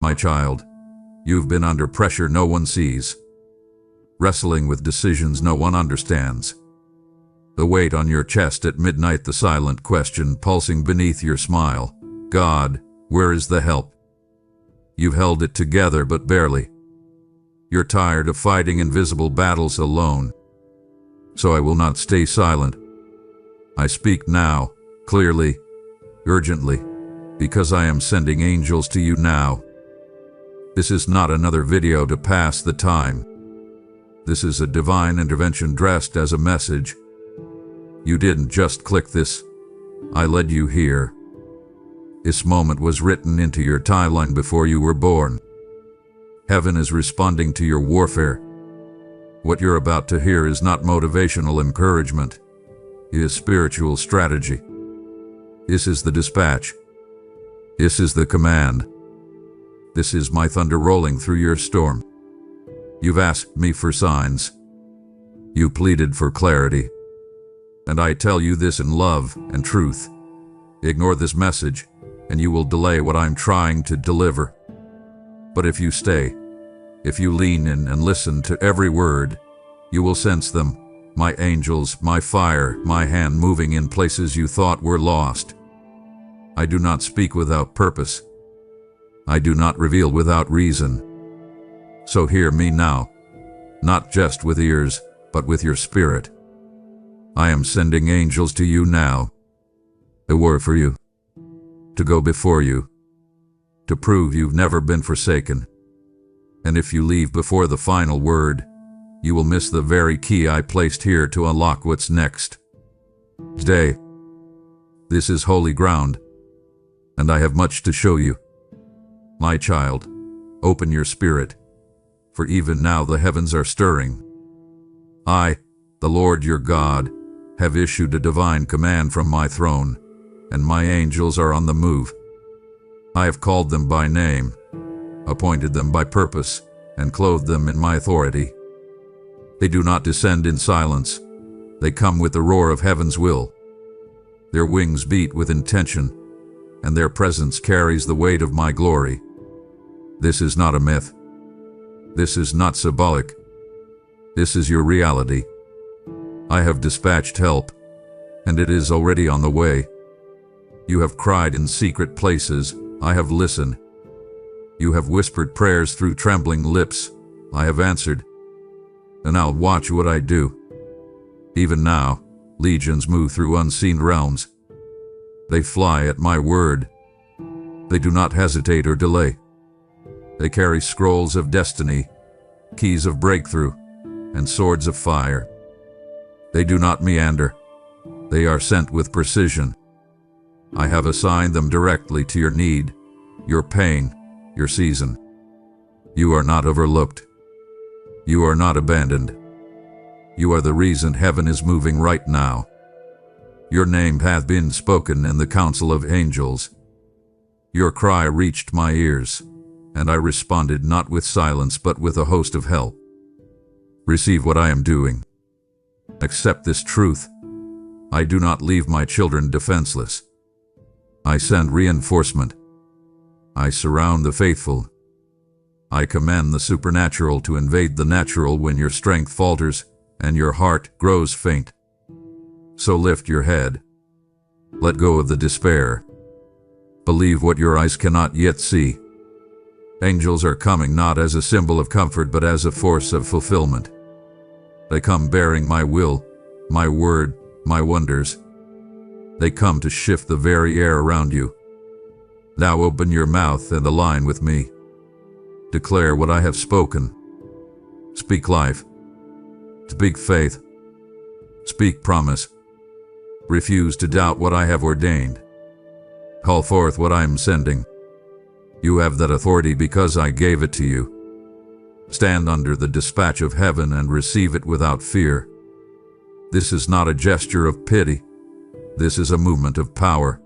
My child, you've been under pressure no one sees, wrestling with decisions no one understands. The weight on your chest at midnight, the silent question pulsing beneath your smile. God, where is the help? You've held it together, but barely. You're tired of fighting invisible battles alone. So I will not stay silent. I speak now, clearly, urgently, because I am sending angels to you now. This is not another video to pass the time. This is a divine intervention dressed as a message. You didn't just click this. I led you here. This moment was written into your timeline before you were born. Heaven is responding to your warfare. What you're about to hear is not motivational encouragement. It is spiritual strategy. This is the dispatch. This is the command. This is my thunder rolling through your storm. You've asked me for signs. You pleaded for clarity. And I tell you this in love and truth. Ignore this message, and you will delay what I'm trying to deliver. But if you stay, if you lean in and listen to every word, you will sense them, my angels, my fire, my hand moving in places you thought were lost. I do not speak without purpose. I do not reveal without reason. So hear me now, not just with ears, but with your spirit. I am sending angels to you now. A word for you. To go before you. To prove you've never been forsaken. And if you leave before the final word, you will miss the very key I placed here to unlock what's next. Today, this is holy ground, and I have much to show you. My child, open your spirit, for even now the heavens are stirring. I, the Lord your God, have issued a divine command from my throne, and my angels are on the move. I have called them by name, appointed them by purpose, and clothed them in my authority. They do not descend in silence. They come with the roar of heaven's will. Their wings beat with intention, and their presence carries the weight of my glory. This is not a myth. This is not symbolic. This is your reality. I have dispatched help, and it is already on the way. You have cried in secret places. I have listened. You have whispered prayers through trembling lips. I have answered. And I'll watch what I do. Even now, legions move through unseen realms. They fly at my word. They do not hesitate or delay. They carry scrolls of destiny, keys of breakthrough, and swords of fire. They do not meander. They are sent with precision. I have assigned them directly to your need, your pain, your season. You are not overlooked. You are not abandoned. You are the reason heaven is moving right now. Your name hath been spoken in the council of angels. Your cry reached my ears, and I responded not with silence but with a host of help. Receive what I am doing. Accept this truth. I do not leave my children defenseless. I send reinforcement. I surround the faithful. I command the supernatural to invade the natural when your strength falters and your heart grows faint. So lift your head. Let go of the despair. Believe what your eyes cannot yet see. Angels are coming not as a symbol of comfort but as a force of fulfillment. They come bearing my will, my word, my wonders. They come to shift the very air around you. Now open your mouth and align with me. Declare what I have spoken. Speak life. Speak faith. Speak promise. Refuse to doubt what I have ordained. Call forth what I am sending. You have that authority because I gave it to you. Stand under the dispatch of heaven and receive it without fear. This is not a gesture of pity. This is a movement of power.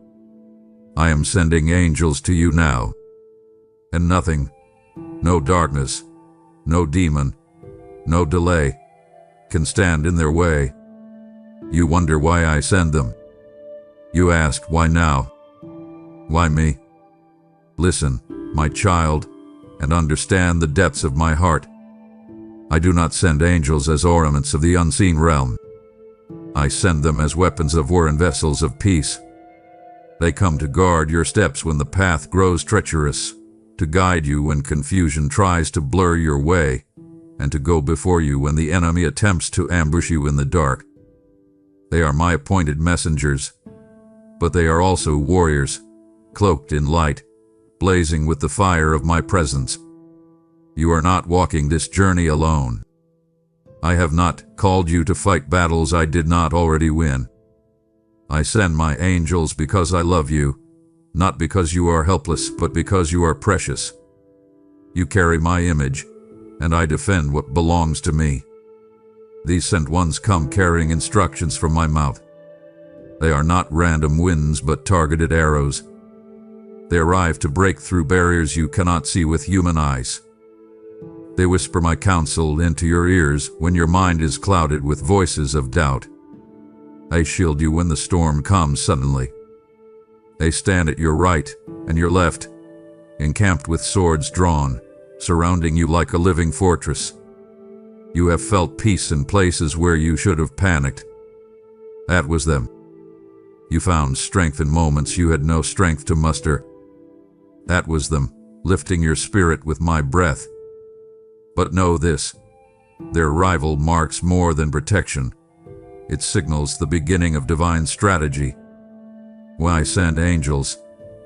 I am sending angels to you now. And nothing, no darkness, no demon, no delay, can stand in their way. You wonder why I send them. You ask, why now? Why me? Listen, my child, and understand the depths of my heart. I do not send angels as ornaments of the unseen realm. I send them as weapons of war and vessels of peace. They come to guard your steps when the path grows treacherous, to guide you when confusion tries to blur your way, and to go before you when the enemy attempts to ambush you in the dark. They are my appointed messengers, but they are also warriors, cloaked in light, blazing with the fire of my presence. You are not walking this journey alone. I have not called you to fight battles I did not already win. I send my angels because I love you, not because you are helpless, but because you are precious. You carry my image, and I defend what belongs to me. These sent ones come carrying instructions from my mouth. They are not random winds, but targeted arrows. They arrive to break through barriers you cannot see with human eyes. They whisper my counsel into your ears when your mind is clouded with voices of doubt. They shield you when the storm comes suddenly. They stand at your right and your left, encamped with swords drawn, surrounding you like a living fortress. You have felt peace in places where you should have panicked. That was them. You found strength in moments you had no strength to muster. That was them, lifting your spirit with my breath. But know this, their arrival marks more than protection. It signals the beginning of divine strategy. When I send angels,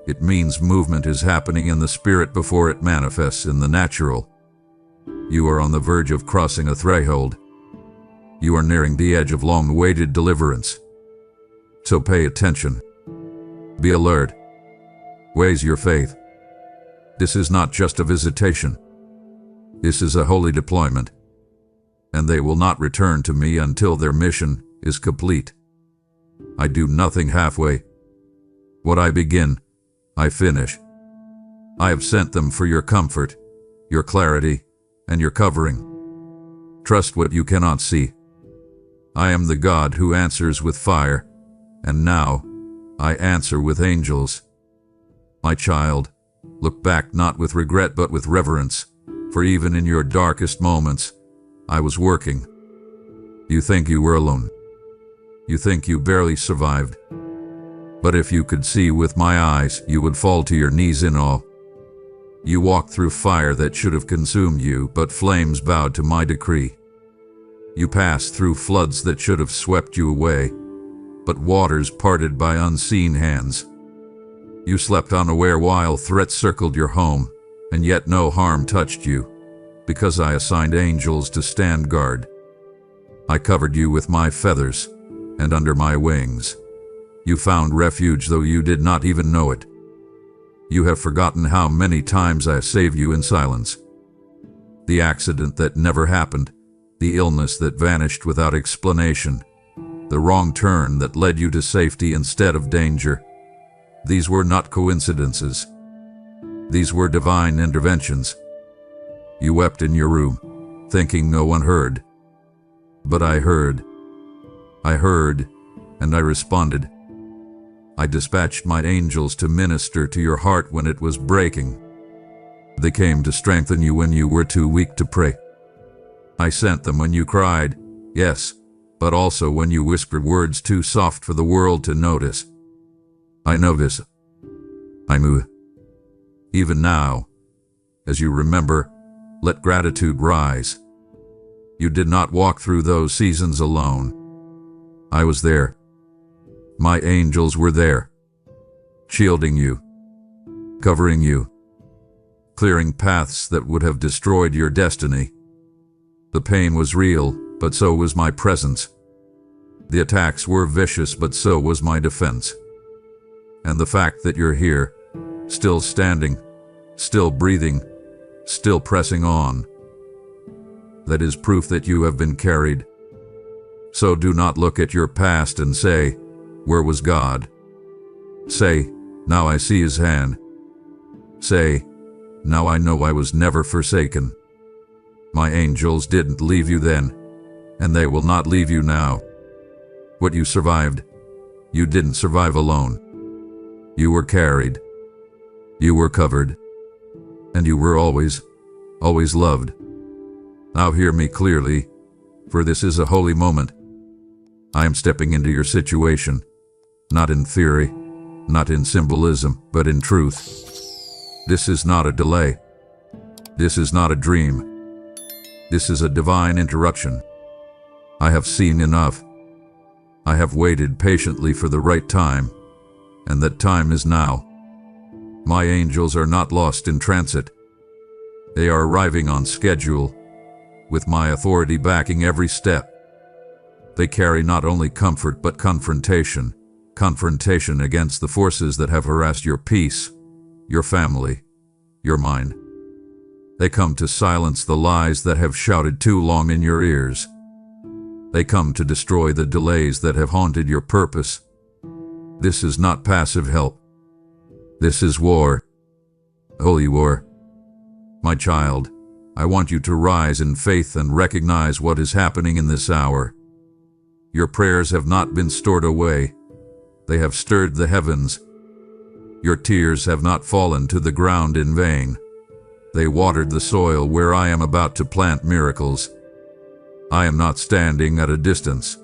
it means movement is happening in the spirit before it manifests in the natural. You are on the verge of crossing a threshold. You are nearing the edge of long-awaited deliverance. So pay attention. Be alert. Raise your faith. This is not just a visitation. This is a holy deployment. And they will not return to me until their mission is complete. I do nothing halfway. What I begin, I finish. I have sent them for your comfort, your clarity, and your covering. Trust what you cannot see. I am the God who answers with fire, and now I answer with angels. My child, look back not with regret but with reverence, for even in your darkest moments, I was working. You think you were alone. You think you barely survived. But if you could see with my eyes, you would fall to your knees in awe. You walked through fire that should have consumed you, but flames bowed to my decree. You passed through floods that should have swept you away, but waters parted by unseen hands. You slept unaware while threats circled your home, and yet no harm touched you, because I assigned angels to stand guard. I covered you with my feathers, and under my wings. You found refuge though you did not even know it. You have forgotten how many times I saved you in silence. The accident that never happened, the illness that vanished without explanation, the wrong turn that led you to safety instead of danger. These were not coincidences. These were divine interventions. You wept in your room, thinking no one heard. But I heard. I heard, and I responded. I dispatched my angels to minister to your heart when it was breaking. They came to strengthen you when you were too weak to pray. I sent them when you cried, yes, but also when you whispered words too soft for the world to notice. I notice. I move. Even now, as you remember, let gratitude rise. You did not walk through those seasons alone. I was there. My angels were there, shielding you, covering you, clearing paths that would have destroyed your destiny. The pain was real, but so was my presence. The attacks were vicious, but so was my defense. And the fact that you're here, still standing, still breathing, still pressing on, that is proof that you have been carried. So do not look at your past and say, "Where was God?" Say, "Now I see His hand." Say, "Now I know I was never forsaken." My angels didn't leave you then, and they will not leave you now. What you survived, you didn't survive alone. You were carried. You were covered. And you were always always loved. Now hear me clearly, for this is a holy moment. I am stepping into your situation, not in theory, not in symbolism, but in truth. This is not a delay. This is not a dream. This is a divine interruption. I have seen enough. I have waited patiently for the right time, and that time is now. My angels are not lost in transit. They are arriving on schedule, with my authority backing every step. They carry not only comfort but confrontation against the forces that have harassed your peace, your family, your mind. They come to silence the lies that have shouted too long in your ears. They come to destroy the delays that have haunted your purpose. This is not passive help. This is war. Holy war. My child, I want you to rise in faith and recognize what is happening in this hour. Your prayers have not been stored away. They have stirred the heavens. Your tears have not fallen to the ground in vain. They watered the soil where I am about to plant miracles. I am not standing at a distance.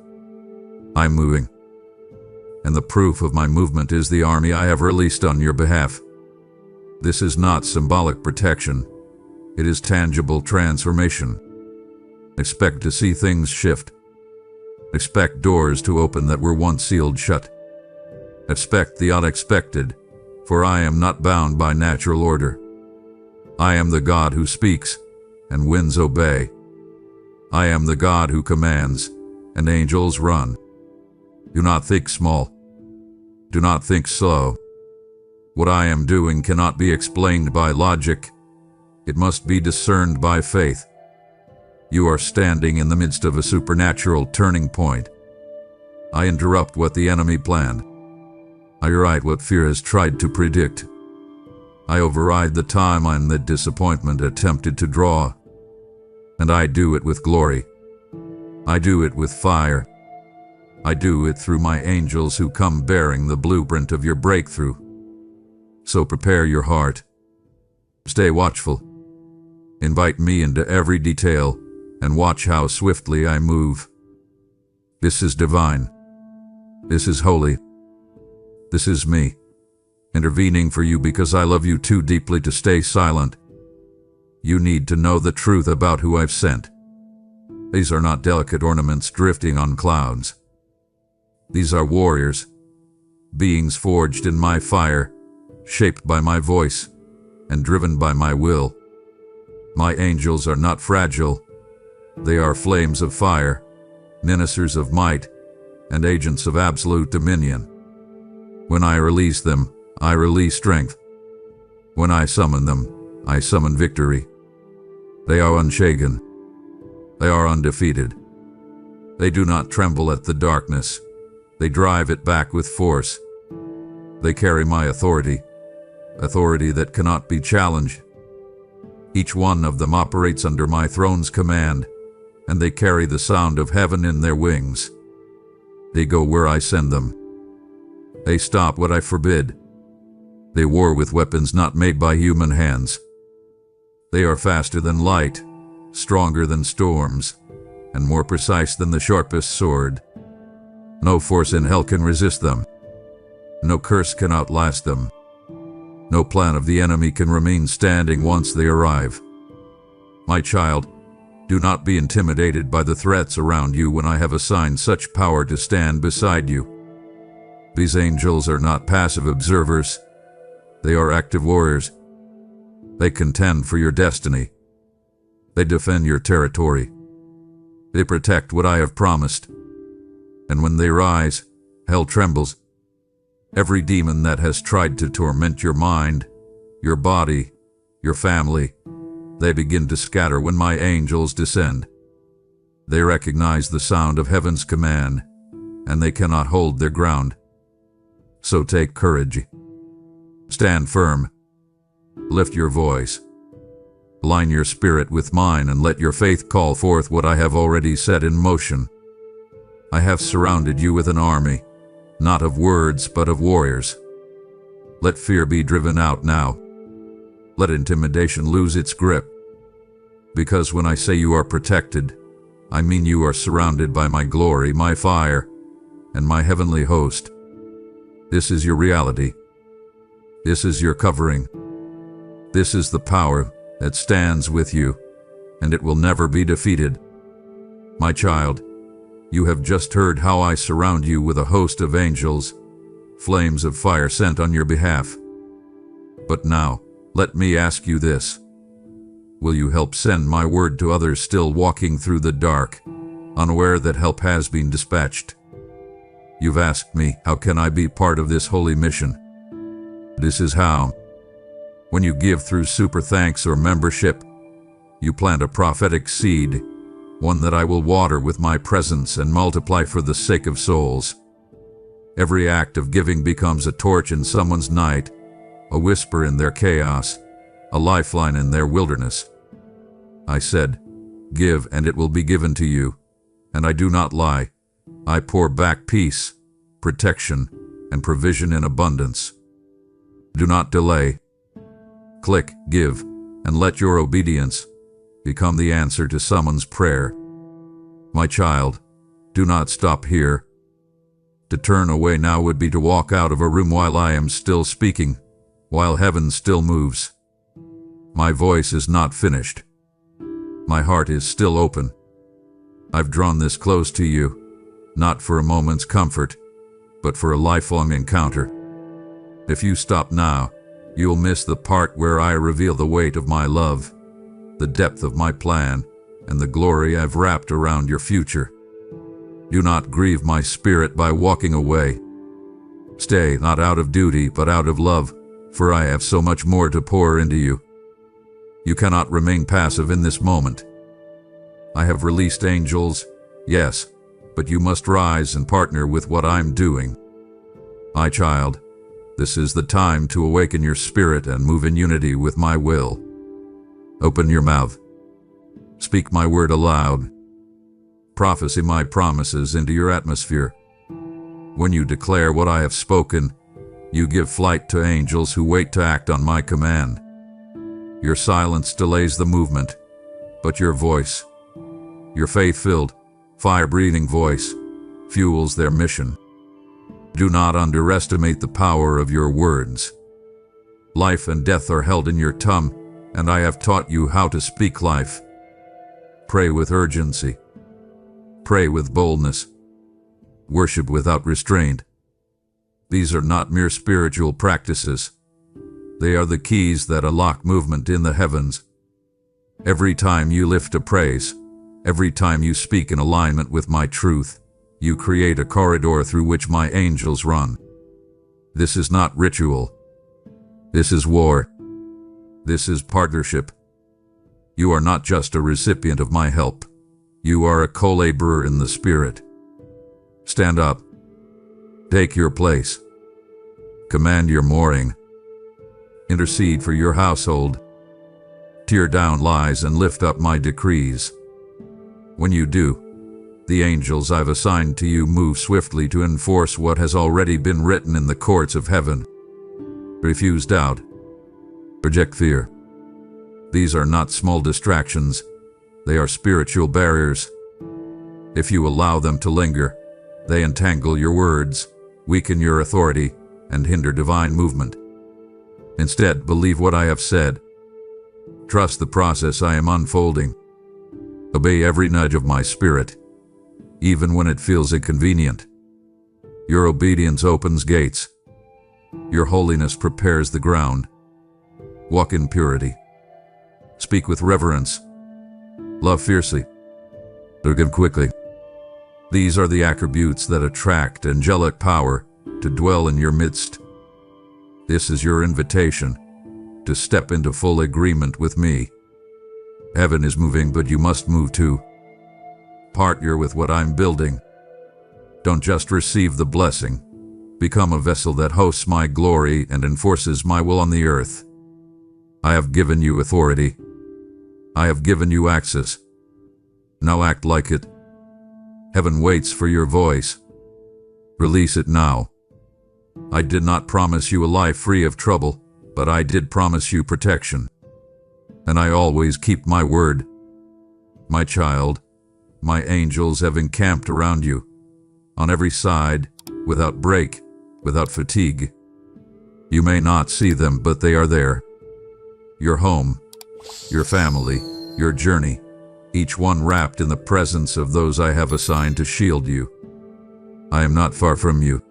I'm moving. And the proof of my movement is the army I have released on your behalf. This is not symbolic protection. It is tangible transformation. Expect to see things shift. Expect doors to open that were once sealed shut. Expect the unexpected, for I am not bound by natural order. I am the God who speaks, and winds obey. I am the God who commands, and angels run. Do not think small. Do not think slow. What I am doing cannot be explained by logic. It must be discerned by faith. You are standing in the midst of a supernatural turning point. I interrupt what the enemy planned. I write what fear has tried to predict. I override the timeline that disappointment attempted to draw. And I do it with glory. I do it with fire. I do it through my angels who come bearing the blueprint of your breakthrough. So prepare your heart. Stay watchful. Invite me into every detail and watch how swiftly I move. This is divine. This is holy. This is me, intervening for you because I love you too deeply to stay silent. You need to know the truth about who I've sent. These are not delicate ornaments drifting on clouds. These are warriors, beings forged in my fire, shaped by my voice, and driven by my will. My angels are not fragile. They are flames of fire, ministers of might, and agents of absolute dominion. When I release them, I release strength. When I summon them, I summon victory. They are unshaken. They are undefeated. They do not tremble at the darkness. They drive it back with force. They carry my authority that cannot be challenged. Each one of them operates under my throne's command, and they carry the sound of heaven in their wings. They go where I send them. They stop what I forbid. They war with weapons not made by human hands. They are faster than light, stronger than storms, and more precise than the sharpest sword. No force in hell can resist them. No curse can outlast them. No plan of the enemy can remain standing once they arrive. My child, do not be intimidated by the threats around you when I have assigned such power to stand beside you. These angels are not passive observers. They are active warriors. They contend for your destiny. They defend your territory. They protect what I have promised. And when they rise, hell trembles. Every demon that has tried to torment your mind, your body, your family, they begin to scatter when my angels descend. They recognize the sound of heaven's command, and they cannot hold their ground. So take courage. Stand firm. Lift your voice. Align your spirit with mine and let your faith call forth what I have already set in motion. I have surrounded you with an army, not of words but of warriors. Let fear be driven out now. Let intimidation lose its grip. Because when I say you are protected, I mean you are surrounded by my glory, my fire, and my heavenly host. This is your reality. This is your covering. This is the power that stands with you, and it will never be defeated. My child, you have just heard how I surround you with a host of angels, flames of fire sent on your behalf. But now, let me ask you this. Will you help send my word to others still walking through the dark, unaware that help has been dispatched? You've asked me, how can I be part of this holy mission? This is how. When you give through super thanks or membership, you plant a prophetic seed, one that I will water with my presence and multiply for the sake of souls. Every act of giving becomes a torch in someone's night, a whisper in their chaos, a lifeline in their wilderness. I said, give and it will be given to you, and I do not lie. I pour back peace, protection, and provision in abundance. Do not delay. Click give, and let your obedience become the answer to someone's prayer. My child, do not stop here. To turn away now would be to walk out of a room while I am still speaking, while heaven still moves. My voice is not finished. My heart is still open. I've drawn this close to you, not for a moment's comfort, but for a lifelong encounter. If you stop now, you'll miss the part where I reveal the weight of my love, the depth of my plan, and the glory I've wrapped around your future. Do not grieve my spirit by walking away. Stay, not out of duty, but out of love, for I have so much more to pour into you. You cannot remain passive in this moment. I have released angels, yes, but you must rise and partner with what I'm doing. My child, this is the time to awaken your spirit and move in unity with my will. Open your mouth. Speak my word aloud. Prophesy my promises into your atmosphere. When you declare what I have spoken, you give flight to angels who wait to act on my command. Your silence delays the movement, but your voice, your faith-filled, fire-breathing voice, fuels their mission. Do not underestimate the power of your words. Life and death are held in your tongue, and I have taught you how to speak life. Pray with urgency. Pray with boldness. Worship without restraint. These are not mere spiritual practices. They are the keys that unlock movement in the heavens. Every time you lift a praise, every time you speak in alignment with my truth, you create a corridor through which my angels run. This is not ritual. This is war. This is partnership. You are not just a recipient of my help. You are a co-laborer in the Spirit. Stand up. Take your place. Command your mooring. Intercede for your household. Tear down lies and lift up my decrees. When you do, the angels I've assigned to you move swiftly to enforce what has already been written in the courts of heaven. Refuse doubt. Reject fear. These are not small distractions. They are spiritual barriers. If you allow them to linger, they entangle your words, weaken your authority, and hinder divine movement. Instead, believe what I have said. Trust the process I am unfolding. Obey every nudge of my spirit, even when it feels inconvenient. Your obedience opens gates. Your holiness prepares the ground. Walk in purity. Speak with reverence. Love fiercely. Forgive quickly. These are the attributes that attract angelic power to dwell in your midst. This is your invitation to step into full agreement with me. Heaven is moving, but you must move too. Partner with what I'm building. Don't just receive the blessing. Become a vessel that hosts my glory and enforces my will on the earth. I have given you authority. I have given you access. Now act like it. Heaven waits for your voice. Release it now. I did not promise you a life free of trouble, but I did promise you protection. And I always keep my word. My child, my angels have encamped around you, on every side, without break, without fatigue. You may not see them, but they are there. Your home, your family, your journey, each one wrapped in the presence of those I have assigned to shield you. I am not far from you.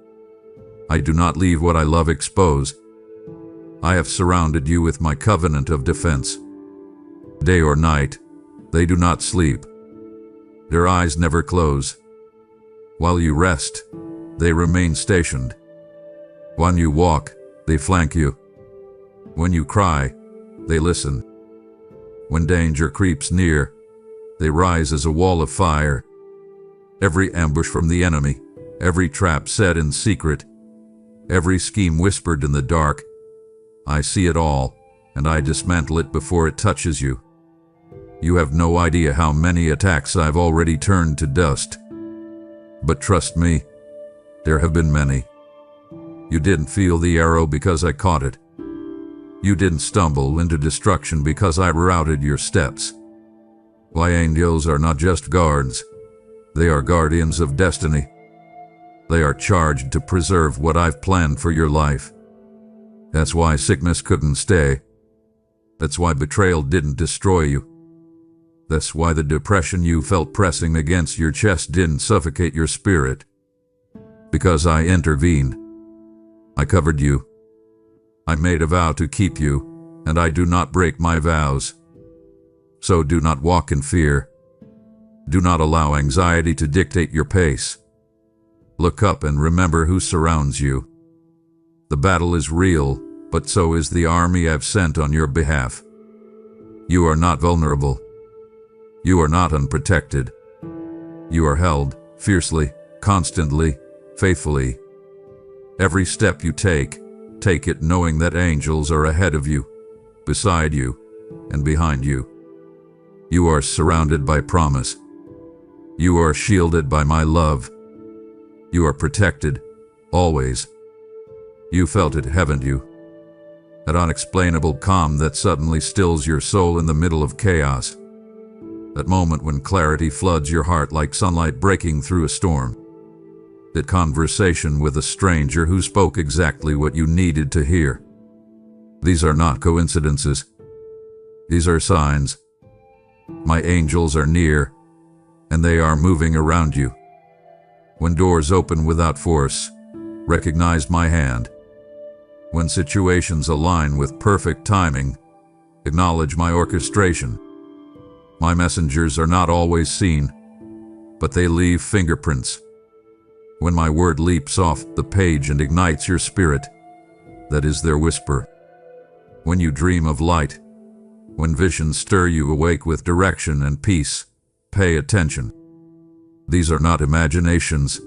I do not leave what I love exposed. I have surrounded you with my covenant of defense. Day or night, they do not sleep. Their eyes never close. While you rest, they remain stationed. When you walk, they flank you. When you cry, they listen. When danger creeps near, they rise as a wall of fire. Every ambush from the enemy, every trap set in secret, every scheme whispered in the dark, I see it all, and I dismantle it before it touches you. You have no idea how many attacks I've already turned to dust. But trust me, there have been many. You didn't feel the arrow because I caught it. You didn't stumble into destruction because I routed your steps. My angels are not just guards. They are guardians of destiny. They are charged to preserve what I've planned for your life. That's why sickness couldn't stay. That's why betrayal didn't destroy you. That's why the depression you felt pressing against your chest didn't suffocate your spirit. Because I intervened. I covered you. I made a vow to keep you, and I do not break my vows. So do not walk in fear. Do not allow anxiety to dictate your pace. Look up and remember who surrounds you. The battle is real, but so is the army I've sent on your behalf. You are not vulnerable. You are not unprotected. You are held, fiercely, constantly, faithfully. Every step you take it knowing that angels are ahead of you, beside you, and behind you. You are surrounded by promise. You are shielded by my love. You are protected, always. You felt it, haven't you? That unexplainable calm that suddenly stills your soul in the middle of chaos. That moment when clarity floods your heart like sunlight breaking through a storm. That conversation with a stranger who spoke exactly what you needed to hear. These are not coincidences. These are signs. My angels are near, and they are moving around you. When doors open without force, recognize my hand. When situations align with perfect timing, acknowledge my orchestration. My messengers are not always seen, but they leave fingerprints. When my word leaps off the page and ignites your spirit, that is their whisper. When you dream of light, when visions stir you awake with direction and peace, pay attention. These are not imaginations,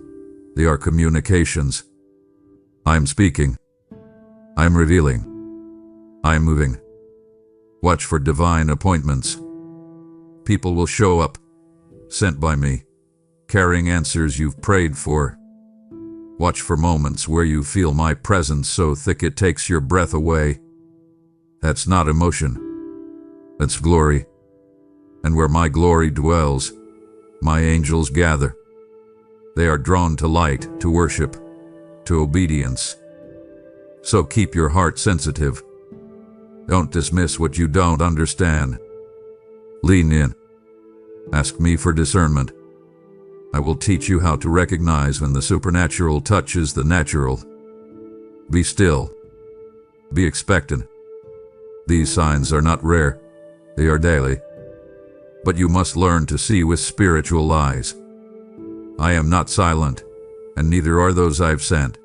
they are communications. I am speaking. I am revealing. I am moving. Watch for divine appointments. People will show up, sent by me, carrying answers you've prayed for. Watch for moments where you feel my presence so thick it takes your breath away. That's not emotion. That's glory. And where my glory dwells, my angels gather. They are drawn to light, to worship, to obedience. So keep your heart sensitive. Don't dismiss what you don't understand. Lean in. Ask me for discernment. I will teach you how to recognize when the supernatural touches the natural. Be still. Be expectant. These signs are not rare. They are daily. But you must learn to see with spiritual eyes. I am not silent, and neither are those I've sent.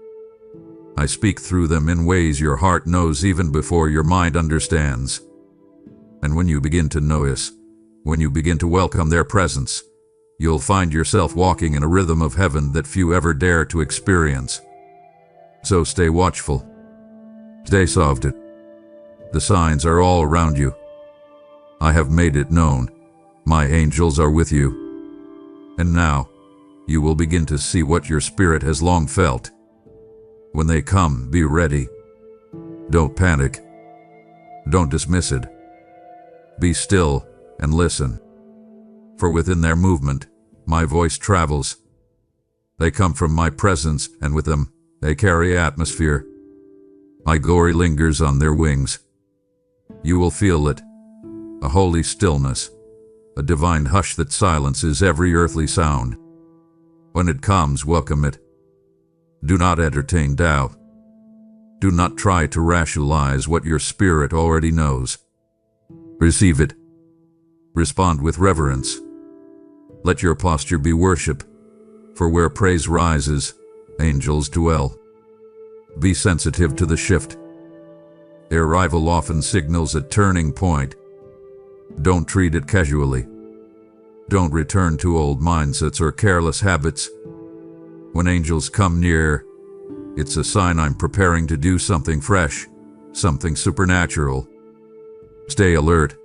I speak through them in ways your heart knows even before your mind understands. And when you begin to notice, when you begin to welcome their presence, you'll find yourself walking in a rhythm of heaven that few ever dare to experience. So stay watchful. Stay soft. The signs are all around you. I have made it known. My angels are with you. And now, you will begin to see what your spirit has long felt. When they come, be ready. Don't panic. Don't dismiss it. Be still and listen. for within their movement, my voice travels. They come from my presence, and with them, they carry atmosphere. My glory lingers on their wings. You will feel it, a holy stillness, a divine hush that silences every earthly sound. When it comes, welcome it. Do not entertain doubt. Do not try to rationalize what your spirit already knows. Receive it. Respond with reverence. Let your posture be worship, for where praise rises, angels dwell. Be sensitive to the shift. Their arrival often signals a turning point. Don't treat it casually. Don't return to old mindsets or careless habits. When angels come near, it's a sign I'm preparing to do something fresh, something supernatural. Stay alert.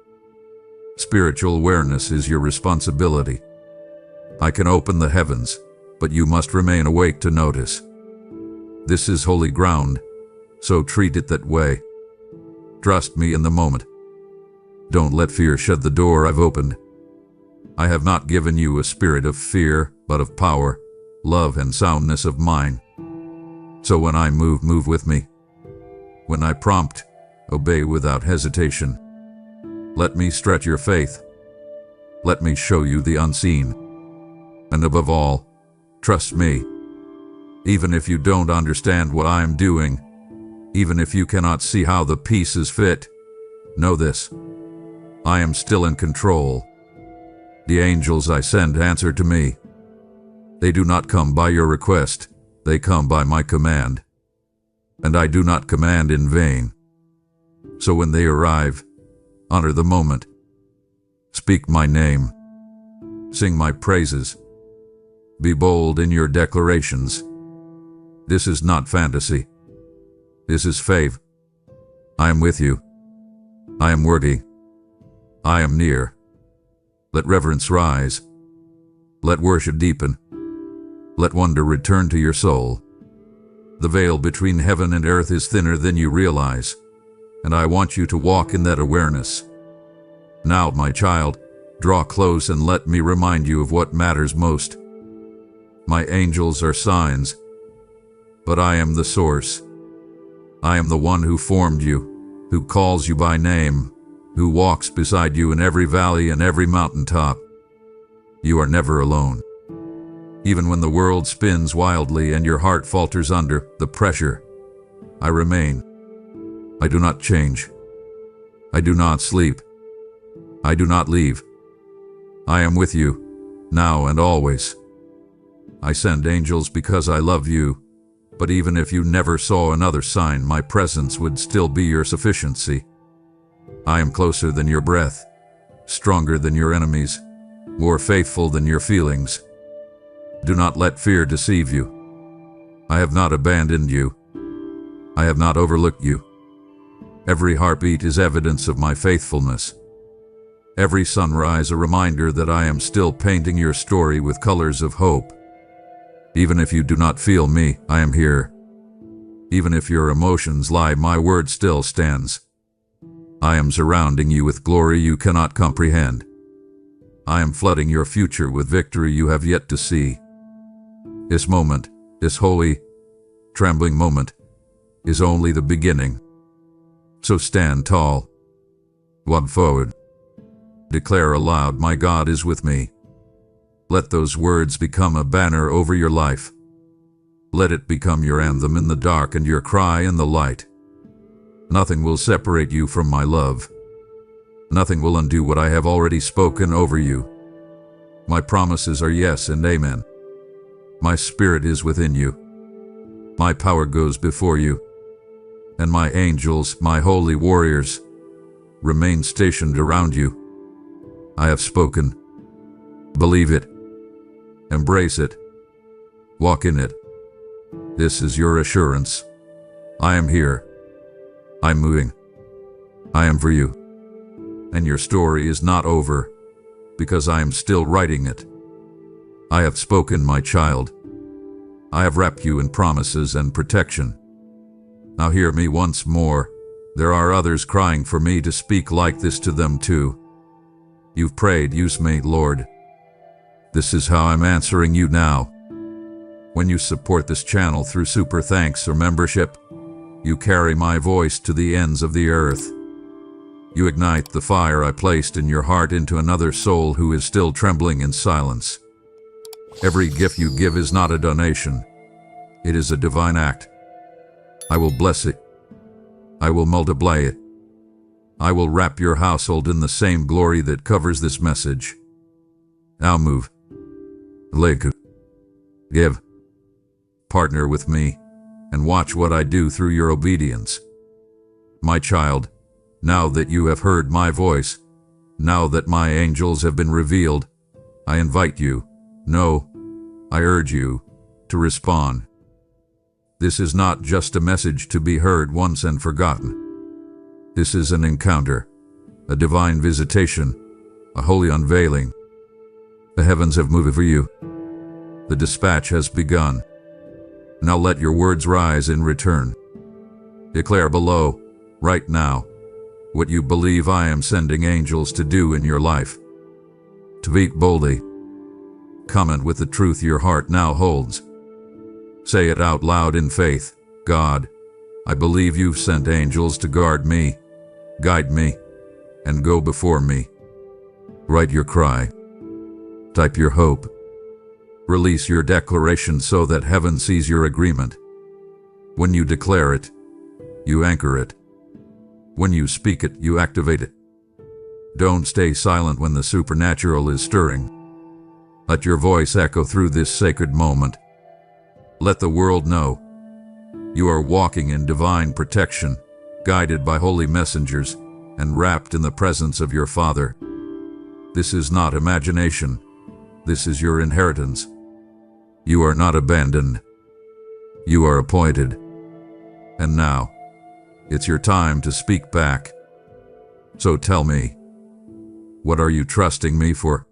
Spiritual awareness is your responsibility. I can open the heavens, but you must remain awake to notice. This is holy ground, so treat it that way. Trust me in the moment. Don't let fear shut the door I've opened. I have not given you a spirit of fear, but of power, love, and soundness of mind. So when I move with me. When I prompt, obey without hesitation. Let me stretch your faith. Let me show you the unseen. And above all, trust me. Even if you don't understand what I am doing, even if you cannot see how the pieces fit, know this: I am still in control. The angels I send answer to me. They do not come by your request, they come by my command. And I do not command in vain. So when they arrive, honor the moment. Speak my name. Sing my praises. Be bold in your declarations. This is not fantasy. This is faith. I am with you. I am worthy. I am near. Let reverence rise. Let worship deepen. Let wonder return to your soul. The veil between heaven and earth is thinner than you realize, and I want you to walk in that awareness. Now, my child, draw close and let me remind you of what matters most. My angels are signs, but I am the source. I am the one who formed you, who calls you by name, who walks beside you in every valley and every mountaintop. You are never alone. Even when the world spins wildly and your heart falters under the pressure, I remain. I do not change. I do not sleep. I do not leave. I am with you, now and always. I send angels because I love you, but even if you never saw another sign, my presence would still be your sufficiency. I am closer than your breath, stronger than your enemies, more faithful than your feelings. Do not let fear deceive you. I have not abandoned you. I have not overlooked you. Every heartbeat is evidence of my faithfulness. Every sunrise a reminder that I am still painting your story with colors of hope. Even if you do not feel me, I am here. Even if your emotions lie, my word still stands. I am surrounding you with glory you cannot comprehend. I am flooding your future with victory you have yet to see. This moment, this holy, trembling moment, is only the beginning. So stand tall. Walk forward. Declare aloud, my God is with me. Let those words become a banner over your life. Let it become your anthem in the dark and your cry in the light. Nothing will separate you from my love. Nothing will undo what I have already spoken over you. My promises are yes and amen. My spirit is within you. My power goes before you. And my angels, my holy warriors, remain stationed around you. I have spoken. Believe it. Embrace it. Walk in it. This is your assurance. I am here. I'm moving. I am for you. And your story is not over, because I am still writing it. I have spoken, my child. I have wrapped you in promises and protection. Now hear me once more. There are others crying for me to speak like this to them too. You've prayed, use me, Lord. This is how I'm answering you now. When you support this channel through super thanks or membership, you carry my voice to the ends of the earth. You ignite the fire I placed in your heart into another soul who is still trembling in silence. Every gift you give is not a donation. It is a divine act. I will bless it. I will multiply it. I will wrap your household in the same glory that covers this message. Now move. Leku. Give. Partner with me, and watch what I do through your obedience. My child, now that you have heard my voice, now that my angels have been revealed, I invite you, no, I urge you, to respond. This is not just a message to be heard once and forgotten. This is an encounter, a divine visitation, a holy unveiling. The heavens have moved for you. The dispatch has begun. Now let your words rise in return. Declare below, right now, what you believe I am sending angels to do in your life. Tweet boldly. Comment with the truth your heart now holds. Say it out loud in faith. God, I believe you've sent angels to guard me, guide me, and go before me. Write your cry. Type your hope. Release your declaration so that heaven sees your agreement. When you declare it, you anchor it. When you speak it, you activate it. Don't stay silent when the supernatural is stirring. Let your voice echo through this sacred moment. Let the world know you are walking in divine protection, guided by holy messengers, and wrapped in the presence of your Father. This is not imagination. This is your inheritance. You are not abandoned. You are appointed. And now, it's your time to speak back. So tell me, what are you trusting me for?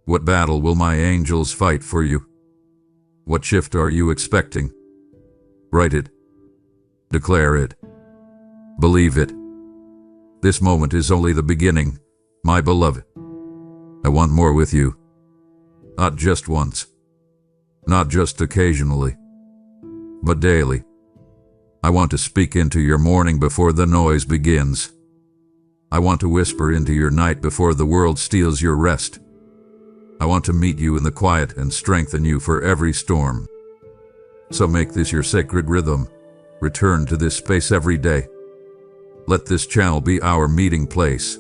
What battle will my angels fight for you? What shift are you expecting? Write it. Declare it. Believe it. This moment is only the beginning, my beloved. I want more with you. Not just once. Not just occasionally. But daily. I want to speak into your morning before the noise begins. I want to whisper into your night before the world steals your rest. I want to meet you in the quiet and strengthen you for every storm. So make this your sacred rhythm. Return to this space every day. Let this channel be our meeting place.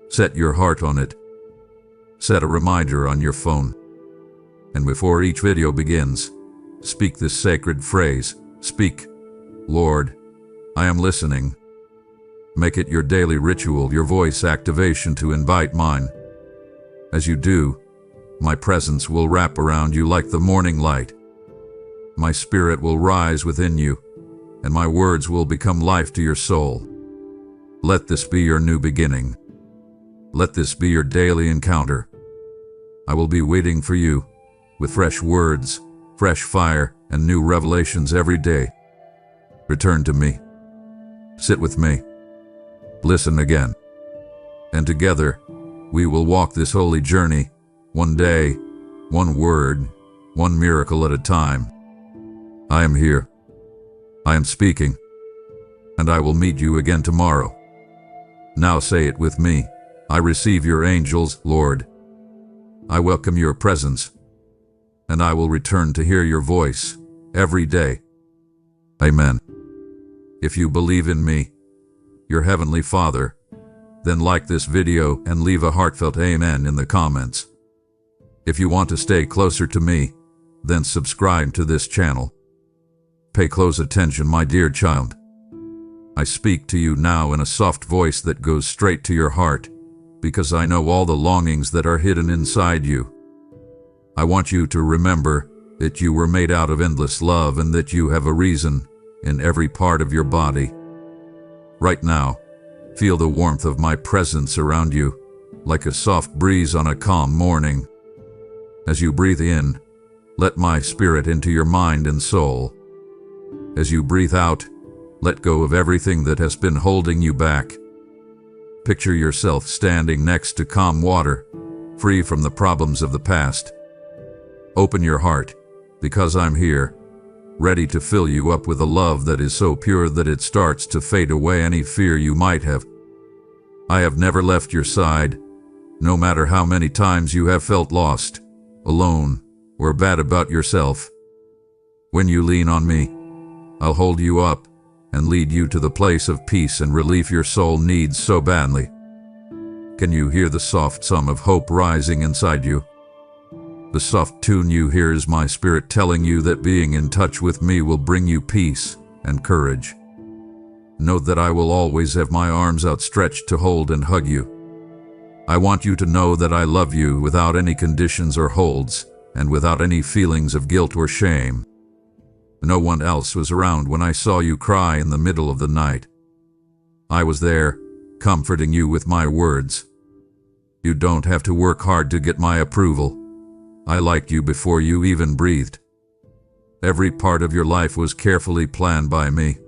Set your heart on it. Set a reminder on your phone. And before each video begins, speak this sacred phrase. Speak, Lord, I am listening. Make it your daily ritual, your voice activation to invite mine. As you do, my presence will wrap around you like the morning light. My spirit will rise within you, and my words will become life to your soul. Let this be your new beginning. Let this be your daily encounter. I will be waiting for you, with fresh words, fresh fire, and new revelations every day. Return to me. Sit with me. Listen again. And together, we will walk this holy journey, one day, one word, one miracle at a time. I am here. I am speaking. And I will meet you again tomorrow. Now say it with me. I receive your angels, Lord. I welcome your presence. And I will return to hear your voice every day. Amen. If you believe in me, your Heavenly Father, then like this video and leave a heartfelt amen in the comments. If you want to stay closer to me, then subscribe to this channel. Pay close attention, my dear child. I speak to you now in a soft voice that goes straight to your heart, because I know all the longings that are hidden inside you. I want you to remember that you were made out of endless love and that you have a reason in every part of your body. Right now, feel the warmth of my presence around you, like a soft breeze on a calm morning. As you breathe in, let my spirit into your mind and soul. As you breathe out, let go of everything that has been holding you back. Picture yourself standing next to calm water, free from the problems of the past. Open your heart, because I'm here, ready to fill you up with a love that is so pure that it starts to fade away any fear you might have. I have never left your side, no matter how many times you have felt lost, alone, or bad about yourself. When you lean on me, I'll hold you up and lead you to the place of peace and relief your soul needs so badly. Can you hear the soft sum of hope rising inside you? The soft tune you hear is my spirit telling you that being in touch with me will bring you peace and courage. Know that I will always have my arms outstretched to hold and hug you. I want you to know that I love you without any conditions or holds, and without any feelings of guilt or shame. No one else was around when I saw you cry in the middle of the night. I was there, comforting you with my words. You don't have to work hard to get my approval. I liked you before you even breathed. Every part of your life was carefully planned by me.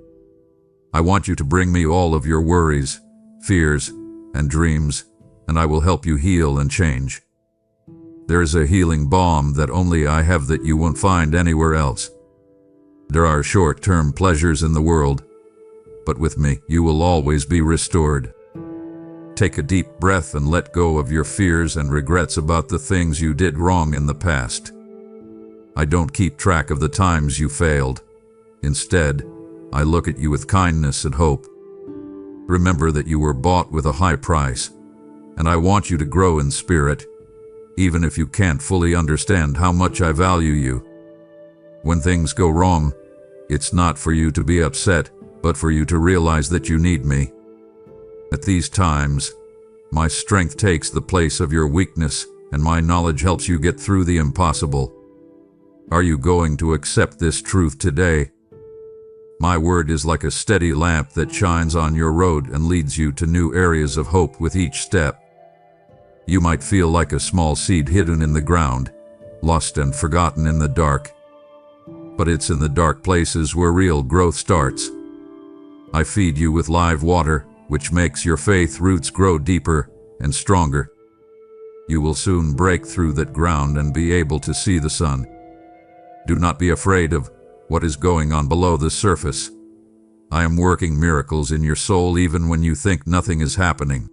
I want you to bring me all of your worries, fears, and dreams, and I will help you heal and change. There is a healing balm that only I have that you won't find anywhere else. There are short-term pleasures in the world, but with me you will always be restored. Take a deep breath and let go of your fears and regrets about the things you did wrong in the past. I don't keep track of the times you failed. Instead, I look at you with kindness and hope. Remember that you were bought with a high price, and I want you to grow in spirit, even if you can't fully understand how much I value you. When things go wrong, it's not for you to be upset, but for you to realize that you need me. At these times, my strength takes the place of your weakness, and my knowledge helps you get through the impossible. Are you going to accept this truth today? My word is like a steady lamp that shines on your road and leads you to new areas of hope with each step. You might feel like a small seed hidden in the ground, lost and forgotten in the dark. But it's in the dark places where real growth starts. I feed you with live water, which makes your faith roots grow deeper and stronger. You will soon break through that ground and be able to see the sun. Do not be afraid of what is going on below the surface. I am working miracles in your soul even when you think nothing is happening.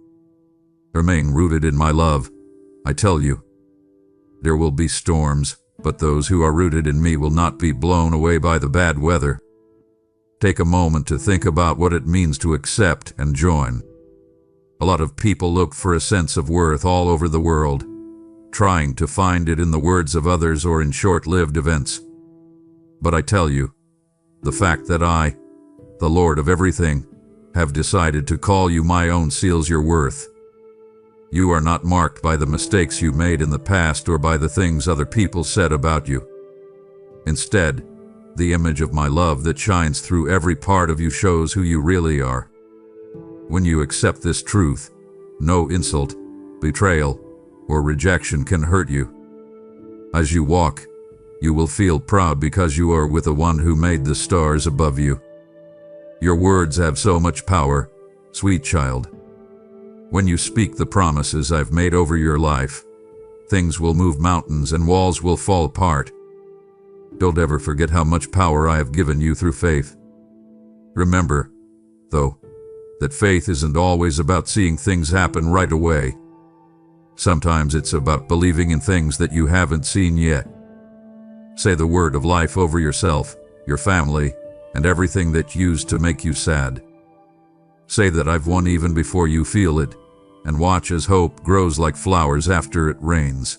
Remain rooted in my love, I tell you. There will be storms, but those who are rooted in me will not be blown away by the bad weather. Take a moment to think about what it means to accept and join. A lot of people look for a sense of worth all over the world, trying to find it in the words of others or in short-lived events. But I tell you, the fact that I, the Lord of everything, have decided to call you my own seals your worth. You are not marked by the mistakes you made in the past or by the things other people said about you. Instead, the image of my love that shines through every part of you shows who you really are. When you accept this truth, no insult, betrayal, or rejection can hurt you. As you walk, you will feel proud because you are with the one who made the stars above you. Your words have so much power, sweet child. When you speak the promises I've made over your life, things will move mountains and walls will fall apart. Don't ever forget how much power I have given you through faith. Remember, though, that faith isn't always about seeing things happen right away. Sometimes it's about believing in things that you haven't seen yet. Say the word of life over yourself, your family, and everything that used to make you sad. Say that I've won even before you feel it, and watch as hope grows like flowers after it rains.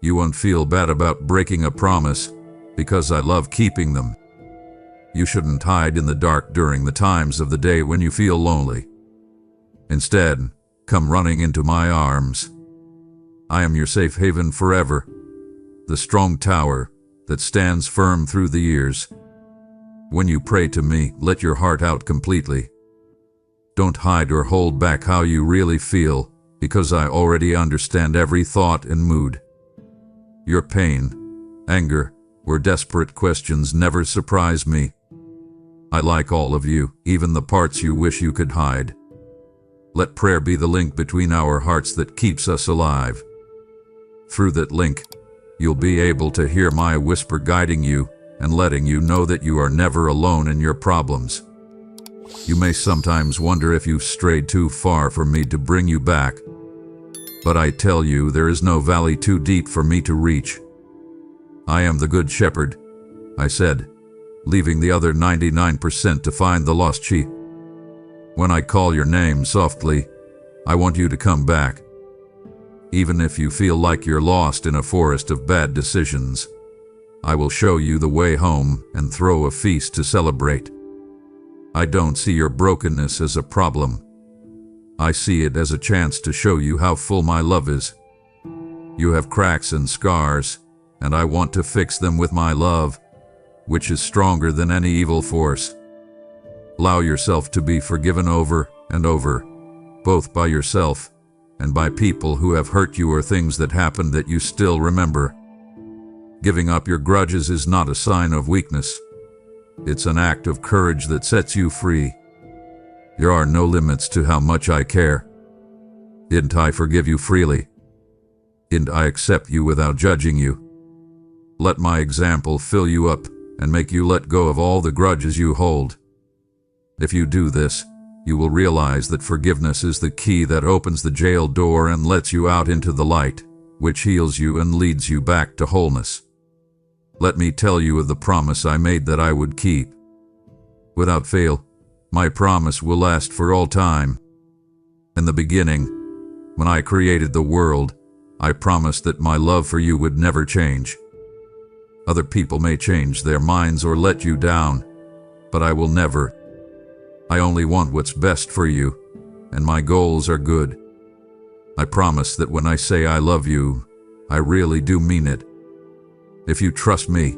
You won't feel bad about breaking a promise, because I love keeping them. You shouldn't hide in the dark during the times of the day when you feel lonely. Instead, come running into my arms. I am your safe haven forever, the strong tower that stands firm through the years. When you pray to me, let your heart out completely. Don't hide or hold back how you really feel, because I already understand every thought and mood. Your pain, anger, or desperate questions never surprise me. I like all of you, even the parts you wish you could hide. Let prayer be the link between our hearts that keeps us alive. Through that link, you'll be able to hear my whisper guiding you and letting you know that you are never alone in your problems. You may sometimes wonder if you've strayed too far for me to bring you back. But I tell you, there is no valley too deep for me to reach. I am the Good Shepherd, I said, leaving the other 99% to find the lost sheep. When I call your name softly, I want you to come back. Even if you feel like you're lost in a forest of bad decisions, I will show you the way home and throw a feast to celebrate. I don't see your brokenness as a problem. I see it as a chance to show you how full my love is. You have cracks and scars, and I want to fix them with my love, which is stronger than any evil force. Allow yourself to be forgiven over and over, both by yourself and by people who have hurt you or things that happened that you still remember. Giving up your grudges is not a sign of weakness. It's an act of courage that sets you free. There are no limits to how much I care. Didn't I forgive you freely? Didn't I accept you without judging you? Let my example fill you up and make you let go of all the grudges you hold. If you do this, you will realize that forgiveness is the key that opens the jail door and lets you out into the light, which heals you and leads you back to wholeness. Let me tell you of the promise I made that I would keep. Without fail, my promise will last for all time. In the beginning, when I created the world, I promised that my love for you would never change. Other people may change their minds or let you down, but I will never. I only want what's best for you, and my goals are good. I promise that when I say I love you, I really do mean it. If you trust me,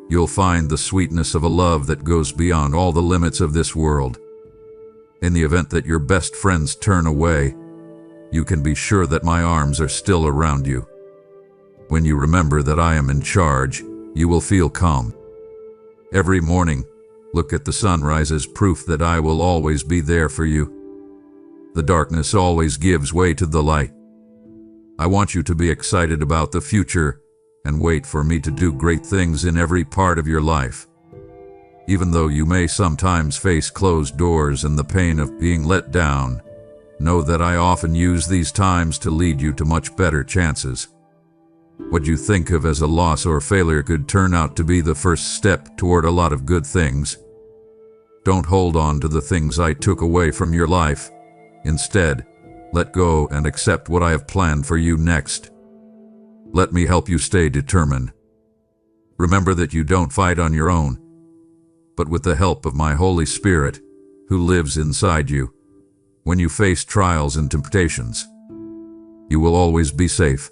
you'll find the sweetness of a love that goes beyond all the limits of this world. In the event that your best friends turn away, you can be sure that my arms are still around you. When you remember that I am in charge, you will feel calm. Every morning, look at the sunrise as proof that I will always be there for you. The darkness always gives way to the light. I want you to be excited about the future and wait for me to do great things in every part of your life. Even though you may sometimes face closed doors and the pain of being let down, know that I often use these times to lead you to much better chances. What you think of as a loss or failure could turn out to be the first step toward a lot of good things. Don't hold on to the things I took away from your life. Instead, let go and accept what I have planned for you next. Let me help you stay determined. Remember that you don't fight on your own, but with the help of my Holy Spirit, who lives inside you. When you face trials and temptations, you will always be safe.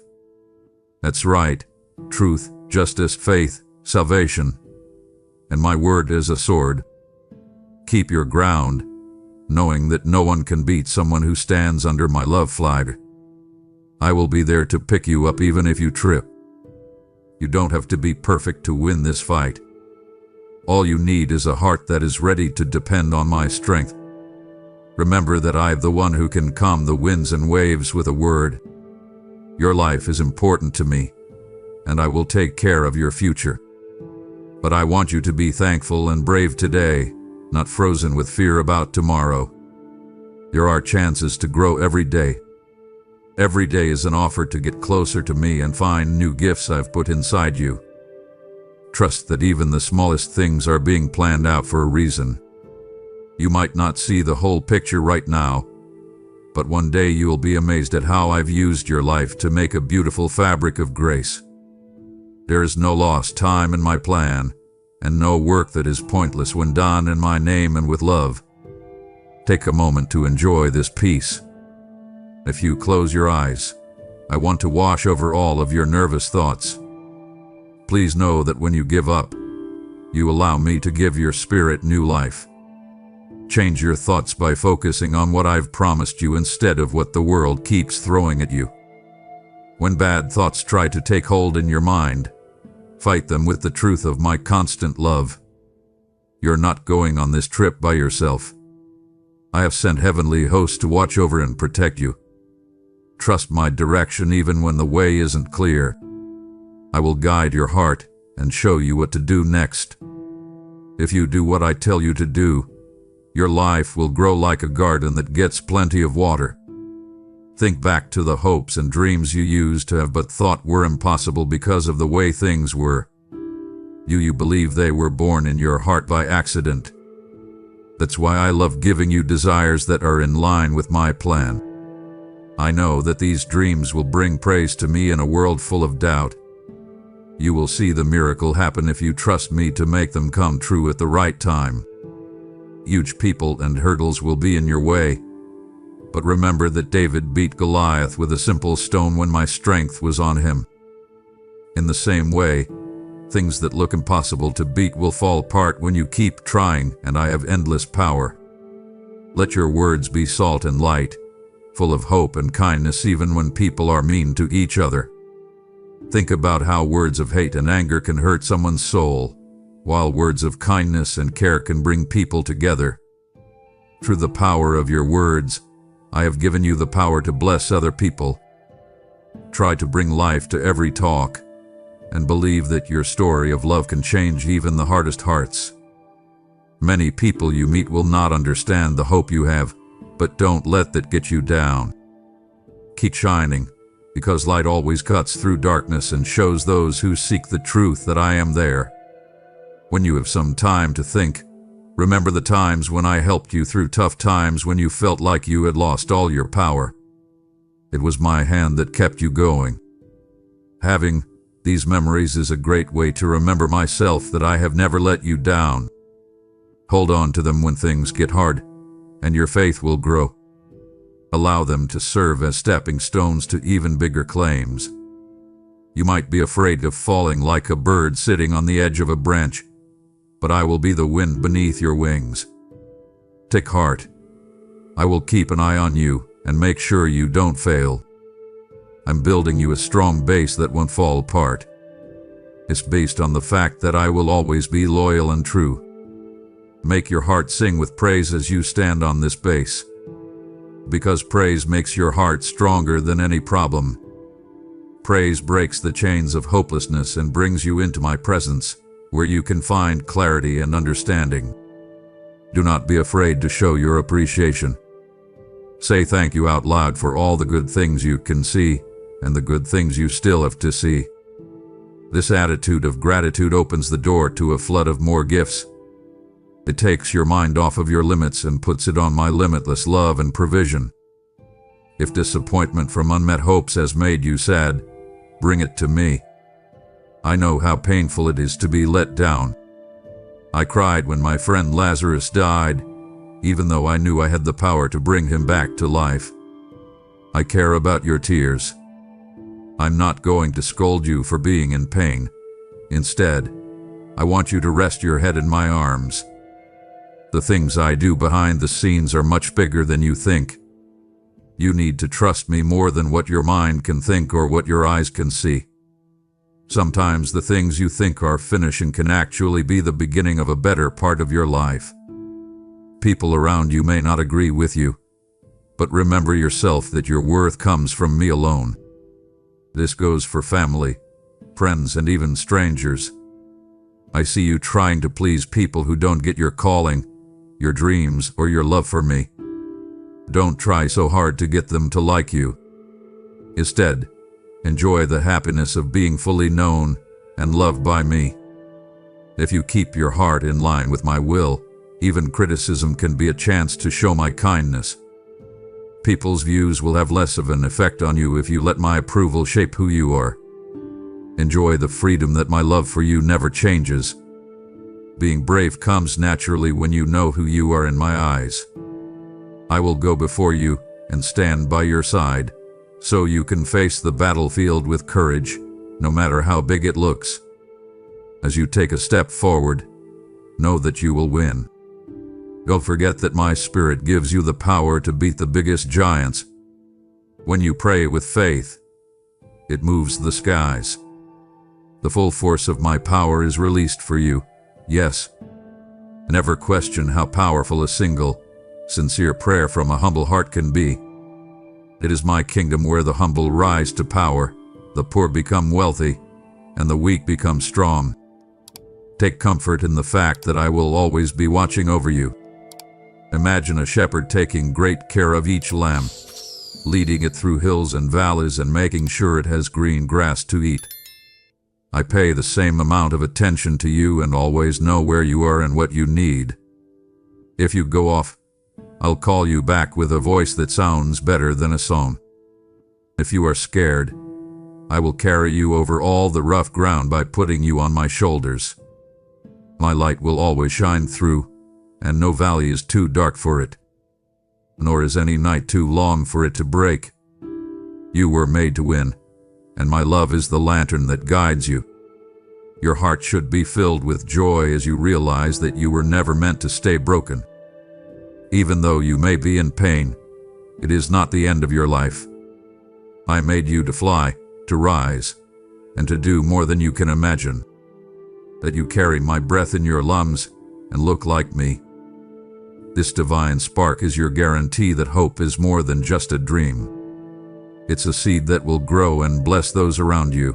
That's right, truth, justice, faith, salvation, and my word is a sword. Keep your ground, knowing that no one can beat someone who stands under my love flag. I will be there to pick you up even if you trip. You don't have to be perfect to win this fight. All you need is a heart that is ready to depend on my strength. Remember that I am the one who can calm the winds and waves with a word. Your life is important to me, and I will take care of your future. But I want you to be thankful and brave today, not frozen with fear about tomorrow. There are chances to grow every day. Every day is an offer to get closer to me and find new gifts I've put inside you. Trust that even the smallest things are being planned out for a reason. You might not see the whole picture right now, but one day you will be amazed at how I've used your life to make a beautiful fabric of grace. There is no lost time in my plan, and no work that is pointless when done in my name and with love. Take a moment to enjoy this peace. If you close your eyes, I want to wash over all of your nervous thoughts. Please know that when you give up, you allow me to give your spirit new life. Change your thoughts by focusing on what I've promised you instead of what the world keeps throwing at you. When bad thoughts try to take hold in your mind, fight them with the truth of my constant love. You're not going on this trip by yourself. I have sent heavenly hosts to watch over and protect you. Trust my direction even when the way isn't clear. I will guide your heart and show you what to do next. If you do what I tell you to do, your life will grow like a garden that gets plenty of water. Think back to the hopes and dreams you used to have but thought were impossible because of the way things were. You believe they were born in your heart by accident. That's why I love giving you desires that are in line with my plan. I know that these dreams will bring praise to me in a world full of doubt. You will see the miracle happen if you trust me to make them come true at the right time. Huge people and hurdles will be in your way, but remember that David beat Goliath with a simple stone when my strength was on him. In the same way, things that look impossible to beat will fall apart when you keep trying, and I have endless power. Let your words be salt and light, full of hope and kindness even when people are mean to each other. Think about how words of hate and anger can hurt someone's soul, while words of kindness and care can bring people together. Through the power of your words, I have given you the power to bless other people. Try to bring life to every talk, and believe that your story of love can change even the hardest hearts. Many people you meet will not understand the hope you have, but don't let that get you down. Keep shining, because light always cuts through darkness and shows those who seek the truth that I am there. When you have some time to think, remember the times when I helped you through tough times when you felt like you had lost all your power. It was my hand that kept you going. Having these memories is a great way to remember myself that I have never let you down. Hold on to them when things get hard, and your faith will grow. Allow them to serve as stepping stones to even bigger claims. You might be afraid of falling like a bird sitting on the edge of a branch, but I will be the wind beneath your wings. Take heart. I will keep an eye on you and make sure you don't fail. I'm building you a strong base that won't fall apart. It's based on the fact that I will always be loyal and true. Make your heart sing with praise as you stand on this base. Because praise makes your heart stronger than any problem. Praise breaks the chains of hopelessness and brings you into my presence, where you can find clarity and understanding. Do not be afraid to show your appreciation. Say thank you out loud for all the good things you can see and the good things you still have to see. This attitude of gratitude opens the door to a flood of more gifts. It takes your mind off of your limits and puts it on my limitless love and provision. If disappointment from unmet hopes has made you sad, bring it to me. I know how painful it is to be let down. I cried when my friend Lazarus died, even though I knew I had the power to bring him back to life. I care about your tears. I'm not going to scold you for being in pain. Instead, I want you to rest your head in my arms. The things I do behind the scenes are much bigger than you think. You need to trust me more than what your mind can think or what your eyes can see. Sometimes the things you think are finishing can actually be the beginning of a better part of your life. People around you may not agree with you, but remember yourself that your worth comes from me alone. This goes for family, friends, and even strangers. I see you trying to please people who don't get your calling, your dreams, or your love for me. Don't try so hard to get them to like you. Instead, enjoy the happiness of being fully known and loved by me. If you keep your heart in line with my will, even criticism can be a chance to show my kindness. People's views will have less of an effect on you if you let my approval shape who you are. Enjoy the freedom that my love for you never changes. Being brave comes naturally when you know who you are in my eyes. I will go before you and stand by your side, so you can face the battlefield with courage, no matter how big it looks. As you take a step forward, know that you will win. Don't forget that my spirit gives you the power to beat the biggest giants. When you pray with faith, it moves the skies. The full force of my power is released for you. Yes. Never question how powerful a single, sincere prayer from a humble heart can be. It is my kingdom where the humble rise to power, the poor become wealthy, and the weak become strong. Take comfort in the fact that I will always be watching over you. Imagine a shepherd taking great care of each lamb, leading it through hills and valleys and making sure it has green grass to eat. I pay the same amount of attention to you and always know where you are and what you need. If you go off, I'll call you back with a voice that sounds better than a song. If you are scared, I will carry you over all the rough ground by putting you on my shoulders. My light will always shine through, and no valley is too dark for it, nor is any night too long for it to break. You were made to win, and my love is the lantern that guides you. Your heart should be filled with joy as you realize that you were never meant to stay broken. Even though you may be in pain, it is not the end of your life. I made you to fly, to rise, and to do more than you can imagine. That you carry my breath in your lungs and look like me. This divine spark is your guarantee that hope is more than just a dream. It's a seed that will grow and bless those around you.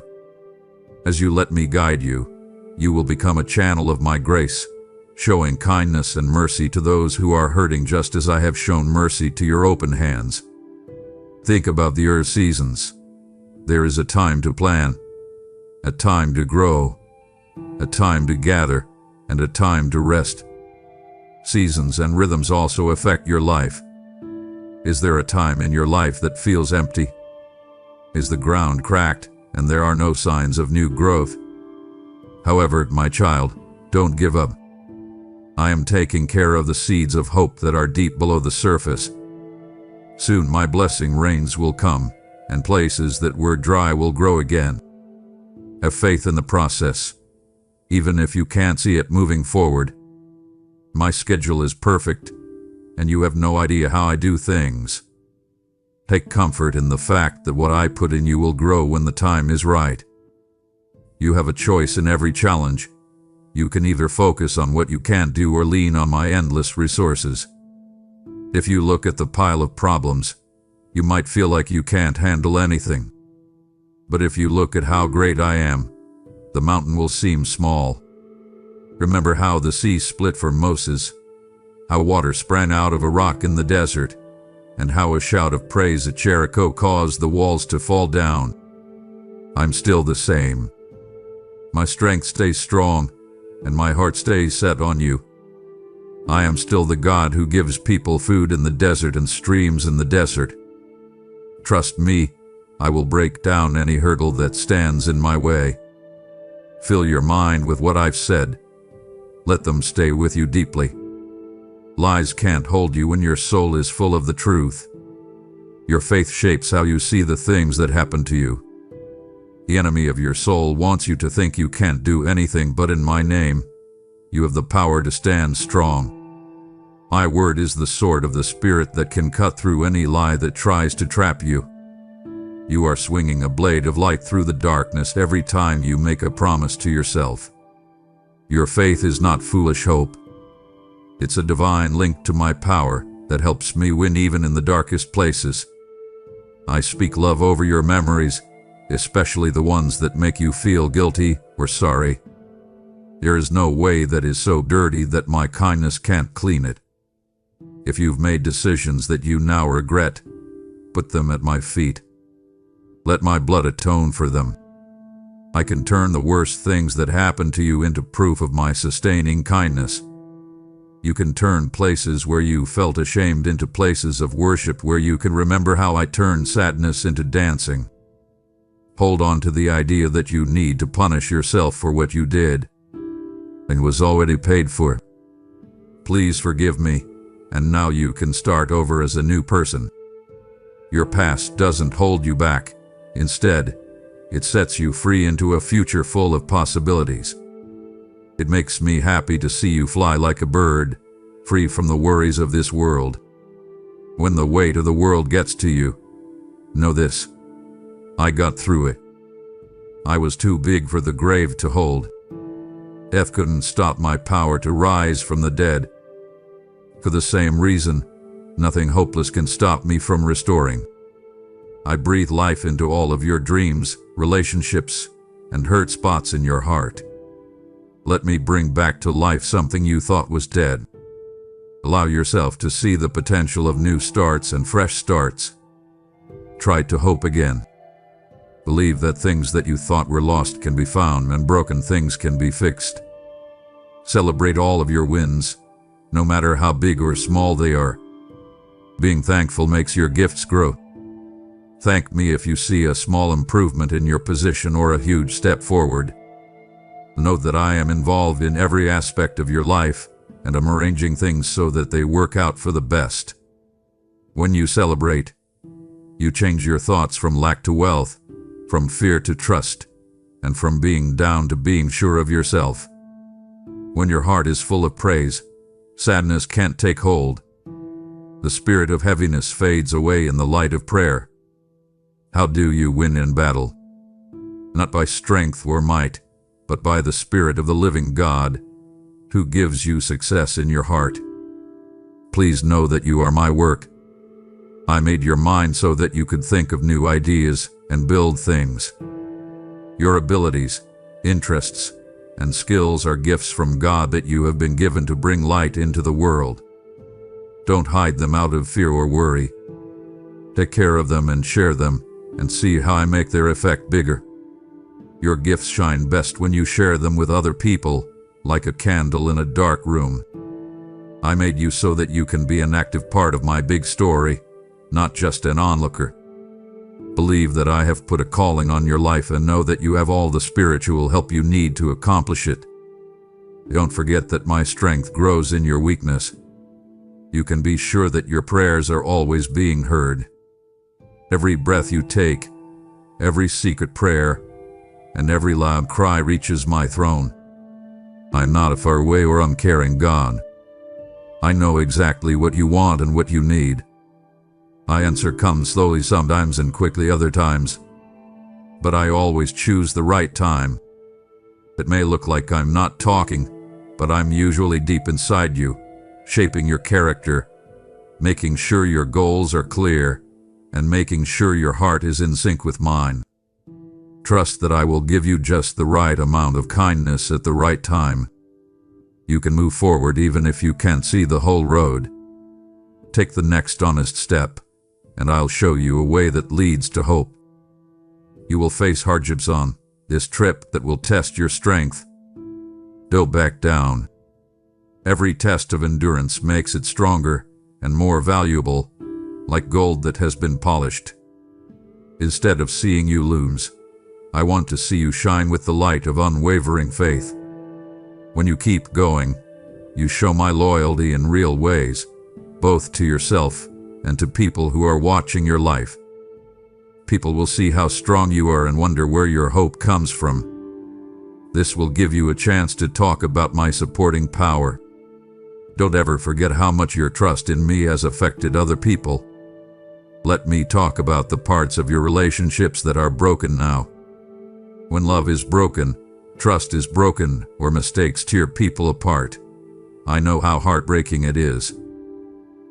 As you let me guide you, you will become a channel of my grace, showing kindness and mercy to those who are hurting just as I have shown mercy to your open hands. Think about the earth seasons. There is a time to plan, a time to grow, a time to gather, and a time to rest. Seasons and rhythms also affect your life. Is there a time in your life that feels empty? Is the ground cracked and there are no signs of new growth? However, my child, don't give up. I am taking care of the seeds of hope that are deep below the surface. Soon my blessing rains will come, and places that were dry will grow again. Have faith in the process, even if you can't see it moving forward. My schedule is perfect, and you have no idea how I do things. Take comfort in the fact that what I put in you will grow when the time is right. You have a choice in every challenge. You can either focus on what you can't do or lean on my endless resources. If you look at the pile of problems, you might feel like you can't handle anything. But if you look at how great I am, the mountain will seem small. Remember how the sea split for Moses, how water sprang out of a rock in the desert, and how a shout of praise at Jericho caused the walls to fall down. I'm still the same. My strength stays strong, and my heart stays set on you. I am still the God who gives people food in the desert and streams in the desert. Trust me, I will break down any hurdle that stands in my way. Fill your mind with what I've said. Let them stay with you deeply. Lies can't hold you when your soul is full of the truth. Your faith shapes how you see the things that happen to you. The enemy of your soul wants you to think you can't do anything, but in my name, you have the power to stand strong. My word is the sword of the Spirit that can cut through any lie that tries to trap you. You are swinging a blade of light through the darkness every time you make a promise to yourself. Your faith is not foolish hope. It's a divine link to my power that helps me win even in the darkest places. I speak love over your memories, especially the ones that make you feel guilty or sorry. There is no way that is so dirty that my kindness can't clean it. If you've made decisions that you now regret, put them at my feet. Let my blood atone for them. I can turn the worst things that happen to you into proof of my sustaining kindness. You can turn places where you felt ashamed into places of worship, where you can remember how I turned sadness into dancing. Hold on to the idea that you need to punish yourself for what you did and was already paid for. Please forgive me, and now you can start over as a new person. Your past doesn't hold you back. Instead, it sets you free into a future full of possibilities. It makes me happy to see you fly like a bird, free from the worries of this world. When the weight of the world gets to you, know this: I got through it. I was too big for the grave to hold. Death couldn't stop my power to rise from the dead. For the same reason, nothing hopeless can stop me from restoring. I breathe life into all of your dreams, relationships, and hurt spots in your heart. Let me bring back to life something you thought was dead. Allow yourself to see the potential of new starts and fresh starts. Try to hope again. Believe that things that you thought were lost can be found and broken things can be fixed. Celebrate all of your wins, no matter how big or small they are. Being thankful makes your gifts grow. Thank me if you see a small improvement in your position or a huge step forward. Know that I am involved in every aspect of your life, and I'm arranging things so that they work out for the best. When you celebrate, you change your thoughts from lack to wealth, from fear to trust, and from being down to being sure of yourself. When your heart is full of praise, sadness can't take hold. The spirit of heaviness fades away in the light of prayer. How do you win in battle? Not by strength or might, but by the Spirit of the living God, who gives you success in your heart. Please know that you are my work. I made your mind so that you could think of new ideas and build things. Your abilities, interests, and skills are gifts from God that you have been given to bring light into the world. Don't hide them out of fear or worry. Take care of them and share them, and see how I make their effect bigger. Your gifts shine best when you share them with other people, like a candle in a dark room. I made you so that you can be an active part of my big story, not just an onlooker. Believe that I have put a calling on your life and know that you have all the spiritual help you need to accomplish it. Don't forget that my strength grows in your weakness. You can be sure that your prayers are always being heard. Every breath you take, every secret prayer, and every loud cry reaches my throne. I'm not a faraway or uncaring God. I know exactly what you want and what you need. My answer comes slowly sometimes and quickly other times, but I always choose the right time. It may look like I'm not talking, but I'm usually deep inside you, shaping your character, making sure your goals are clear, and making sure your heart is in sync with mine. Trust that I will give you just the right amount of kindness at the right time. You can move forward even if you can't see the whole road. Take the next honest step, and I'll show you a way that leads to hope. You will face hardships on this trip that will test your strength. Don't back down. Every test of endurance makes it stronger and more valuable, like gold that has been polished. Instead of seeing you lose, I want to see you shine with the light of unwavering faith. When you keep going, you show my loyalty in real ways, both to yourself and to people who are watching your life. People will see how strong you are and wonder where your hope comes from. This will give you a chance to talk about my supporting power. Don't ever forget how much your trust in me has affected other people. Let me talk about the parts of your relationships that are broken now. When love is broken, trust is broken, or mistakes tear people apart. I know how heartbreaking it is.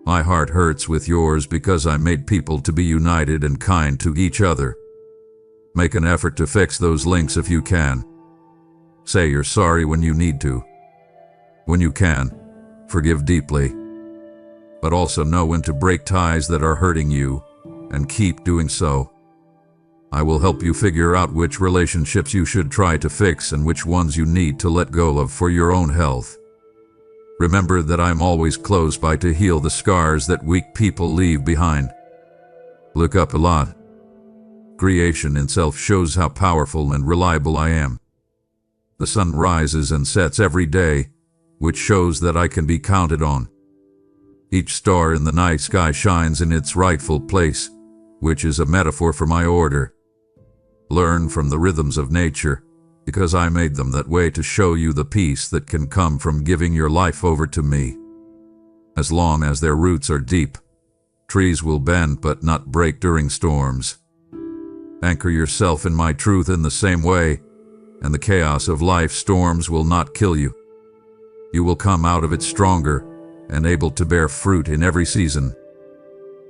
My heart hurts with yours because I made people to be united and kind to each other. Make an effort to fix those links if you can. Say you're sorry when you need to. When you can, forgive deeply. But also know when to break ties that are hurting you, and keep doing so. I will help you figure out which relationships you should try to fix and which ones you need to let go of for your own health. Remember that I'm always close by to heal the scars that weak people leave behind. Look up a lot. Creation itself shows how powerful and reliable I am. The sun rises and sets every day, which shows that I can be counted on. Each star in the night sky shines in its rightful place, which is a metaphor for my order. Learn from the rhythms of nature, because I made them that way to show you the peace that can come from giving your life over to me. As long as their roots are deep, trees will bend but not break during storms. Anchor yourself in my truth in the same way, and the chaos of life's storms will not kill you. You will come out of it stronger and able to bear fruit in every season.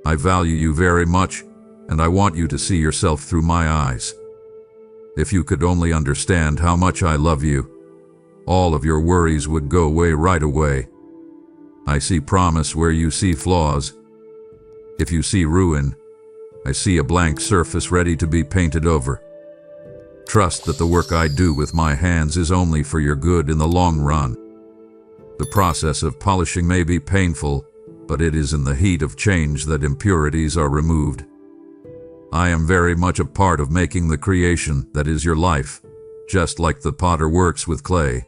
I value you very much, and I want you to see yourself through my eyes. If you could only understand how much I love you, all of your worries would go away right away. I see promise where you see flaws. If you see ruin, I see a blank surface ready to be painted over. Trust that the work I do with my hands is only for your good in the long run. The process of polishing may be painful, but it is in the heat of change that impurities are removed. I am very much a part of making the creation that is your life, just like the potter works with clay.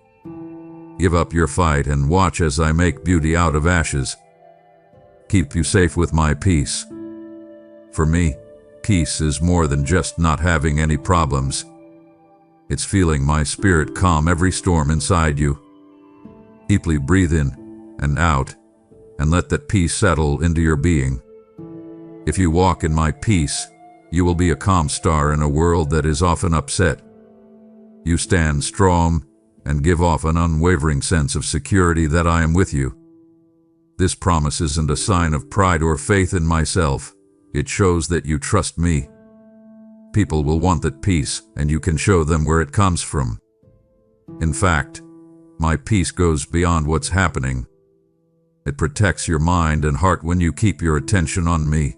Give up your fight and watch as I make beauty out of ashes. Keep you safe with my peace. For me, peace is more than just not having any problems. It's feeling my spirit calm every storm inside you. Deeply breathe in and out, and let that peace settle into your being. If you walk in my peace, you will be a calm star in a world that is often upset. You stand strong and give off an unwavering sense of security that I am with you. This promise isn't a sign of pride or faith in myself. It shows that you trust me. People will want that peace, and you can show them where it comes from. In fact, my peace goes beyond what's happening. It protects your mind and heart when you keep your attention on me.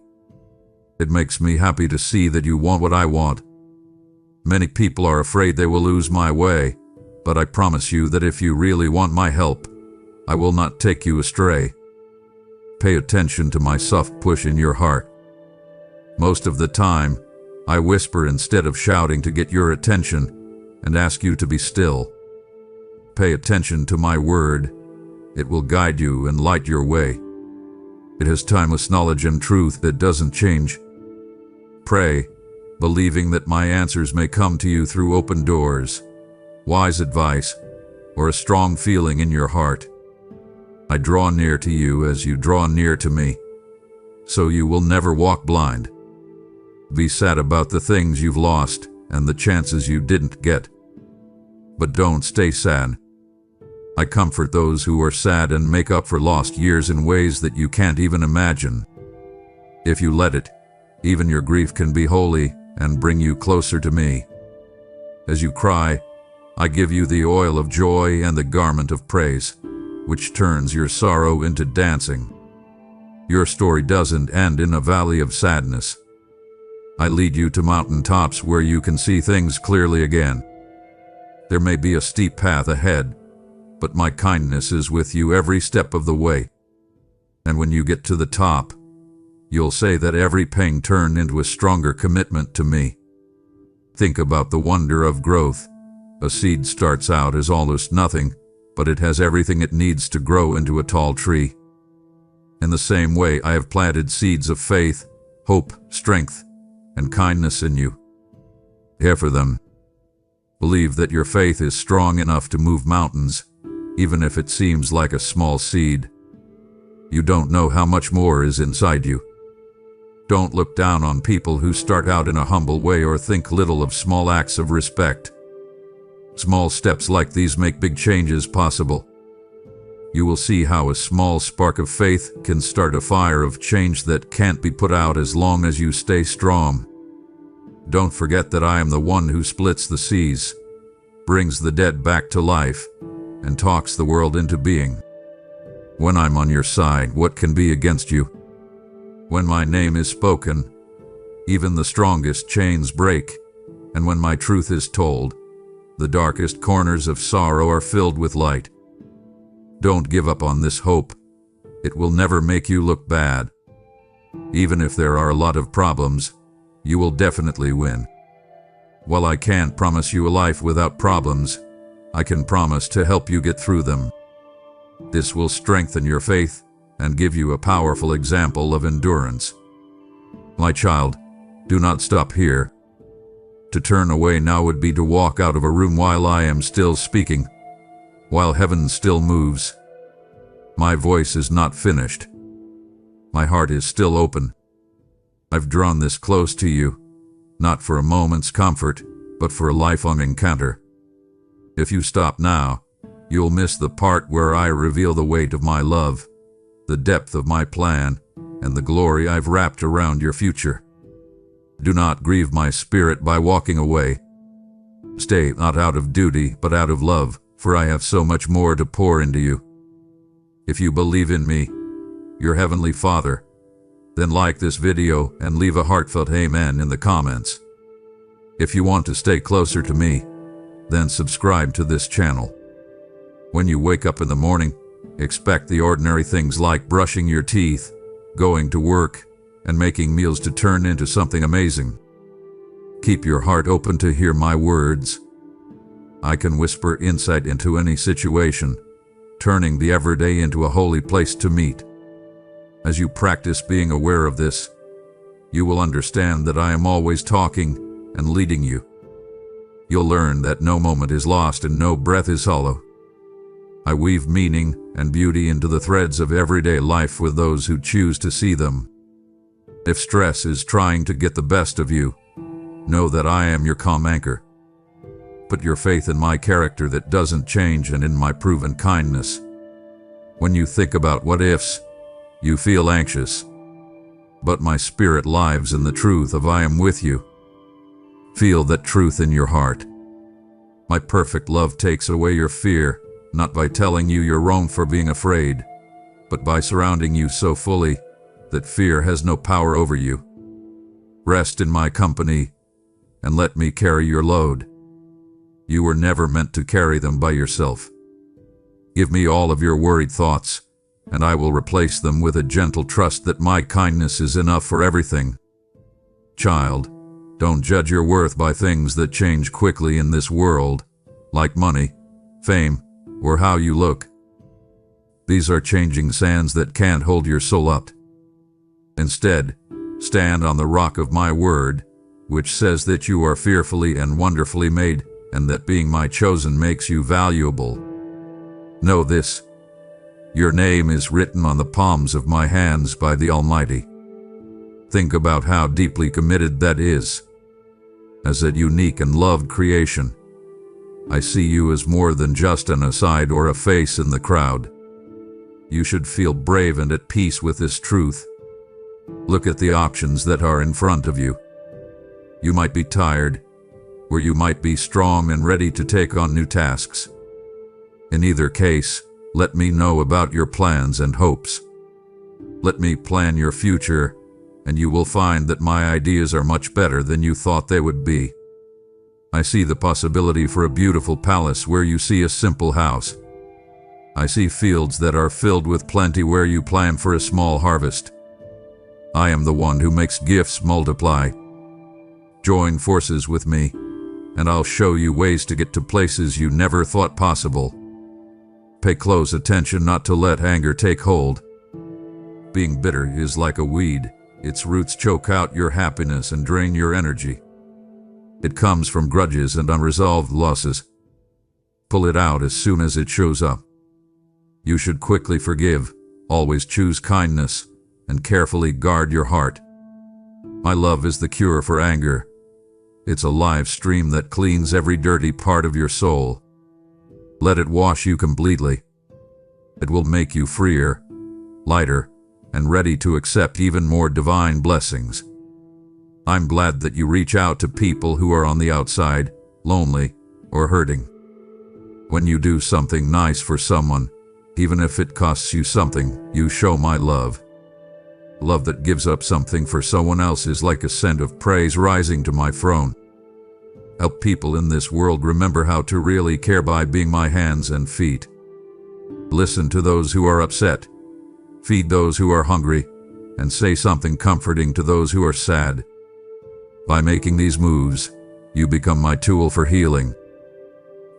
It makes me happy to see that you want what I want. Many people are afraid they will lose my way, but I promise you that if you really want my help, I will not take you astray. Pay attention to my soft push in your heart. Most of the time, I whisper instead of shouting to get your attention and ask you to be still. Pay attention to my word. It will guide you and light your way. It has timeless knowledge and truth that doesn't change. Pray, believing that my answers may come to you through open doors, wise advice, or a strong feeling in your heart. I draw near to you as you draw near to me, so you will never walk blind. Be sad about the things you've lost and the chances you didn't get. But don't stay sad. I comfort those who are sad and make up for lost years in ways that you can't even imagine. If you let it, even your grief can be holy and bring you closer to me. As you cry, I give you the oil of joy and the garment of praise, which turns your sorrow into dancing. Your story doesn't end in a valley of sadness. I lead you to mountaintops where you can see things clearly again. There may be a steep path ahead, but my kindness is with you every step of the way. And when you get to the top, you'll say that every pang turned into a stronger commitment to me. Think about the wonder of growth. A seed starts out as almost nothing, but it has everything it needs to grow into a tall tree. In the same way, I have planted seeds of faith, hope, strength, and kindness in you. Care for them. Believe that your faith is strong enough to move mountains, even if it seems like a small seed. You don't know how much more is inside you. Don't look down on people who start out in a humble way or think little of small acts of respect. Small steps like these make big changes possible. You will see how a small spark of faith can start a fire of change that can't be put out as long as you stay strong. Don't forget that I am the one who splits the seas, brings the dead back to life, and talks the world into being. When I'm on your side, what can be against you? When my name is spoken, even the strongest chains break, and when my truth is told, the darkest corners of sorrow are filled with light. Don't give up on this hope. It will never make you look bad. Even if there are a lot of problems, you will definitely win. While I can't promise you a life without problems, I can promise to help you get through them. This will strengthen your faith and give you a powerful example of endurance. My child, do not stop here. To turn away now would be to walk out of a room while I am still speaking, while heaven still moves. My voice is not finished. My heart is still open. I've drawn this close to you, not for a moment's comfort, but for a lifelong encounter. If you stop now, you'll miss the part where I reveal the weight of my love, the depth of my plan, and the glory I've wrapped around your future. Do not grieve my spirit by walking away. Stay not out of duty, but out of love, for I have so much more to pour into you. If you believe in me, your Heavenly Father, then like this video and leave a heartfelt amen in the comments. If you want to stay closer to me, then subscribe to this channel. When you wake up in the morning, expect the ordinary things like brushing your teeth, going to work, and making meals to turn into something amazing. Keep your heart open to hear my words. I can whisper insight into any situation, turning the everyday into a holy place to meet. As you practice being aware of this, you will understand that I am always talking and leading you. You'll learn that no moment is lost and no breath is hollow. I weave meaning and beauty into the threads of everyday life with those who choose to see them. If stress is trying to get the best of you, know that I am your calm anchor. Put your faith in my character that doesn't change and in my proven kindness. When you think about what ifs, you feel anxious. But my spirit lives in the truth of I am with you. Feel that truth in your heart. My perfect love takes away your fear, not by telling you you're wrong for being afraid, but by surrounding you so fully that fear has no power over you. Rest in my company and let me carry your load. You were never meant to carry them by yourself. Give me all of your worried thoughts, and I will replace them with a gentle trust that my kindness is enough for everything. Child, don't judge your worth by things that change quickly in this world, like money, fame, or how you look. These are changing sands that can't hold your soul up. Instead, stand on the rock of my word, which says that you are fearfully and wonderfully made, and that being my chosen makes you valuable. Know this: your name is written on the palms of my hands by the Almighty. Think about how deeply committed that is. As a unique and loved creation, I see you as more than just an aside or a face in the crowd. You should feel brave and at peace with this truth. Look at the options that are in front of you. You might be tired, or you might be strong and ready to take on new tasks. In either case, let me know about your plans and hopes. Let me plan your future, and you will find that my ideas are much better than you thought they would be. I see the possibility for a beautiful palace where you see a simple house. I see fields that are filled with plenty where you plan for a small harvest. I am the one who makes gifts multiply. Join forces with me, and I'll show you ways to get to places you never thought possible. Pay close attention not to let anger take hold. Being bitter is like a weed. Its roots choke out your happiness and drain your energy. It comes from grudges and unresolved losses. Pull it out as soon as it shows up. You should quickly forgive, always choose kindness, and carefully guard your heart. My love is the cure for anger. It's a live stream that cleans every dirty part of your soul. Let it wash you completely. It will make you freer, lighter, and ready to accept even more divine blessings. I'm glad that you reach out to people who are on the outside, lonely, or hurting. When you do something nice for someone, even if it costs you something, you show my love. Love that gives up something for someone else is like a scent of praise rising to my throne. Help people in this world remember how to really care by being my hands and feet. Listen to those who are upset, feed those who are hungry, and say something comforting to those who are sad. By making these moves, you become my tool for healing.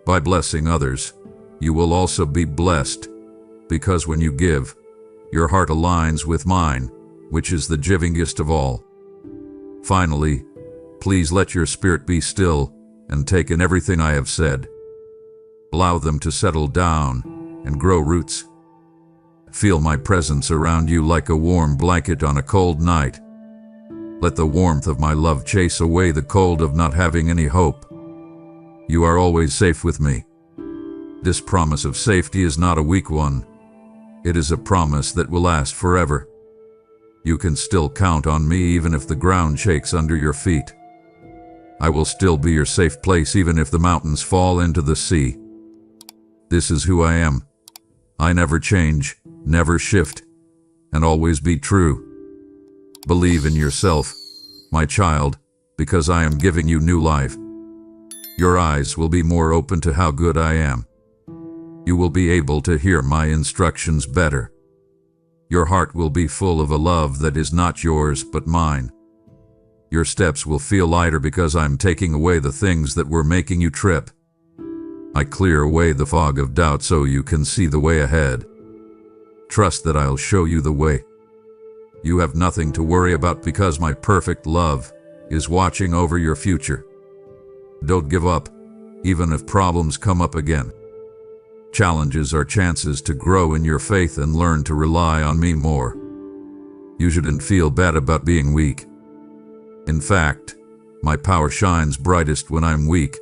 By blessing others, you will also be blessed, because when you give, your heart aligns with mine, which is the givingest of all. Finally, please let your spirit be still and take in everything I have said. Allow them to settle down and grow roots. Feel my presence around you like a warm blanket on a cold night. Let the warmth of my love chase away the cold of not having any hope. You are always safe with me. This promise of safety is not a weak one. It is a promise that will last forever. You can still count on me even if the ground shakes under your feet. I will still be your safe place even if the mountains fall into the sea. This is who I am. I never change, never shift, and always be true. Believe in yourself, my child, because I am giving you new life. Your eyes will be more open to how good I am. You will be able to hear my instructions better. Your heart will be full of a love that is not yours but mine. Your steps will feel lighter because I'm taking away the things that were making you trip. I clear away the fog of doubt so you can see the way ahead. Trust that I'll show you the way. You have nothing to worry about because my perfect love is watching over your future. Don't give up, even if problems come up again. Challenges are chances to grow in your faith and learn to rely on me more. You shouldn't feel bad about being weak. In fact, my power shines brightest when I'm weak.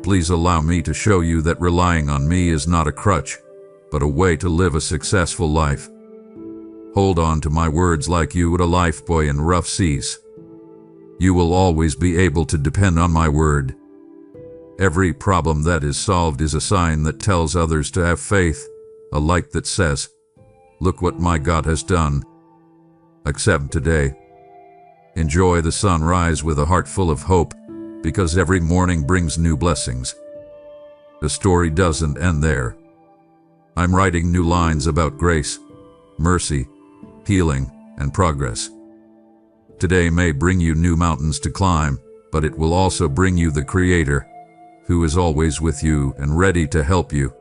Please allow me to show you that relying on me is not a crutch, but a way to live a successful life. Hold on to my words like you would a lifebuoy in rough seas. You will always be able to depend on my word. Every problem that is solved is a sign that tells others to have faith, a light that says, "Look what my God has done." Accept today. Enjoy the sunrise with a heart full of hope, because every morning brings new blessings. The story doesn't end there. I'm writing new lines about grace, mercy, healing, and progress. Today may bring you new mountains to climb, but it will also bring you the Creator, who is always with you and ready to help you.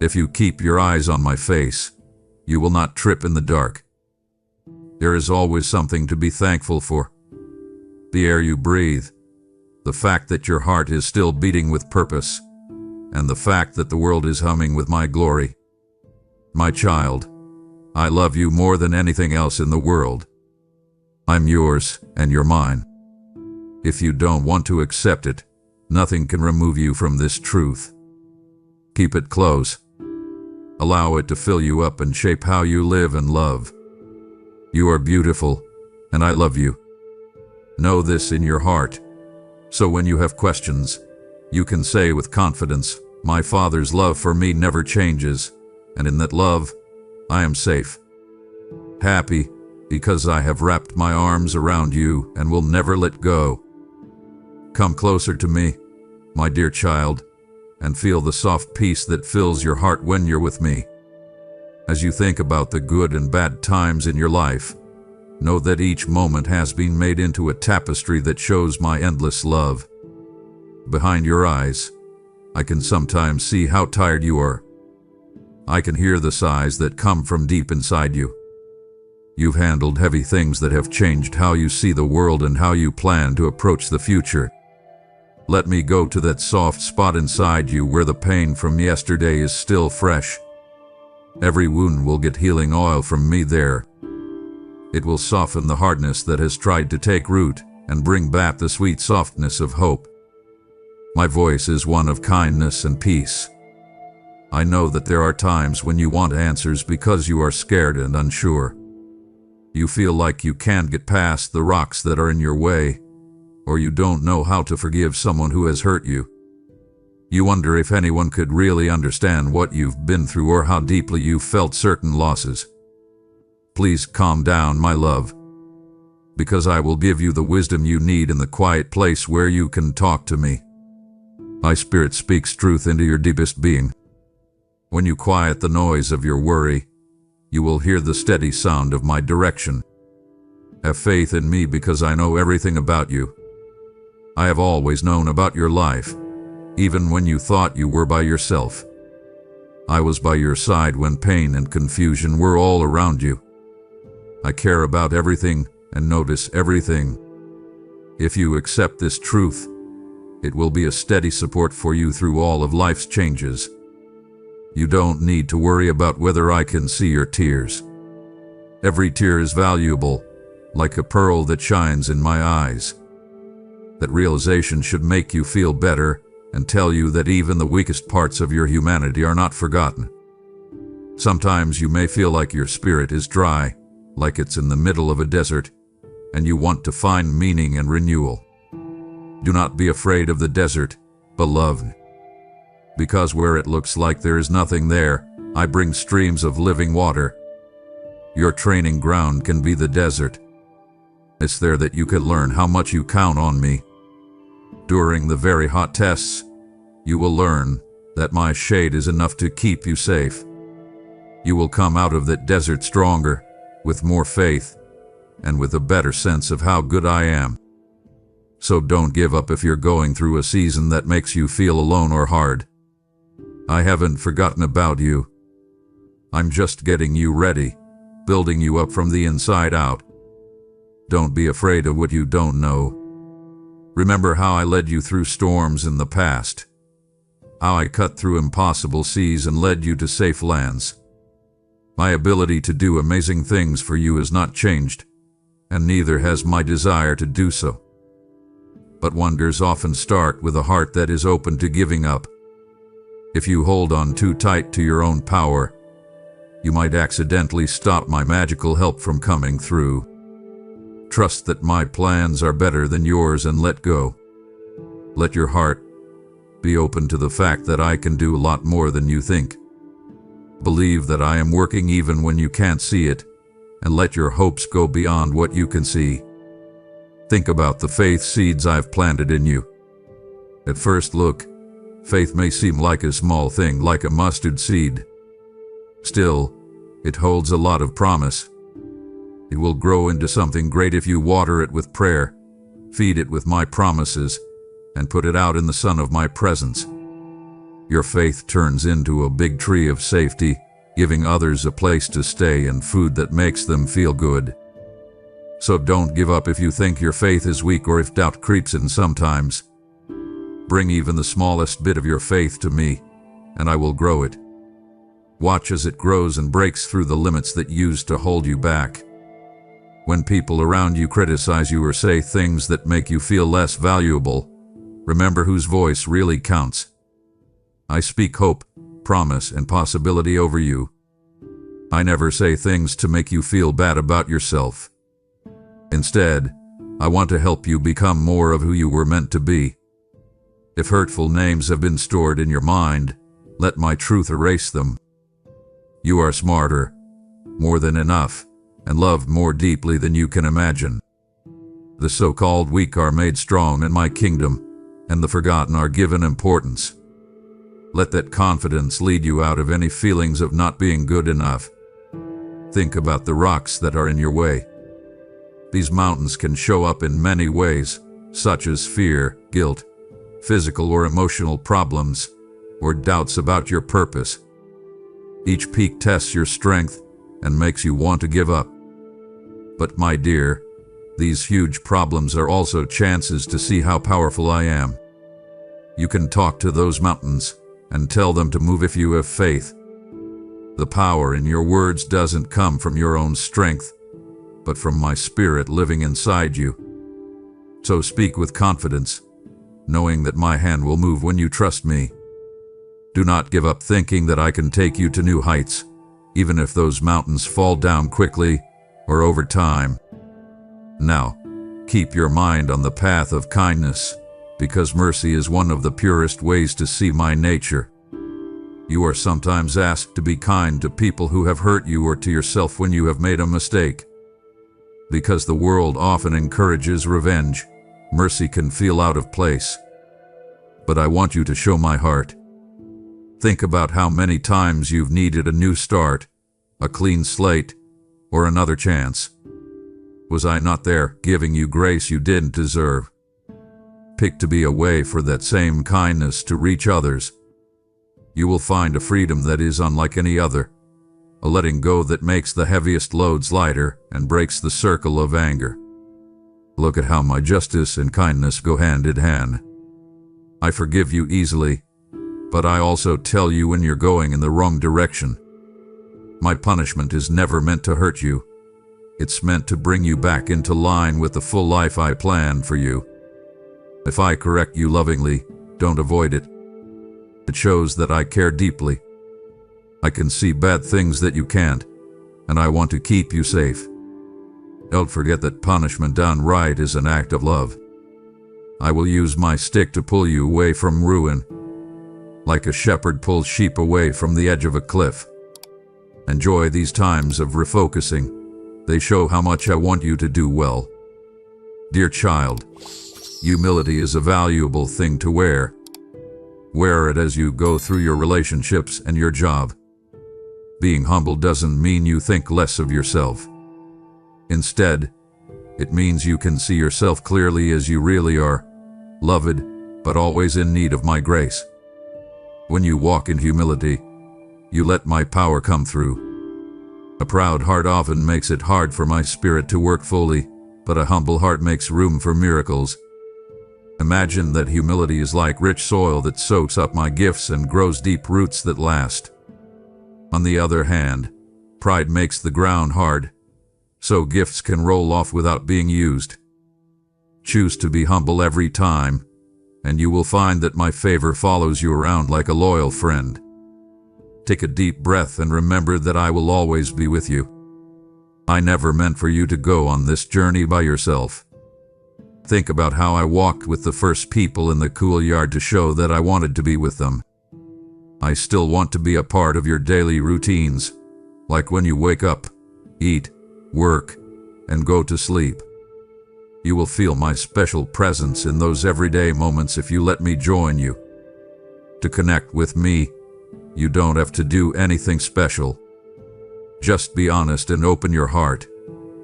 If you keep your eyes on my face, you will not trip in the dark. There is always something to be thankful for. The air you breathe, the fact that your heart is still beating with purpose, and the fact that the world is humming with my glory. My child, I love you more than anything else in the world. I'm yours and you're mine. If you don't want to accept it, nothing can remove you from this truth. Keep it close. Allow it to fill you up and shape how you live and love. You are beautiful, and I love you. Know this in your heart, so when you have questions, you can say with confidence, "My Father's love for me never changes, and in that love, I am safe." Happy, because I have wrapped my arms around you and will never let go. Come closer to me, my dear child, and feel the soft peace that fills your heart when you're with me. As you think about the good and bad times in your life, know that each moment has been made into a tapestry that shows my endless love. Behind your eyes, I can sometimes see how tired you are. I can hear the sighs that come from deep inside you. You've handled heavy things that have changed how you see the world and how you plan to approach the future. Let me go to that soft spot inside you where the pain from yesterday is still fresh. Every wound will get healing oil from me there. It will soften the hardness that has tried to take root and bring back the sweet softness of hope. My voice is one of kindness and peace. I know that there are times when you want answers because you are scared and unsure. You feel like you can't get past the rocks that are in your way, or you don't know how to forgive someone who has hurt you. You wonder if anyone could really understand what you've been through or how deeply you've felt certain losses. Please calm down, my love, because I will give you the wisdom you need in the quiet place where you can talk to me. My spirit speaks truth into your deepest being. When you quiet the noise of your worry, you will hear the steady sound of my direction. Have faith in me because I know everything about you. I have always known about your life, even when you thought you were by yourself. I was by your side when pain and confusion were all around you. I care about everything and notice everything. If you accept this truth, it will be a steady support for you through all of life's changes. You don't need to worry about whether I can see your tears. Every tear is valuable, like a pearl that shines in my eyes. That realization should make you feel better and tell you that even the weakest parts of your humanity are not forgotten. Sometimes you may feel like your spirit is dry, like it's in the middle of a desert, and you want to find meaning and renewal. Do not be afraid of the desert, beloved, because where it looks like there is nothing there, I bring streams of living water. Your training ground can be the desert. It's there that you can learn how much you count on me. During the very hot tests, you will learn that my shade is enough to keep you safe. You will come out of that desert stronger, with more faith, and with a better sense of how good I am. So don't give up if you're going through a season that makes you feel alone or hard. I haven't forgotten about you. I'm just getting you ready, building you up from the inside out. Don't be afraid of what you don't know. Remember how I led you through storms in the past, how I cut through impossible seas and led you to safe lands. My ability to do amazing things for you has not changed, and neither has my desire to do so. But wonders often start with a heart that is open to giving up. If you hold on too tight to your own power, you might accidentally stop my magical help from coming through. Trust that my plans are better than yours and let go. Let your heart be open to the fact that I can do a lot more than you think. Believe that I am working even when you can't see it, and let your hopes go beyond what you can see. Think about the faith seeds I've planted in you. At first look, faith may seem like a small thing, like a mustard seed. Still, it holds a lot of promise. It will grow into something great if you water it with prayer, feed it with my promises, and put it out in the sun of my presence. Your faith turns into a big tree of safety, giving others a place to stay and food that makes them feel good. So don't give up if you think your faith is weak or if doubt creeps in sometimes. Bring even the smallest bit of your faith to me, and I will grow it. Watch as it grows and breaks through the limits that used to hold you back. When people around you criticize you or say things that make you feel less valuable, remember whose voice really counts. I speak hope, promise, and possibility over you. I never say things to make you feel bad about yourself. Instead, I want to help you become more of who you were meant to be. If hurtful names have been stored in your mind, let my truth erase them. You are smarter, more than enough, and loved more deeply than you can imagine. The so-called weak are made strong in my kingdom, and the forgotten are given importance. Let that confidence lead you out of any feelings of not being good enough. Think about the rocks that are in your way. These mountains can show up in many ways, such as fear, guilt, physical or emotional problems, or doubts about your purpose. Each peak tests your strength and makes you want to give up. But my dear, these huge problems are also chances to see how powerful I am. You can talk to those mountains and tell them to move if you have faith. The power in your words doesn't come from your own strength, but from my spirit living inside you. So speak with confidence, knowing that my hand will move when you trust me. Do not give up thinking that I can take you to new heights, even if those mountains fall down quickly or over time. Now, keep your mind on the path of kindness, because mercy is one of the purest ways to see my nature. You are sometimes asked to be kind to people who have hurt you or to yourself when you have made a mistake. Because the world often encourages revenge, mercy can feel out of place. But I want you to show my heart. Think about how many times you've needed a new start, a clean slate, or another chance. Was I not there, giving you grace you didn't deserve? Pick to be a way for that same kindness to reach others. You will find a freedom that is unlike any other, a letting go that makes the heaviest loads lighter and breaks the circle of anger. Look at how my justice and kindness go hand in hand. I forgive you easily, but I also tell you when you're going in the wrong direction. My punishment is never meant to hurt you. It's meant to bring you back into line with the full life I planned for you. If I correct you lovingly, don't avoid it. It shows that I care deeply. I can see bad things that you can't, and I want to keep you safe. Don't forget that punishment done right is an act of love. I will use my stick to pull you away from ruin, like a shepherd pulls sheep away from the edge of a cliff. Enjoy these times of refocusing. They show how much I want you to do well. Dear child, humility is a valuable thing to wear. Wear it as you go through your relationships and your job. Being humble doesn't mean you think less of yourself. Instead, it means you can see yourself clearly as you really are, loved, but always in need of my grace. When you walk in humility, you let my power come through. A proud heart often makes it hard for my spirit to work fully, but a humble heart makes room for miracles. Imagine that humility is like rich soil that soaks up my gifts and grows deep roots that last. On the other hand, pride makes the ground hard, so gifts can roll off without being used. Choose to be humble every time, and you will find that my favor follows you around like a loyal friend. Take a deep breath and remember that I will always be with you. I never meant for you to go on this journey by yourself. Think about how I walked with the first people in the cool yard to show that I wanted to be with them. I still want to be a part of your daily routines, like when you wake up, eat, work, and go to sleep. You will feel my special presence in those everyday moments if you let me join you. To connect with me, you don't have to do anything special. Just be honest and open your heart,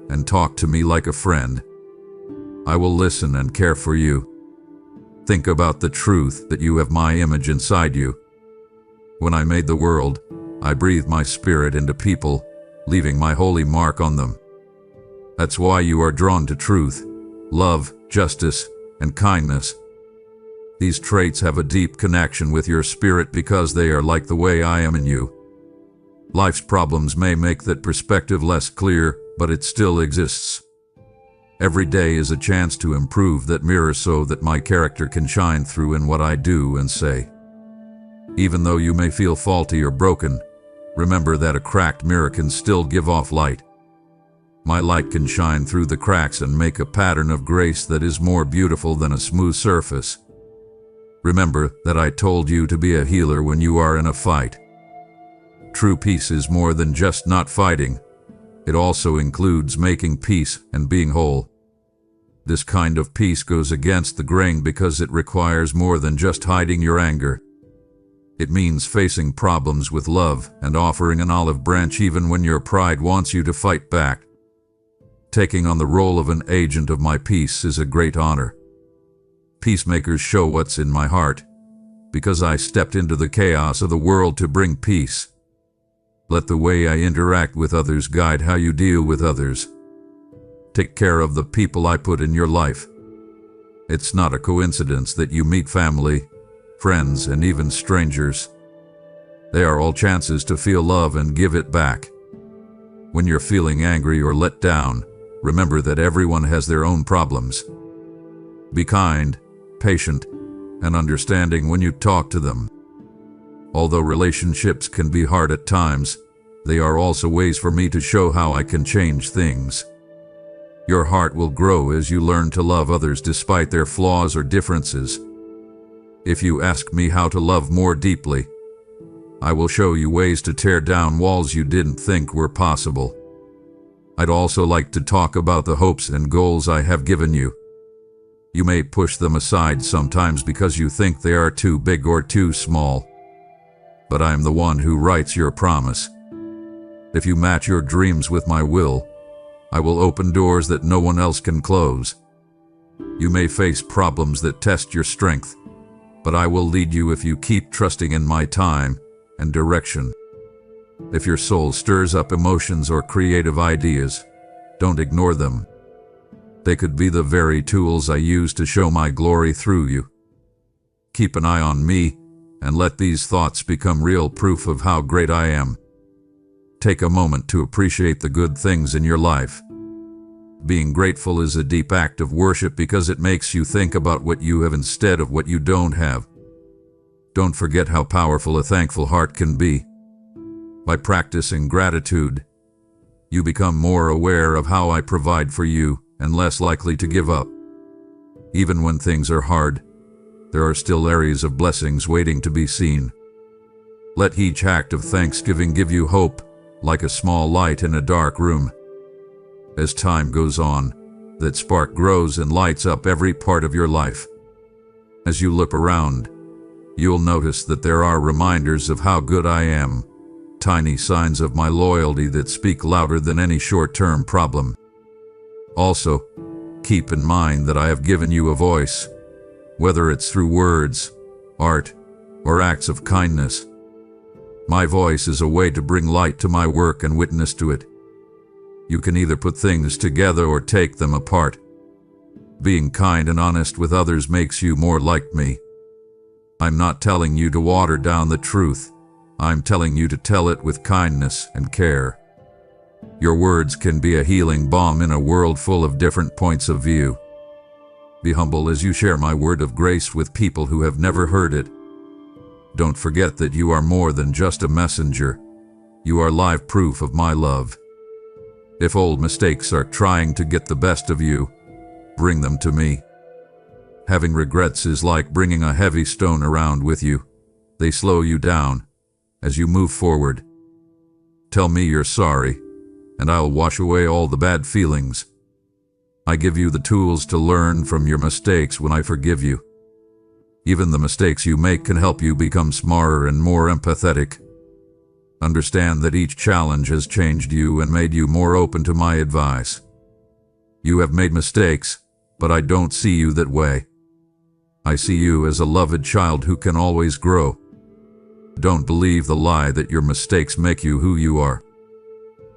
and talk to me like a friend. I will listen and care for you. Think about the truth that you have my image inside you. When I made the world, I breathed my spirit into people, leaving my holy mark on them. That's why you are drawn to truth, love, justice, and kindness. These traits have a deep connection with your spirit because they are like the way I am in you. Life's problems may make that perspective less clear, but it still exists. Every day is a chance to improve that mirror so that my character can shine through in what I do and say. Even though you may feel faulty or broken, remember that a cracked mirror can still give off light. My light can shine through the cracks and make a pattern of grace that is more beautiful than a smooth surface. Remember that I told you to be a healer when you are in a fight. True peace is more than just not fighting. It also includes making peace and being whole. This kind of peace goes against the grain because it requires more than just hiding your anger. It means facing problems with love and offering an olive branch even when your pride wants you to fight back. Taking on the role of an agent of my peace is a great honor. Peacemakers show what's in my heart, because I stepped into the chaos of the world to bring peace. Let the way I interact with others guide how you deal with others. Take care of the people I put in your life. It's not a coincidence that you meet family, friends, and even strangers. They are all chances to feel love and give it back. When you're feeling angry or let down, remember that everyone has their own problems. Be kind, patient, and understanding when you talk to them. Although relationships can be hard at times, they are also ways for me to show how I can change things. Your heart will grow as you learn to love others despite their flaws or differences. If you ask me how to love more deeply, I will show you ways to tear down walls you didn't think were possible. I'd also like to talk about the hopes and goals I have given you. You may push them aside sometimes because you think they are too big or too small. But I am the one who writes your promise. If you match your dreams with my will, I will open doors that no one else can close. You may face problems that test your strength, but I will lead you if you keep trusting in my time and direction. If your soul stirs up emotions or creative ideas, don't ignore them. They could be the very tools I use to show my glory through you. Keep an eye on me, and let these thoughts become real proof of how great I am. Take a moment to appreciate the good things in your life. Being grateful is a deep act of worship because it makes you think about what you have instead of what you don't have. Don't forget how powerful a thankful heart can be. By practicing gratitude, You become more aware of how I provide for you and less likely to give up. Even when things are hard, there are still areas of blessings waiting to be seen. Let each act of thanksgiving give you hope, like a small light in a dark room. As time goes on, that spark grows and lights up every part of your life. As you look around, you'll notice that there are reminders of how good I am, tiny signs of my loyalty that speak louder than any short-term problem. Also, keep in mind that I have given you a voice, whether it's through words, art, or acts of kindness. My voice is a way to bring light to my work and witness to it. You can either put things together or take them apart. Being kind and honest with others makes you more like me. I'm not telling you to water down the truth. I'm telling you to tell it with kindness and care. Your words can be a healing balm in a world full of different points of view. Be humble as you share my word of grace with people who have never heard it. Don't forget that you are more than just a messenger. You are live proof of my love. If old mistakes are trying to get the best of you, bring them to me. Having regrets is like bringing a heavy stone around with you. They slow you down as you move forward. Tell me you're sorry, and I'll wash away all the bad feelings. I give you the tools to learn from your mistakes when I forgive you. Even the mistakes you make can help you become smarter and more empathetic. Understand that each challenge has changed you and made you more open to my advice. You have made mistakes, but I don't see you that way. I see you as a loved child who can always grow. Don't believe the lie that your mistakes make you who you are.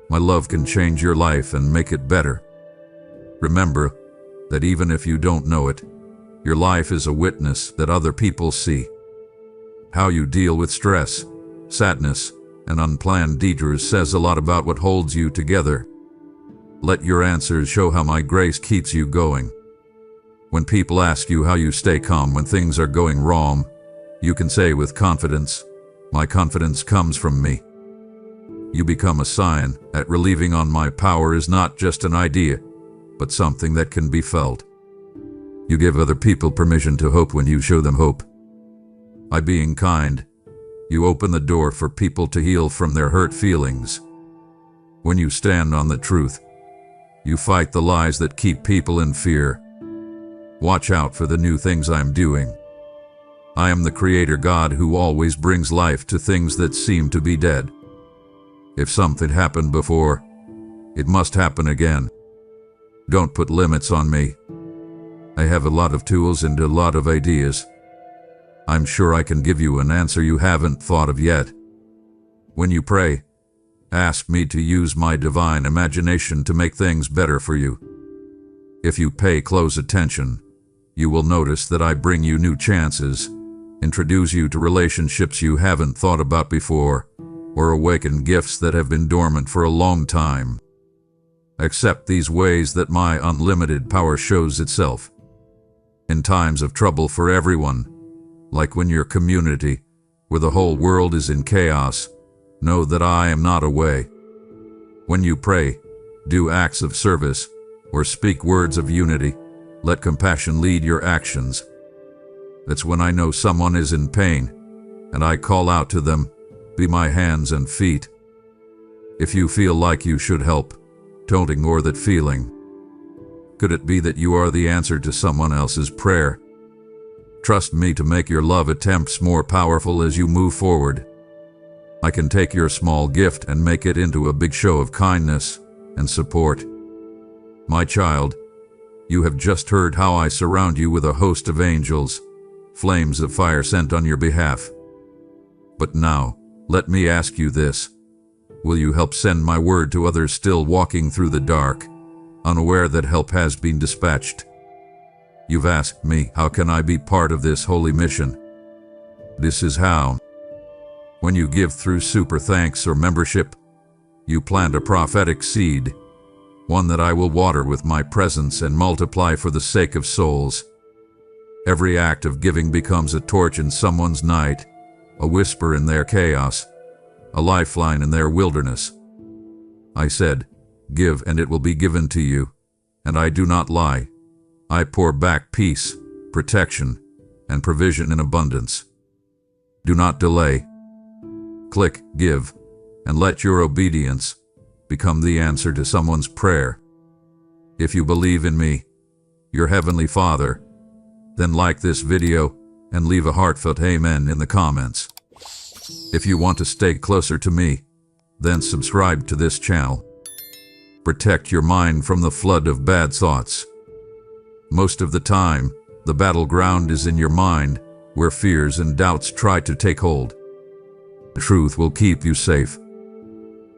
My love can change your life and make it better. Remember that even if you don't know it, your life is a witness that other people see. How you deal with stress, sadness, and unplanned detours says a lot about what holds you together. Let your answers show how my grace keeps you going. When people ask you how you stay calm when things are going wrong, you can say with confidence, "My confidence comes from me." You become a sign that relieving on my power is not just an idea, but something that can be felt. You give other people permission to hope when you show them hope. By being kind, you open the door for people to heal from their hurt feelings. When you stand on the truth, you fight the lies that keep people in fear. Watch out for the new things I'm doing. I am the Creator God who always brings life to things that seem to be dead. If something happened before, it must happen again. Don't put limits on me. I have a lot of tools and a lot of ideas. I'm sure I can give you an answer you haven't thought of yet. When you pray, ask me to use my divine imagination to make things better for you. If you pay close attention, you will notice that I bring you new chances, introduce you to relationships you haven't thought about before, or awaken gifts that have been dormant for a long time. Accept these ways that my unlimited power shows itself. In times of trouble for everyone, like when your community, where the whole world is in chaos, know that I am not away. When you pray, do acts of service, or speak words of unity, let compassion lead your actions. That's when I know someone is in pain, and I call out to them, "Be my hands and feet." If you feel like you should help, don't ignore that feeling. Could it be that you are the answer to someone else's prayer? Trust me to make your love attempts more powerful as you move forward. I can take your small gift and make it into a big show of kindness and support. My child, you have just heard how I surround you with a host of angels, flames of fire sent on your behalf. But now, let me ask you this. Will you help send my word to others still walking through the dark, unaware that help has been dispatched? You've asked me, how can I be part of this holy mission? This is how. When you give through super thanks or membership, you plant a prophetic seed, one that I will water with my presence and multiply for the sake of souls. Every act of giving becomes a torch in someone's night, a whisper in their chaos, a lifeline in their wilderness. I said, Give and it will be given to you. And I do not lie. I pour back peace, protection, and provision in abundance. Do not delay. Click Give, and let your obedience become the answer to someone's prayer. If you believe in me, your Heavenly Father, then like this video and leave a heartfelt amen in the comments. If you want to stay closer to me, then subscribe to this channel. Protect your mind from the flood of bad thoughts. Most of the time, the battleground is in your mind, where fears and doubts try to take hold. The truth will keep you safe.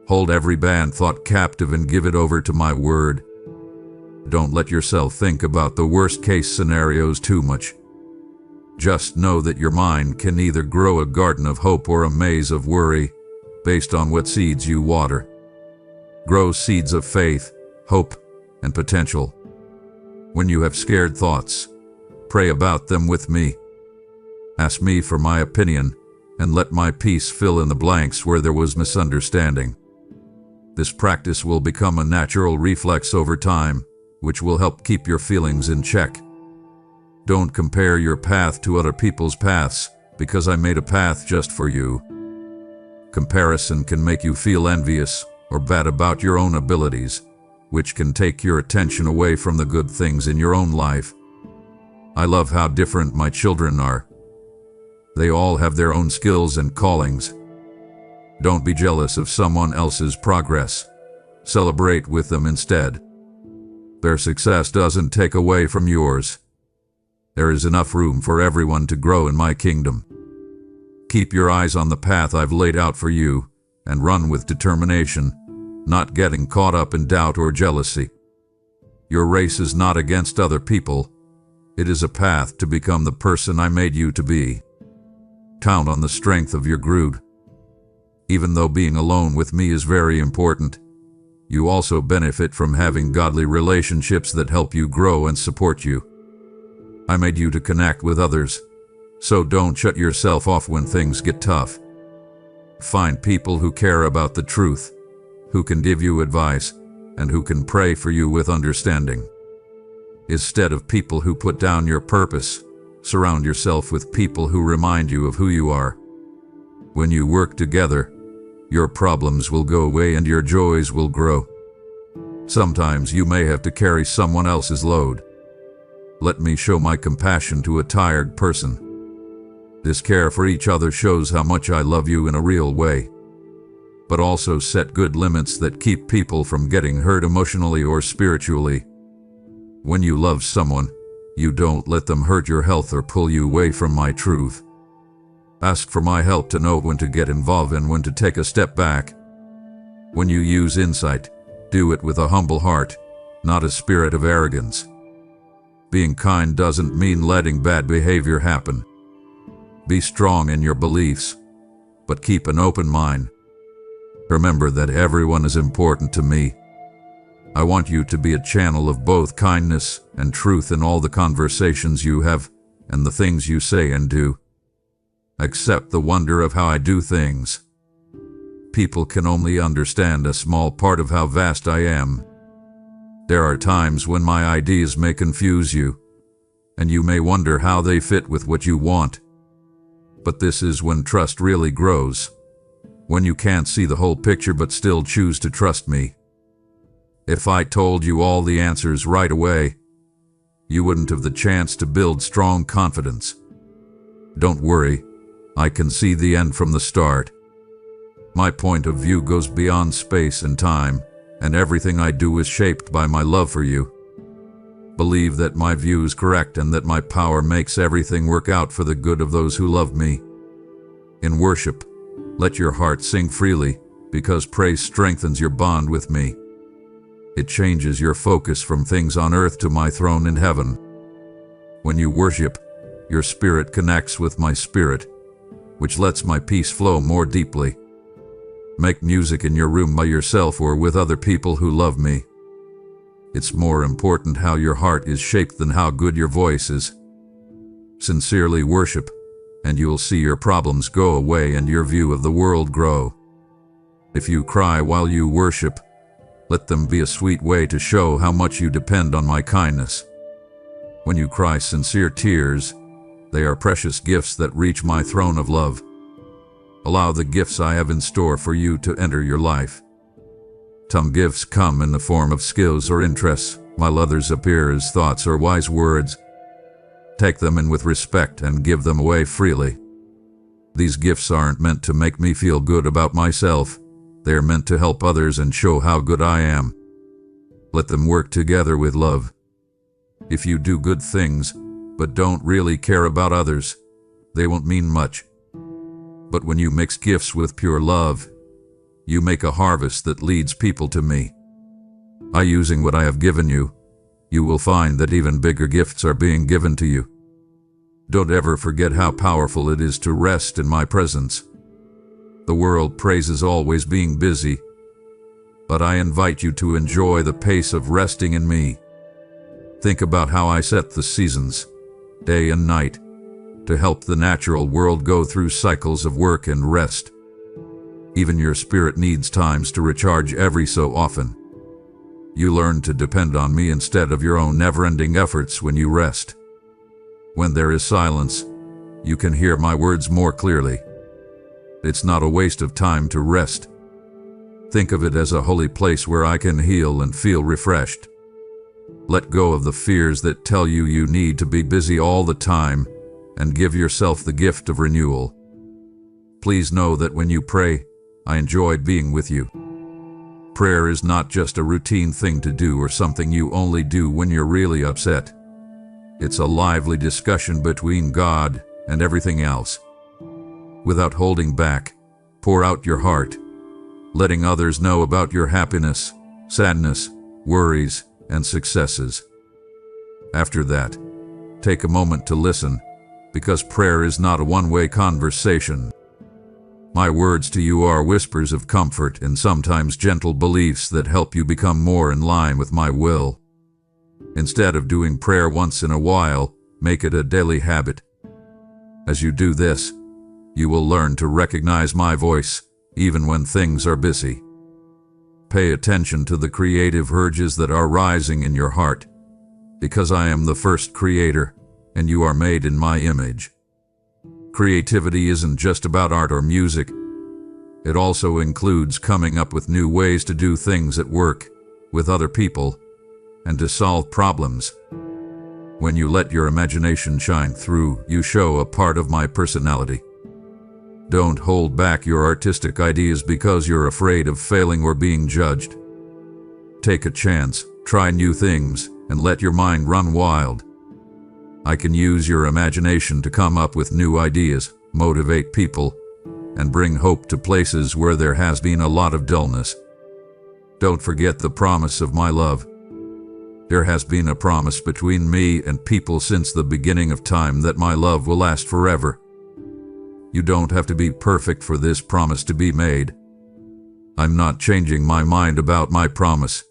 Hold every bad thought captive and give it over to my word. Don't let yourself think about the worst-case scenarios too much. Just know that your mind can either grow a garden of hope or a maze of worry, based on what seeds you water. Grow seeds of faith, hope, and potential. When you have scared thoughts, pray about them with me. Ask me for my opinion, and let my peace fill in the blanks where there was misunderstanding. This practice will become a natural reflex over time, which will help keep your feelings in check. Don't compare your path to other people's paths, because I made a path just for you. Comparison can make you feel envious or bad about your own abilities, which can take your attention away from the good things in your own life. I love how different my children are. They all have their own skills and callings. Don't be jealous of someone else's progress. Celebrate with them instead. Their success doesn't take away from yours. There is enough room for everyone to grow in my kingdom. Keep your eyes on the path I've laid out for you, and run with determination, not getting caught up in doubt or jealousy. Your race is not against other people. It is a path to become the person I made you to be. Count on the strength of your brood. Even though being alone with me is very important, you also benefit from having godly relationships that help you grow and support you. I made you to connect with others, so don't shut yourself off when things get tough. Find people who care about the truth, who can give you advice, and who can pray for you with understanding. Instead of people who put down your purpose, surround yourself with people who remind you of who you are. When you work together, your problems will go away and your joys will grow. Sometimes you may have to carry someone else's load. Let me show my compassion to a tired person. This care for each other shows how much I love you in a real way, but also set good limits that keep people from getting hurt emotionally or spiritually. When you love someone, you don't let them hurt your health or pull you away from my truth. Ask for my help to know when to get involved and when to take a step back. When you use insight, do it with a humble heart, not a spirit of arrogance. Being kind doesn't mean letting bad behavior happen. Be strong in your beliefs, but keep an open mind. Remember that everyone is important to me. I want you to be a channel of both kindness and truth in all the conversations you have and the things you say and do. Accept the wonder of how I do things. People can only understand a small part of how vast I am. There are times when my ideas may confuse you, and you may wonder how they fit with what you want. But this is when trust really grows, when you can't see the whole picture but still choose to trust me. If I told you all the answers right away, you wouldn't have the chance to build strong confidence. Don't worry, I can see the end from the start. My point of view goes beyond space and time, and everything I do is shaped by my love for you. Believe that my view is correct and that my power makes everything work out for the good of those who love me. In worship, let your heart sing freely, because praise strengthens your bond with me. It changes your focus from things on earth to my throne in heaven. When you worship, your spirit connects with my spirit, which lets my peace flow more deeply. Make music in your room by yourself or with other people who love me. It's more important how your heart is shaped than how good your voice is. Sincerely worship, and you'll see your problems go away and your view of the world grow. If you cry while you worship, Let them be a sweet way to show how much you depend on my kindness. When you cry sincere tears, they are precious gifts that reach my throne of love. Allow the gifts I have in store for you to enter your life. Some gifts come in the form of skills or interests, while others appear as thoughts or wise words. Take them in with respect and give them away freely. These gifts aren't meant to make me feel good about myself. They are meant to help others and show how good I am. Let them work together with love. If you do good things, but don't really care about others, they won't mean much. But when you mix gifts with pure love, you make a harvest that leads people to me. By using what I have given you, you will find that even bigger gifts are being given to you. Don't ever forget how powerful it is to rest in my presence. The world praises always being busy, but I invite you to enjoy the pace of resting in me. Think about how I set the seasons, day and night, to help the natural world go through cycles of work and rest. Even your spirit needs times to recharge every so often. You learn to depend on me instead of your own never-ending efforts when you rest. When there is silence, you can hear my words more clearly. It's not a waste of time to rest. Think of it as a holy place where I can heal and feel refreshed. Let go of the fears that tell you you need to be busy all the time and give yourself the gift of renewal. Please know that when you pray, I enjoyed being with you. Prayer is not just a routine thing to do or something you only do when you're really upset. It's a lively discussion between God and everything else. Without holding back, pour out your heart, letting others know about your happiness, sadness, worries, and successes. After that, take a moment to listen, because prayer is not a one-way conversation. My words to you are whispers of comfort and sometimes gentle beliefs that help you become more in line with my will. Instead of doing prayer once in a while, make it a daily habit. As you do this, you will learn to recognize my voice, even when things are busy. Pay attention to the creative urges that are rising in your heart, because I am the first creator, and you are made in my image. Creativity isn't just about art or music. It also includes coming up with new ways to do things at work, with other people, and to solve problems. When you let your imagination shine through, you show a part of my personality. Don't hold back your artistic ideas because you're afraid of failing or being judged. Take a chance, try new things, and let your mind run wild. I can use your imagination to come up with new ideas, motivate people, and bring hope to places where there has been a lot of dullness. Don't forget the promise of my love. There has been a promise between me and people since the beginning of time that my love will last forever. You don't have to be perfect for this promise to be made. I'm not changing my mind about my promise.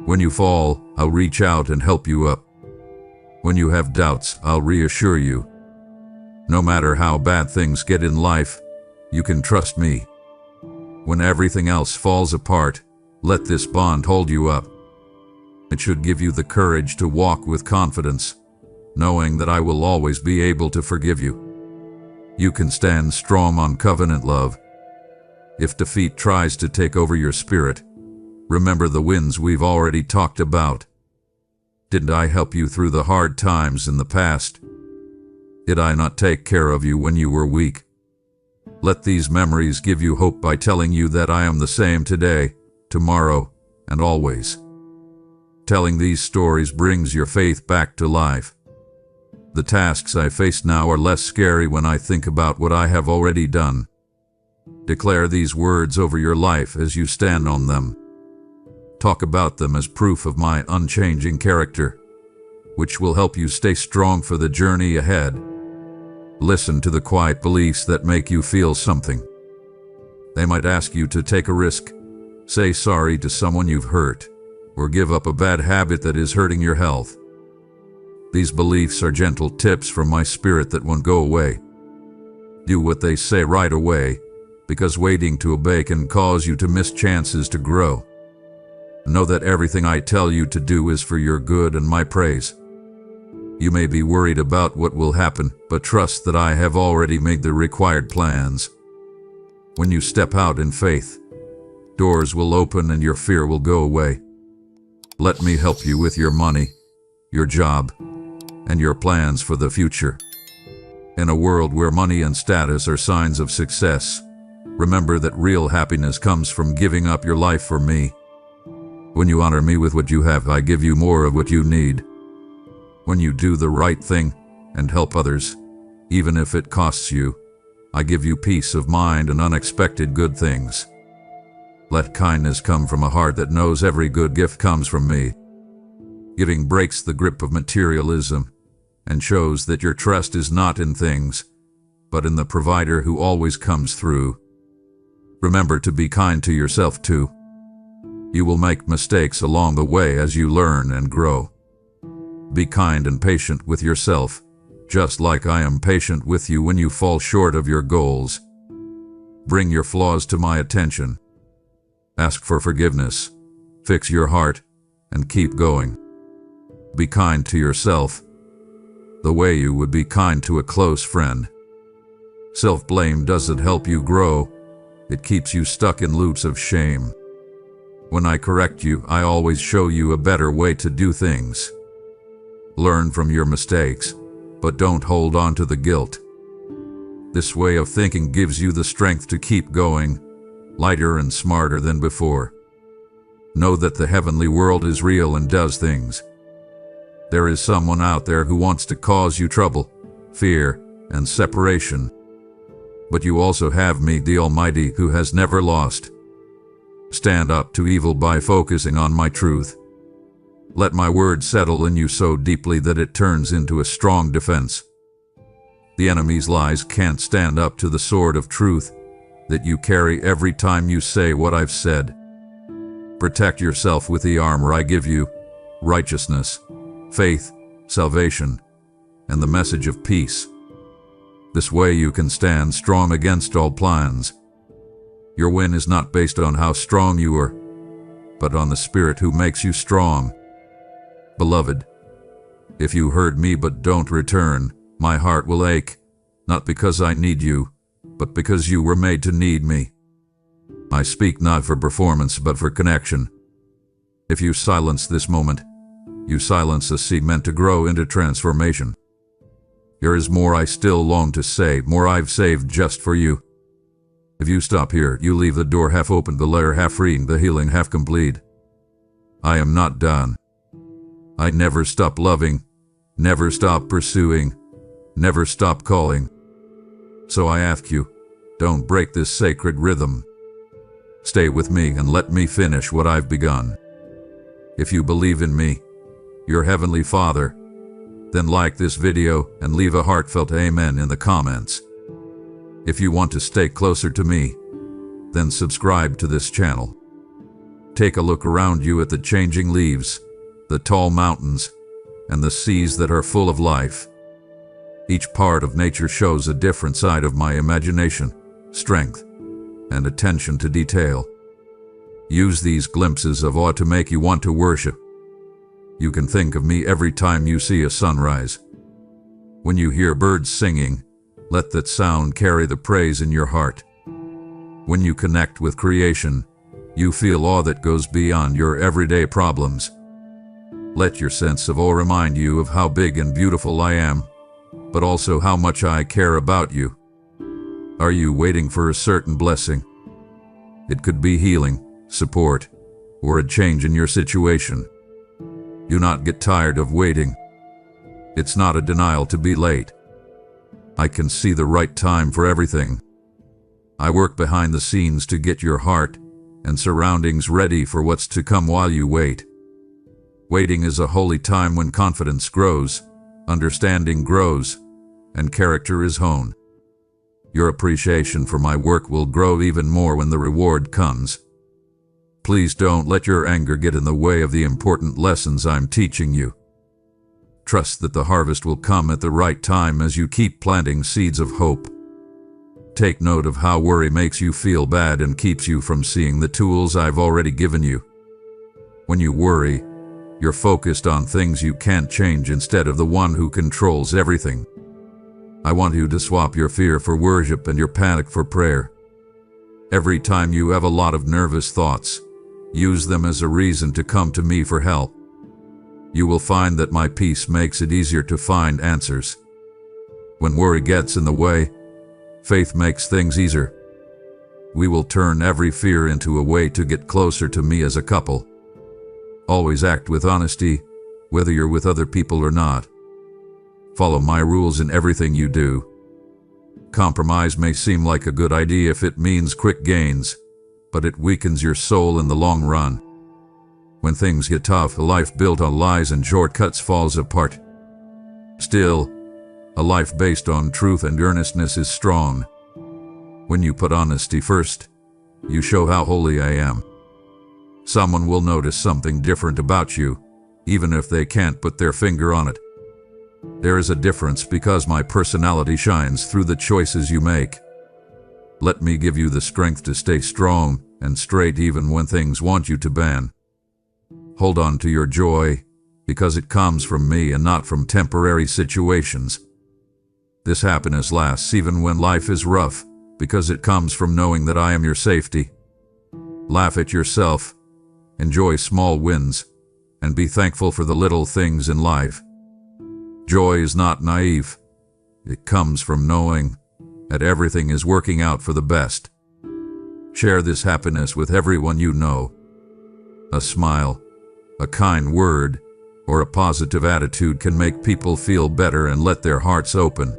When you fall, I'll reach out and help you up. When you have doubts, I'll reassure you. No matter how bad things get in life, you can trust me. When everything else falls apart, let this bond hold you up. It should give you the courage to walk with confidence, knowing that I will always be able to forgive you. You can stand strong on covenant love. If defeat tries to take over your spirit, remember the wins we've already talked about. Didn't I help you through the hard times in the past? Did I not take care of you when you were weak? Let these memories give you hope by telling you that I am the same today, tomorrow, and always. Telling these stories brings your faith back to life. The tasks I face now are less scary when I think about what I have already done. Declare these words over your life as you stand on them. Talk about them as proof of my unchanging character, which will help you stay strong for the journey ahead. Listen to the quiet beliefs that make you feel something. They might ask you to take a risk, say sorry to someone you've hurt, or give up a bad habit that is hurting your health. These beliefs are gentle tips from my spirit that won't go away. Do what they say right away, because waiting to obey can cause you to miss chances to grow. Know that everything I tell you to do is for your good and my praise. You may be worried about what will happen, but trust that I have already made the required plans. When you step out in faith, doors will open and your fear will go away. Let me help you with your money, your job, and your plans for the future. In a world where money and status are signs of success, remember that real happiness comes from giving up your life for me. When you honor me with what you have, I give you more of what you need. When you do the right thing and help others, even if it costs you, I give you peace of mind and unexpected good things. Let kindness come from a heart that knows every good gift comes from me. Giving breaks the grip of materialism and shows that your trust is not in things, but in the provider who always comes through. Remember to be kind to yourself too. You will make mistakes along the way as you learn and grow. Be kind and patient with yourself, just like I am patient with you when you fall short of your goals. Bring your flaws to my attention. Ask for forgiveness, fix your heart, and keep going. Be kind to yourself, the way you would be kind to a close friend. Self-blame doesn't help you grow, it keeps you stuck in loops of shame. When I correct you, I always show you a better way to do things. Learn from your mistakes, but don't hold on to the guilt. This way of thinking gives you the strength to keep going, lighter and smarter than before. Know that the heavenly world is real and does things. There is someone out there who wants to cause you trouble, fear, and separation. But you also have me, the Almighty, who has never lost. Stand up to evil by focusing on my truth. Let my word settle in you so deeply that it turns into a strong defense. The enemy's lies can't stand up to the sword of truth that you carry every time you say what I've said. Protect yourself with the armor I give you, righteousness, faith, salvation, and the message of peace. This way you can stand strong against all plans. Your win is not based on how strong you are, but on the Spirit who makes you strong. Beloved, if you heard me but don't return, my heart will ache, not because I need you, but because you were made to need me. I speak not for performance, but for connection. If you silence this moment, you silence a seed meant to grow into transformation. There is more I still long to say, more I've saved just for you. If you stop here, you leave the door half open, the layer half freeing, the healing half complete. I am not done. I never stop loving, never stop pursuing, never stop calling. So I ask you, don't break this sacred rhythm. Stay with me and let me finish what I've begun. If you believe in me, your Heavenly Father, then like this video and leave a heartfelt amen in the comments. If you want to stay closer to me, then subscribe to this channel. Take a look around you at the changing leaves, the tall mountains, and the seas that are full of life. Each part of nature shows a different side of my imagination, strength, and attention to detail. Use these glimpses of awe to make you want to worship. You can think of me every time you see a sunrise. When you hear birds singing, let that sound carry the praise in your heart. When you connect with creation, you feel awe that goes beyond your everyday problems. Let your sense of awe remind you of how big and beautiful I am, but also how much I care about you. Are you waiting for a certain blessing? It could be healing, support, or a change in your situation. Do not get tired of waiting. It's not a denial to be late. I can see the right time for everything. I work behind the scenes to get your heart and surroundings ready for what's to come while you wait. Waiting is a holy time when confidence grows, understanding grows, and character is honed. Your appreciation for my work will grow even more when the reward comes. Please don't let your anger get in the way of the important lessons I'm teaching you. Trust that the harvest will come at the right time as you keep planting seeds of hope. Take note of how worry makes you feel bad and keeps you from seeing the tools I've already given you. When you worry, you're focused on things you can't change instead of the one who controls everything. I want you to swap your fear for worship and your panic for prayer. Every time you have a lot of nervous thoughts, use them as a reason to come to me for help. You will find that my peace makes it easier to find answers. When worry gets in the way, faith makes things easier. We will turn every fear into a way to get closer to me as a couple. Always act with honesty, whether you're with other people or not. Follow my rules in everything you do. Compromise may seem like a good idea if it means quick gains, but it weakens your soul in the long run. When things get tough, a life built on lies and shortcuts falls apart. Still, a life based on truth and earnestness is strong. When you put honesty first, you show how holy I am. Someone will notice something different about you, even if they can't put their finger on it. There is a difference because my personality shines through the choices you make. Let me give you the strength to stay strong and straight even when things want you to bend. Hold on to your joy, because it comes from me and not from temporary situations. This happiness lasts even when life is rough, because it comes from knowing that I am your safety. Laugh at yourself, enjoy small wins, and be thankful for the little things in life. Joy is not naive. It comes from knowing that everything is working out for the best. Share this happiness with everyone you know. A smile, a kind word, or a positive attitude can make people feel better and let their hearts open.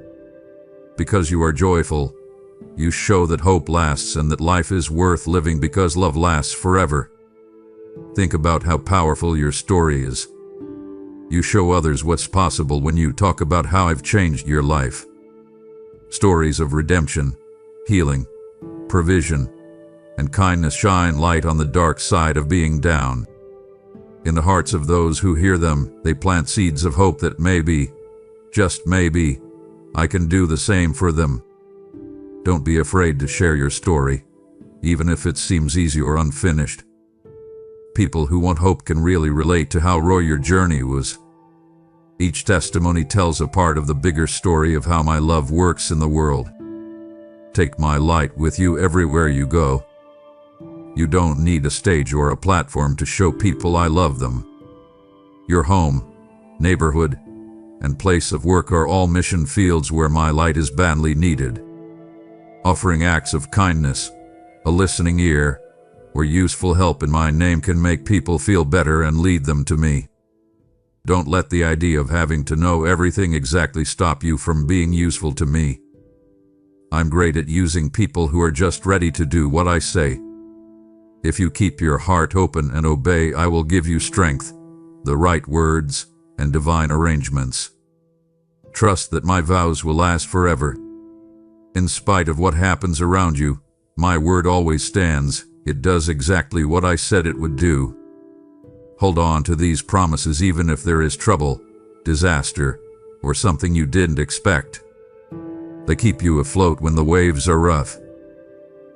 Because you are joyful, you show that hope lasts and that life is worth living because love lasts forever. Think about how powerful your story is. You show others what's possible when you talk about how I've changed your life. Stories of redemption, healing, provision, and kindness shine light on the dark side of being down. In the hearts of those who hear them, they plant seeds of hope that maybe, just maybe, I can do the same for them. Don't be afraid to share your story, even if it seems easy or unfinished. People who want hope can really relate to how raw your journey was. Each testimony tells a part of the bigger story of how my love works in the world. Take my light with you everywhere you go. You don't need a stage or a platform to show people I love them. Your home, neighborhood, and place of work are all mission fields where my light is badly needed. Offering acts of kindness, a listening ear, or useful help in my name can make people feel better and lead them to me. Don't let the idea of having to know everything exactly stop you from being useful to me. I'm great at using people who are just ready to do what I say. If you keep your heart open and obey, I will give you strength, the right words, and divine arrangements. Trust that my vows will last forever. In spite of what happens around you, my word always stands. It does exactly what I said it would do. Hold on to these promises even if there is trouble, disaster, or something you didn't expect. They keep you afloat when the waves are rough.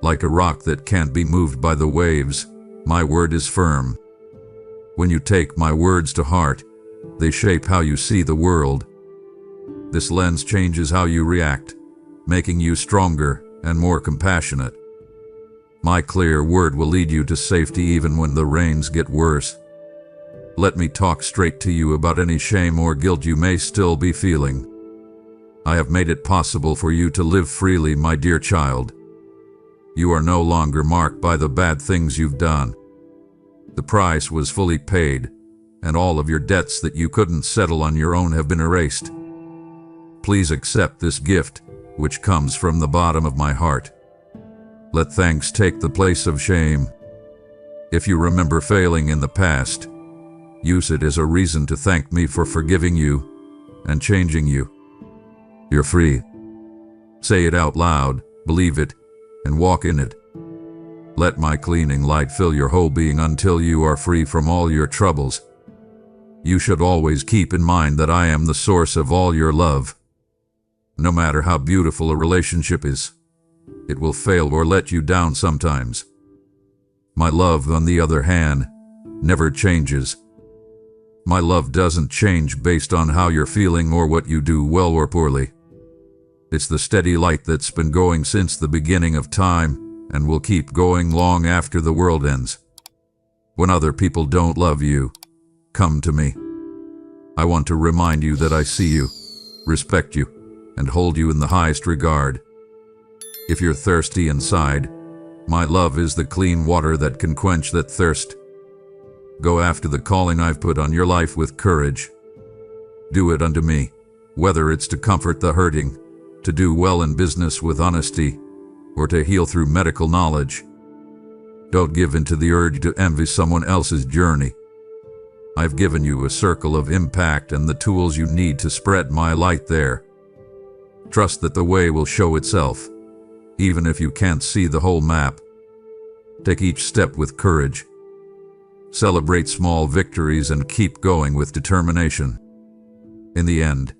Like a rock that can't be moved by the waves, my word is firm. When you take my words to heart, they shape how you see the world. This lens changes how you react, making you stronger and more compassionate. My clear word will lead you to safety even when the rains get worse. Let me talk straight to you about any shame or guilt you may still be feeling. I have made it possible for you to live freely, my dear child. You are no longer marked by the bad things you've done. The price was fully paid, and all of your debts that you couldn't settle on your own have been erased. Please accept this gift, which comes from the bottom of my heart. Let thanks take the place of shame. If you remember failing in the past, use it as a reason to thank me for forgiving you and changing you. You're free. Say it out loud, believe it, and walk in it. Let my cleaning light fill your whole being until you are free from all your troubles. You should always keep in mind that I am the source of all your love. No matter how beautiful a relationship is, it will fail or let you down sometimes. My love, on the other hand, never changes. My love doesn't change based on how you're feeling or what you do well or poorly. It's the steady light that's been going since the beginning of time and will keep going long after the world ends. When other people don't love you, come to me. I want to remind you that I see you, respect you, and hold you in the highest regard. If you're thirsty inside, my love is the clean water that can quench that thirst. Go after the calling I've put on your life with courage. Do it unto me, whether it's to comfort the hurting, to do well in business with honesty, or to heal through medical knowledge. Don't give in to the urge to envy someone else's journey. I've given you a circle of impact and the tools you need to spread my light there. Trust that the way will show itself, even if you can't see the whole map. Take each step with courage. Celebrate small victories and keep going with determination. In the end,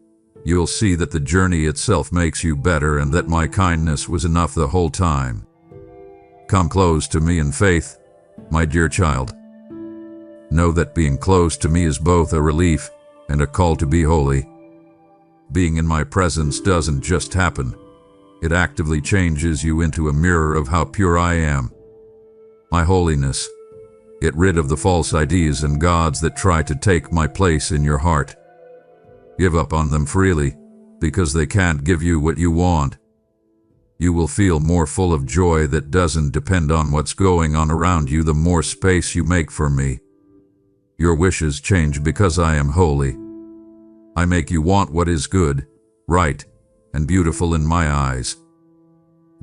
you'll see that the journey itself makes you better and that my kindness was enough the whole time. Come close to me in faith, my dear child. Know that being close to me is both a relief and a call to be holy. Being in my presence doesn't just happen. It actively changes you into a mirror of how pure I am. My holiness. Get rid of the false ideas and gods that try to take my place in your heart. Give up on them freely, because they can't give you what you want. You will feel more full of joy that doesn't depend on what's going on around you the more space you make for me. Your wishes change because I am holy. I make you want what is good, right, and beautiful in my eyes.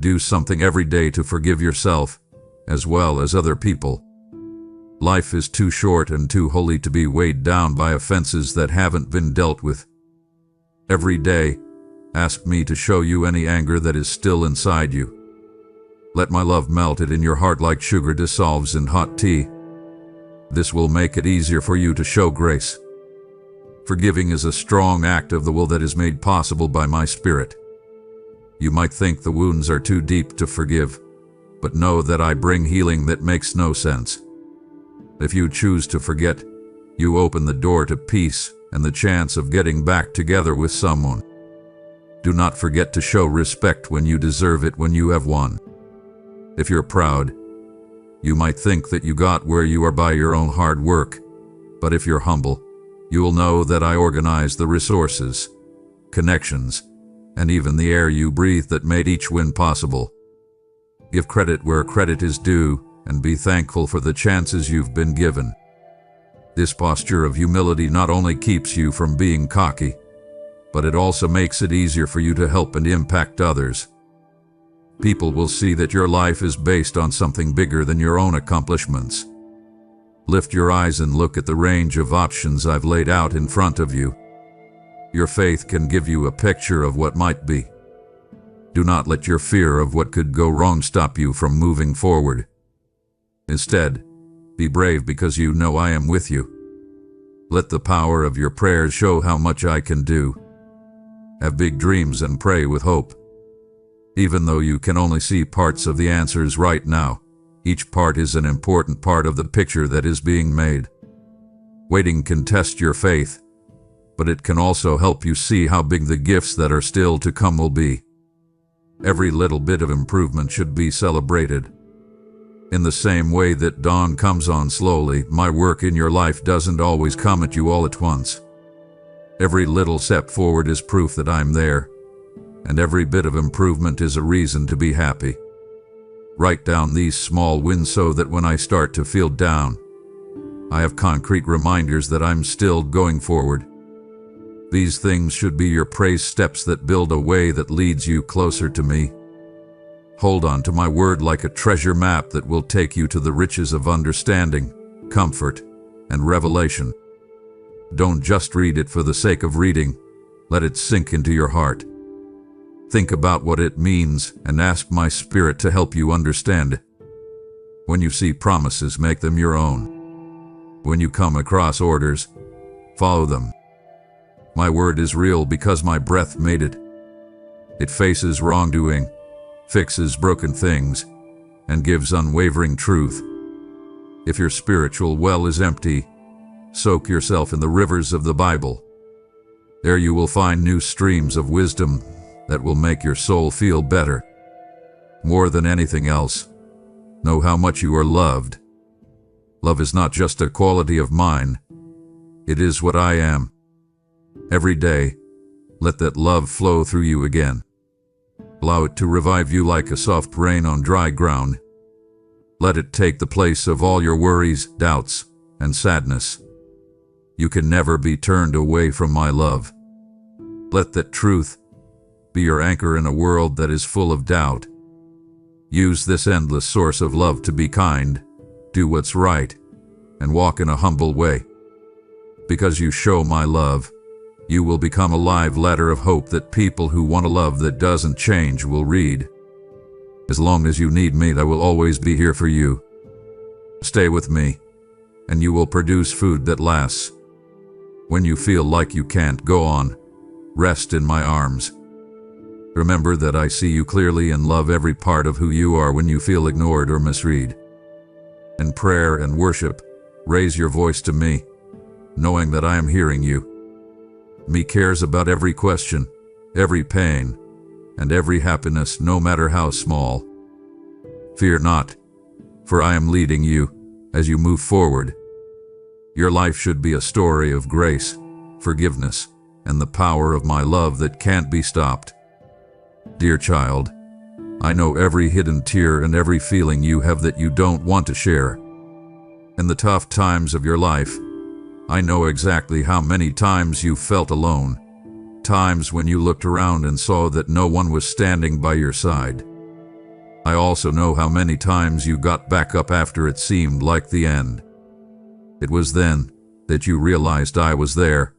Do something every day to forgive yourself, as well as other people. Life is too short and too holy to be weighed down by offenses that haven't been dealt with. Every day, ask me to show you any anger that is still inside you. Let my love melt it in your heart like sugar dissolves in hot tea. This will make it easier for you to show grace. Forgiving is a strong act of the will that is made possible by my Spirit. You might think the wounds are too deep to forgive, but know that I bring healing that makes no sense. If you choose to forget, you open the door to peace and the chance of getting back together with someone. Do not forget to show respect when you deserve it when you have won. If you're proud, you might think that you got where you are by your own hard work, but if you're humble, you will know that I organized the resources, connections, and even the air you breathe that made each win possible. Give credit where credit is due, and be thankful for the chances you've been given. This posture of humility not only keeps you from being cocky, but it also makes it easier for you to help and impact others. People will see that your life is based on something bigger than your own accomplishments. Lift your eyes and look at the range of options I've laid out in front of you. Your faith can give you a picture of what might be. Do not let your fear of what could go wrong stop you from moving forward. Instead, be brave because you know I am with you. Let the power of your prayers show how much I can do. Have big dreams and pray with hope. Even though you can only see parts of the answers right now, each part is an important part of the picture that is being made. Waiting can test your faith, but it can also help you see how big the gifts that are still to come will be. Every little bit of improvement should be celebrated. In the same way that dawn comes on slowly, my work in your life doesn't always come at you all at once. Every little step forward is proof that I'm there, and every bit of improvement is a reason to be happy. Write down these small wins so that when I start to feel down, I have concrete reminders that I'm still going forward. These things should be your praise steps that build a way that leads you closer to me. Hold on to my word like a treasure map that will take you to the riches of understanding, comfort, and revelation. Don't just read it for the sake of reading. Let it sink into your heart. Think about what it means and ask my Spirit to help you understand. When you see promises, make them your own. When you come across orders, follow them. My word is real because my breath made it. It faces wrongdoing, fixes broken things, and gives unwavering truth. If your spiritual well is empty, soak yourself in the rivers of the Bible. There you will find new streams of wisdom that will make your soul feel better. More than anything else, know how much you are loved. Love is not just a quality of mine. It is what I am. Every day, let that love flow through you again. Allow it to revive you like a soft rain on dry ground. Let it take the place of all your worries, doubts, and sadness. You can never be turned away from my love. Let that truth be your anchor in a world that is full of doubt. Use this endless source of love to be kind, do what's right, and walk in a humble way. Because you show my love, you will become a live letter of hope that people who want a love that doesn't change will read. As long as you need me, I will always be here for you. Stay with me, and you will produce food that lasts. When you feel like you can't go on, rest in my arms. Remember that I see you clearly and love every part of who you are. When you feel ignored or misread, in prayer and worship, raise your voice to me, knowing that I am hearing you. Me cares about every question, every pain, and every happiness, no matter how small. Fear not, for I am leading you as you move forward. Your life should be a story of grace, forgiveness, and the power of my love that can't be stopped. Dear child, I know every hidden tear and every feeling you have that you don't want to share. In the tough times of your life, I know exactly how many times you felt alone, times when you looked around and saw that no one was standing by your side. I also know how many times you got back up after it seemed like the end. It was then that you realized I was there,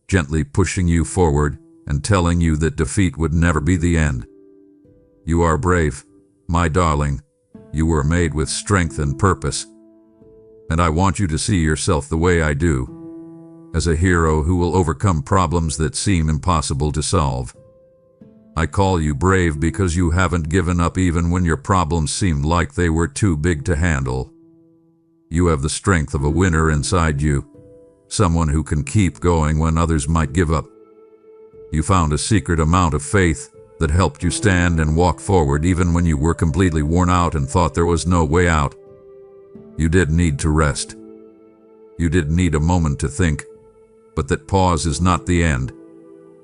gently pushing you forward and telling you that defeat would never be the end. You are brave, my darling. You were made with strength and purpose. And I want you to see yourself the way I do, as a hero who will overcome problems that seem impossible to solve. I call you brave because you haven't given up even when your problems seemed like they were too big to handle. You have the strength of a winner inside you, someone who can keep going when others might give up. You found a secret amount of faith that helped you stand and walk forward even when you were completely worn out and thought there was no way out. You did need to rest. You did need a moment to think, but that pause is not the end.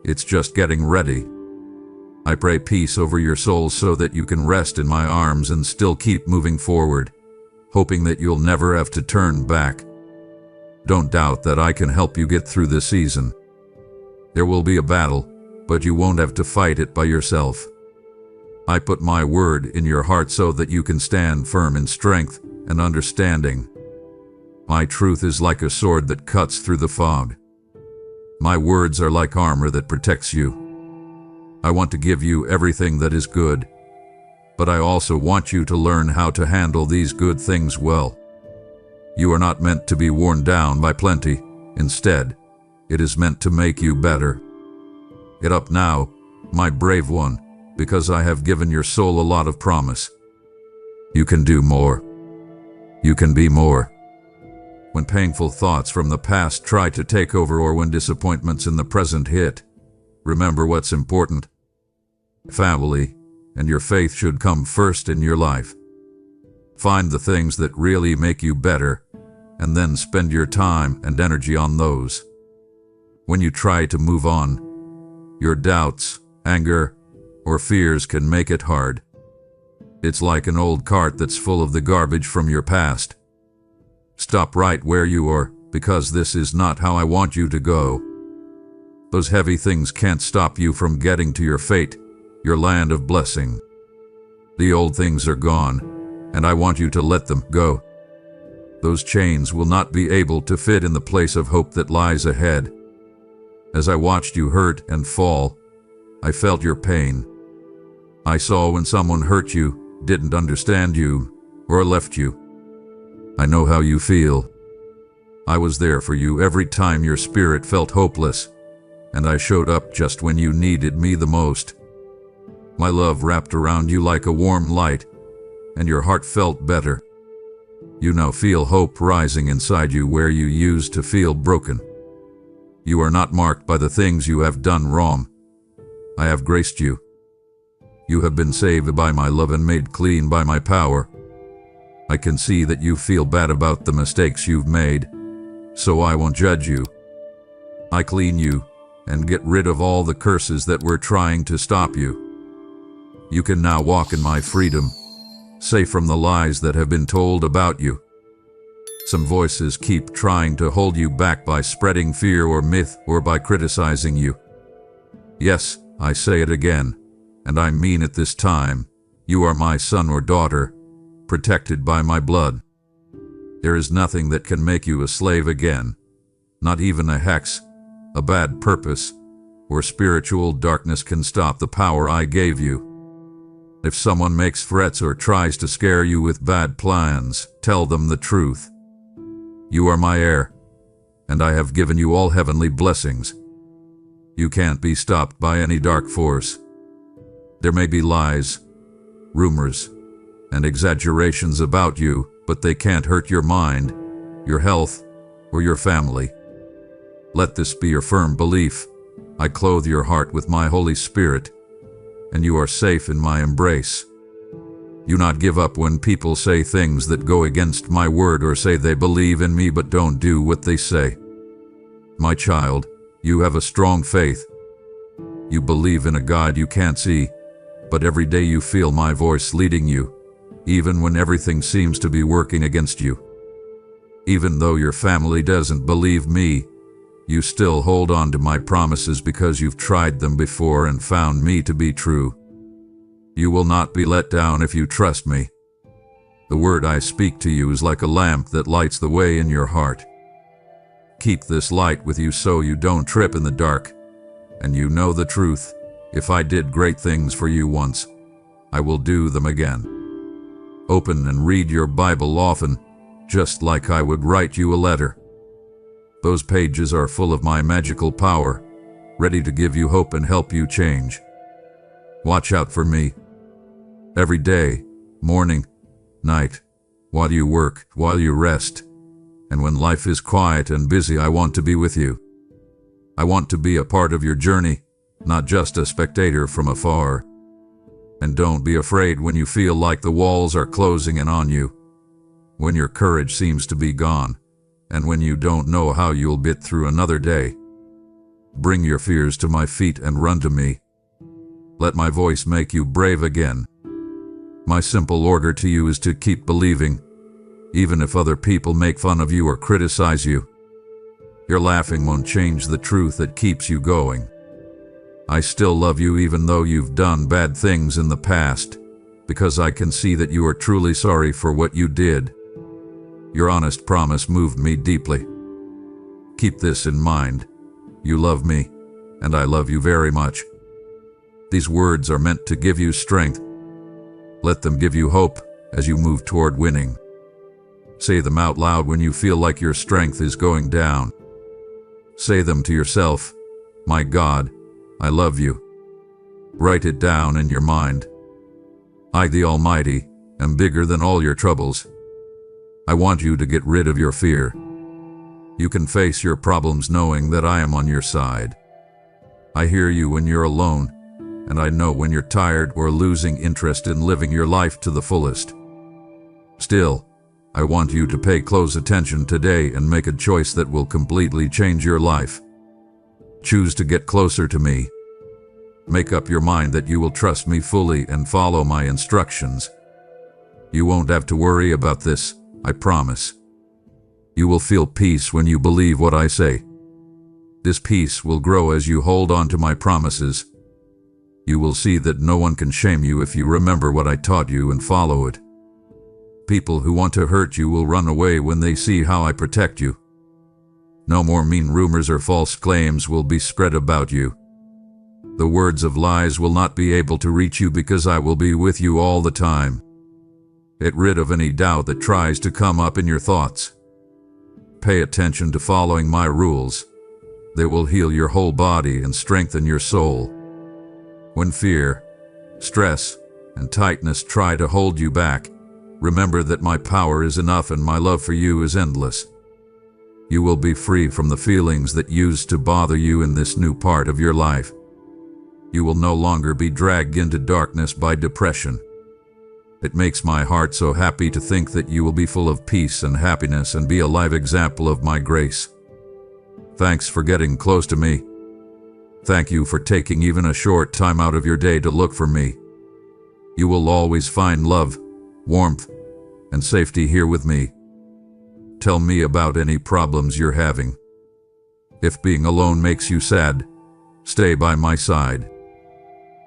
It's just getting ready. I pray peace over your soul so that you can rest in my arms and still keep moving forward, hoping that you'll never have to turn back. Don't doubt that I can help you get through this season. There will be a battle, but you won't have to fight it by yourself. I put my word in your heart so that you can stand firm in strength and understanding. My truth is like a sword that cuts through the fog. My words are like armor that protects you. I want to give you everything that is good, but I also want you to learn how to handle these good things well. You are not meant to be worn down by plenty. Instead, it is meant to make you better. Get up now, my brave one, because I have given your soul a lot of promise. You can do more. You can be more. When painful thoughts from the past try to take over or when disappointments in the present hit, remember what's important. Family and your faith should come first in your life. Find the things that really make you better, and then spend your time and energy on those. When you try to move on, your doubts, anger, or fears can make it hard. It's like an old cart that's full of the garbage from your past. Stop right where you are, because this is not how I want you to go. Those heavy things can't stop you from getting to your fate, your land of blessing. The old things are gone, and I want you to let them go. Those chains will not be able to fit in the place of hope that lies ahead. As I watched you hurt and fall, I felt your pain. I saw when someone hurt you, didn't understand you, or left you. I know how you feel. I was there for you every time your spirit felt hopeless, and I showed up just when you needed me the most. My love wrapped around you like a warm light, and your heart felt better. You now feel hope rising inside you where you used to feel broken. You are not marked by the things you have done wrong. I have graced you. You have been saved by my love and made clean by my power. I can see that you feel bad about the mistakes you've made, so I won't judge you. I clean you and get rid of all the curses that were trying to stop you. You can now walk in my freedom, safe from the lies that have been told about you. Some voices keep trying to hold you back by spreading fear or myth or by criticizing you. Yes, I say it again, and I mean it this time. You are my son or daughter, protected by my blood. There is nothing that can make you a slave again, not even a hex, a bad purpose, or spiritual darkness can stop the power I gave you. If someone makes threats or tries to scare you with bad plans, tell them the truth. You are my heir, and I have given you all heavenly blessings. You can't be stopped by any dark force. There may be lies, rumors, and exaggerations about you, but they can't hurt your mind, your health, or your family. Let this be your firm belief. I clothe your heart with my Holy Spirit, and you are safe in my embrace. Do not give up when people say things that go against my word or say they believe in me but don't do what they say. My child, you have a strong faith. You believe in a God you can't see, but every day you feel my voice leading you, even when everything seems to be working against you. Even though your family doesn't believe me, you still hold on to my promises because you've tried them before and found me to be true. You will not be let down if you trust me. The word I speak to you is like a lamp that lights the way in your heart. Keep this light with you so you don't trip in the dark, and you know the truth. If I did great things for you once, I will do them again. Open and read your Bible often, just like I would write you a letter. Those pages are full of my magical power, ready to give you hope and help you change. Watch out for me. Every day, morning, night, while you work, while you rest, and when life is quiet and busy, I want to be with you. I want to be a part of your journey, not just a spectator from afar. And don't be afraid when you feel like the walls are closing in on you, when your courage seems to be gone, and when you don't know how you'll get through another day. Bring your fears to my feet and run to me. Let my voice make you brave again. My simple order to you is to keep believing, even if other people make fun of you or criticize you. Your laughing won't change the truth that keeps you going. I still love you even though you've done bad things in the past, because I can see that you are truly sorry for what you did. Your honest promise moved me deeply. Keep this in mind. You love me, and I love you very much. These words are meant to give you strength. Let them give you hope as you move toward winning. Say them out loud when you feel like your strength is going down. Say them to yourself. My God, I love you. Write it down in your mind. I, the Almighty, am bigger than all your troubles. I want you to get rid of your fear. You can face your problems knowing that I am on your side. I hear you when you're alone, and I know when you're tired or losing interest in living your life to the fullest. Still, I want you to pay close attention today and make a choice that will completely change your life. Choose to get closer to me. Make up your mind that you will trust me fully and follow my instructions. You won't have to worry about this, I promise. You will feel peace when you believe what I say. This peace will grow as you hold on to my promises. You will see that no one can shame you if you remember what I taught you and follow it. People who want to hurt you will run away when they see how I protect you. No more mean rumors or false claims will be spread about you. The words of lies will not be able to reach you because I will be with you all the time. Get rid of any doubt that tries to come up in your thoughts. Pay attention to following my rules. They will heal your whole body and strengthen your soul. When fear, stress, and tightness try to hold you back, Remember that my power is enough and my love for you is endless. You will be free from the feelings that used to bother you in this new part of your life. You will no longer be dragged into darkness by depression. It makes my heart so happy to think that you will be full of peace and happiness and be a live example of my grace. Thanks for getting close to me. Thank you for taking even a short time out of your day to look for me. You will always find love, warmth, and safety here with me. Tell me about any problems you're having. If being alone makes you sad, stay by my side.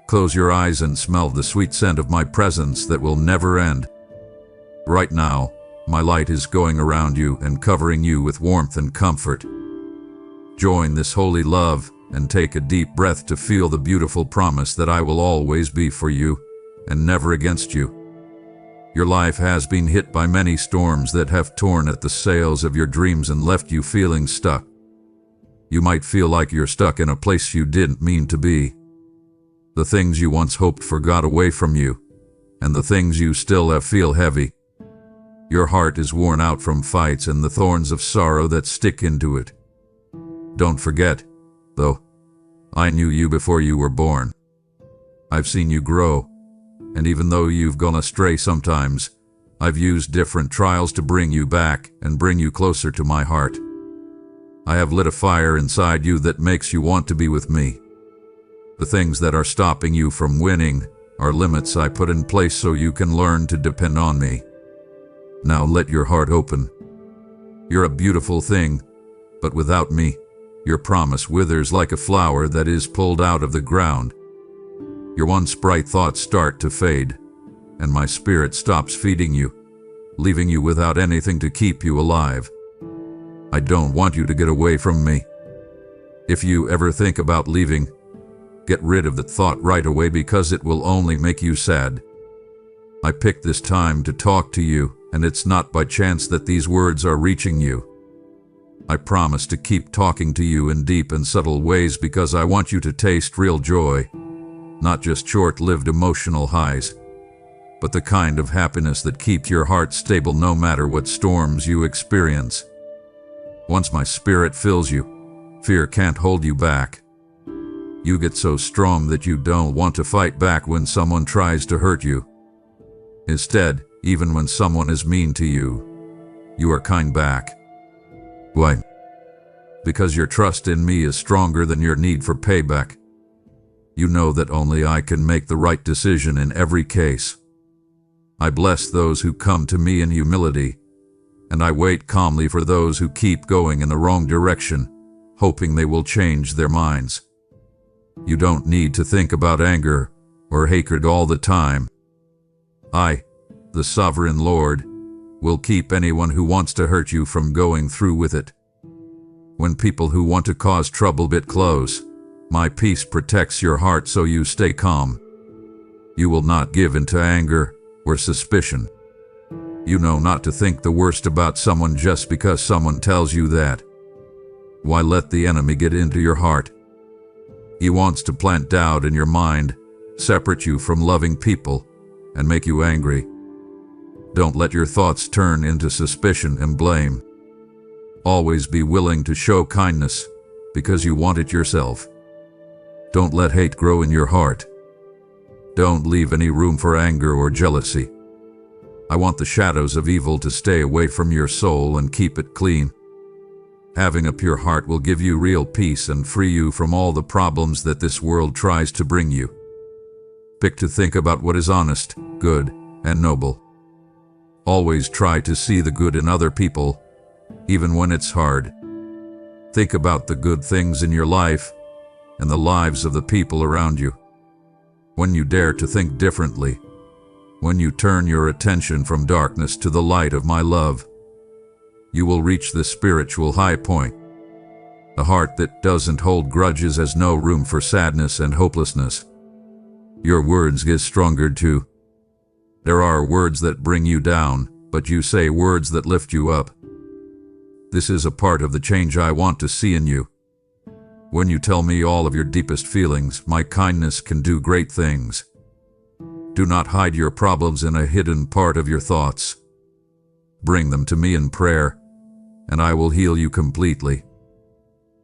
Close your eyes and smell the sweet scent of my presence that will never end. Right now, my light is going around you and covering you with warmth and comfort. Join this holy love and take a deep breath to feel the beautiful promise that I will always be for you and never against you. Your life has been hit by many storms that have torn at the sails of your dreams and left you feeling stuck. You might feel like you're stuck in a place you didn't mean to be. The things you once hoped for got away from you, and the things you still have feel heavy. Your heart is worn out from fights and the thorns of sorrow that stick into it. Don't forget, though, I knew you before you were born. I've seen you grow, and even though you've gone astray sometimes, I've used different trials to bring you back and bring you closer to my heart. I have lit a fire inside you that makes you want to be with me. The things that are stopping you from winning are limits I put in place so you can learn to depend on me. Now let your heart open. You're a beautiful thing, but without me, your promise withers like a flower that is pulled out of the ground. Your once bright thoughts start to fade, and my spirit stops feeding you, leaving you without anything to keep you alive. I don't want you to get away from me. If you ever think about leaving, get rid of that thought right away because it will only make you sad. I picked this time to talk to you, and it's not by chance that these words are reaching you. I promise to keep talking to you in deep and subtle ways because I want you to taste real joy, not just short-lived emotional highs, but the kind of happiness that keeps your heart stable no matter what storms you experience. Once my spirit fills you, fear can't hold you back. You get so strong that you don't want to fight back when someone tries to hurt you. Instead, even when someone is mean to you, you are kind back. Why? Because your trust in me is stronger than your need for payback. You know that only I can make the right decision in every case. I bless those who come to me in humility, and I wait calmly for those who keep going in the wrong direction, hoping they will change their minds. You don't need to think about anger or hatred all the time. I, the Sovereign Lord, will keep anyone who wants to hurt you from going through with it. When people who want to cause trouble get close, my peace protects your heart so you stay calm. You will not give in to anger or suspicion. You know not to think the worst about someone just because someone tells you that. Why let the enemy get into your heart? He wants to plant doubt in your mind, separate you from loving people, and make you angry. Don't let your thoughts turn into suspicion and blame. Always be willing to show kindness, because you want it yourself. Don't let hate grow in your heart. Don't leave any room for anger or jealousy. I want the shadows of evil to stay away from your soul and keep it clean. Having a pure heart will give you real peace and free you from all the problems that this world tries to bring you. Pick to think about what is honest, good, and noble. Always try to see the good in other people, even when it's hard. Think about the good things in your life and the lives of the people around you. When you dare to think differently, when you turn your attention from darkness to the light of my love, you will reach the spiritual high point. A heart that doesn't hold grudges has no room for sadness and hopelessness. Your words get stronger too. There are words that bring you down, but you say words that lift you up. This is a part of the change I want to see in you. When you tell me all of your deepest feelings, my kindness can do great things. Do not hide your problems in a hidden part of your thoughts. Bring them to me in prayer, and I will heal you completely.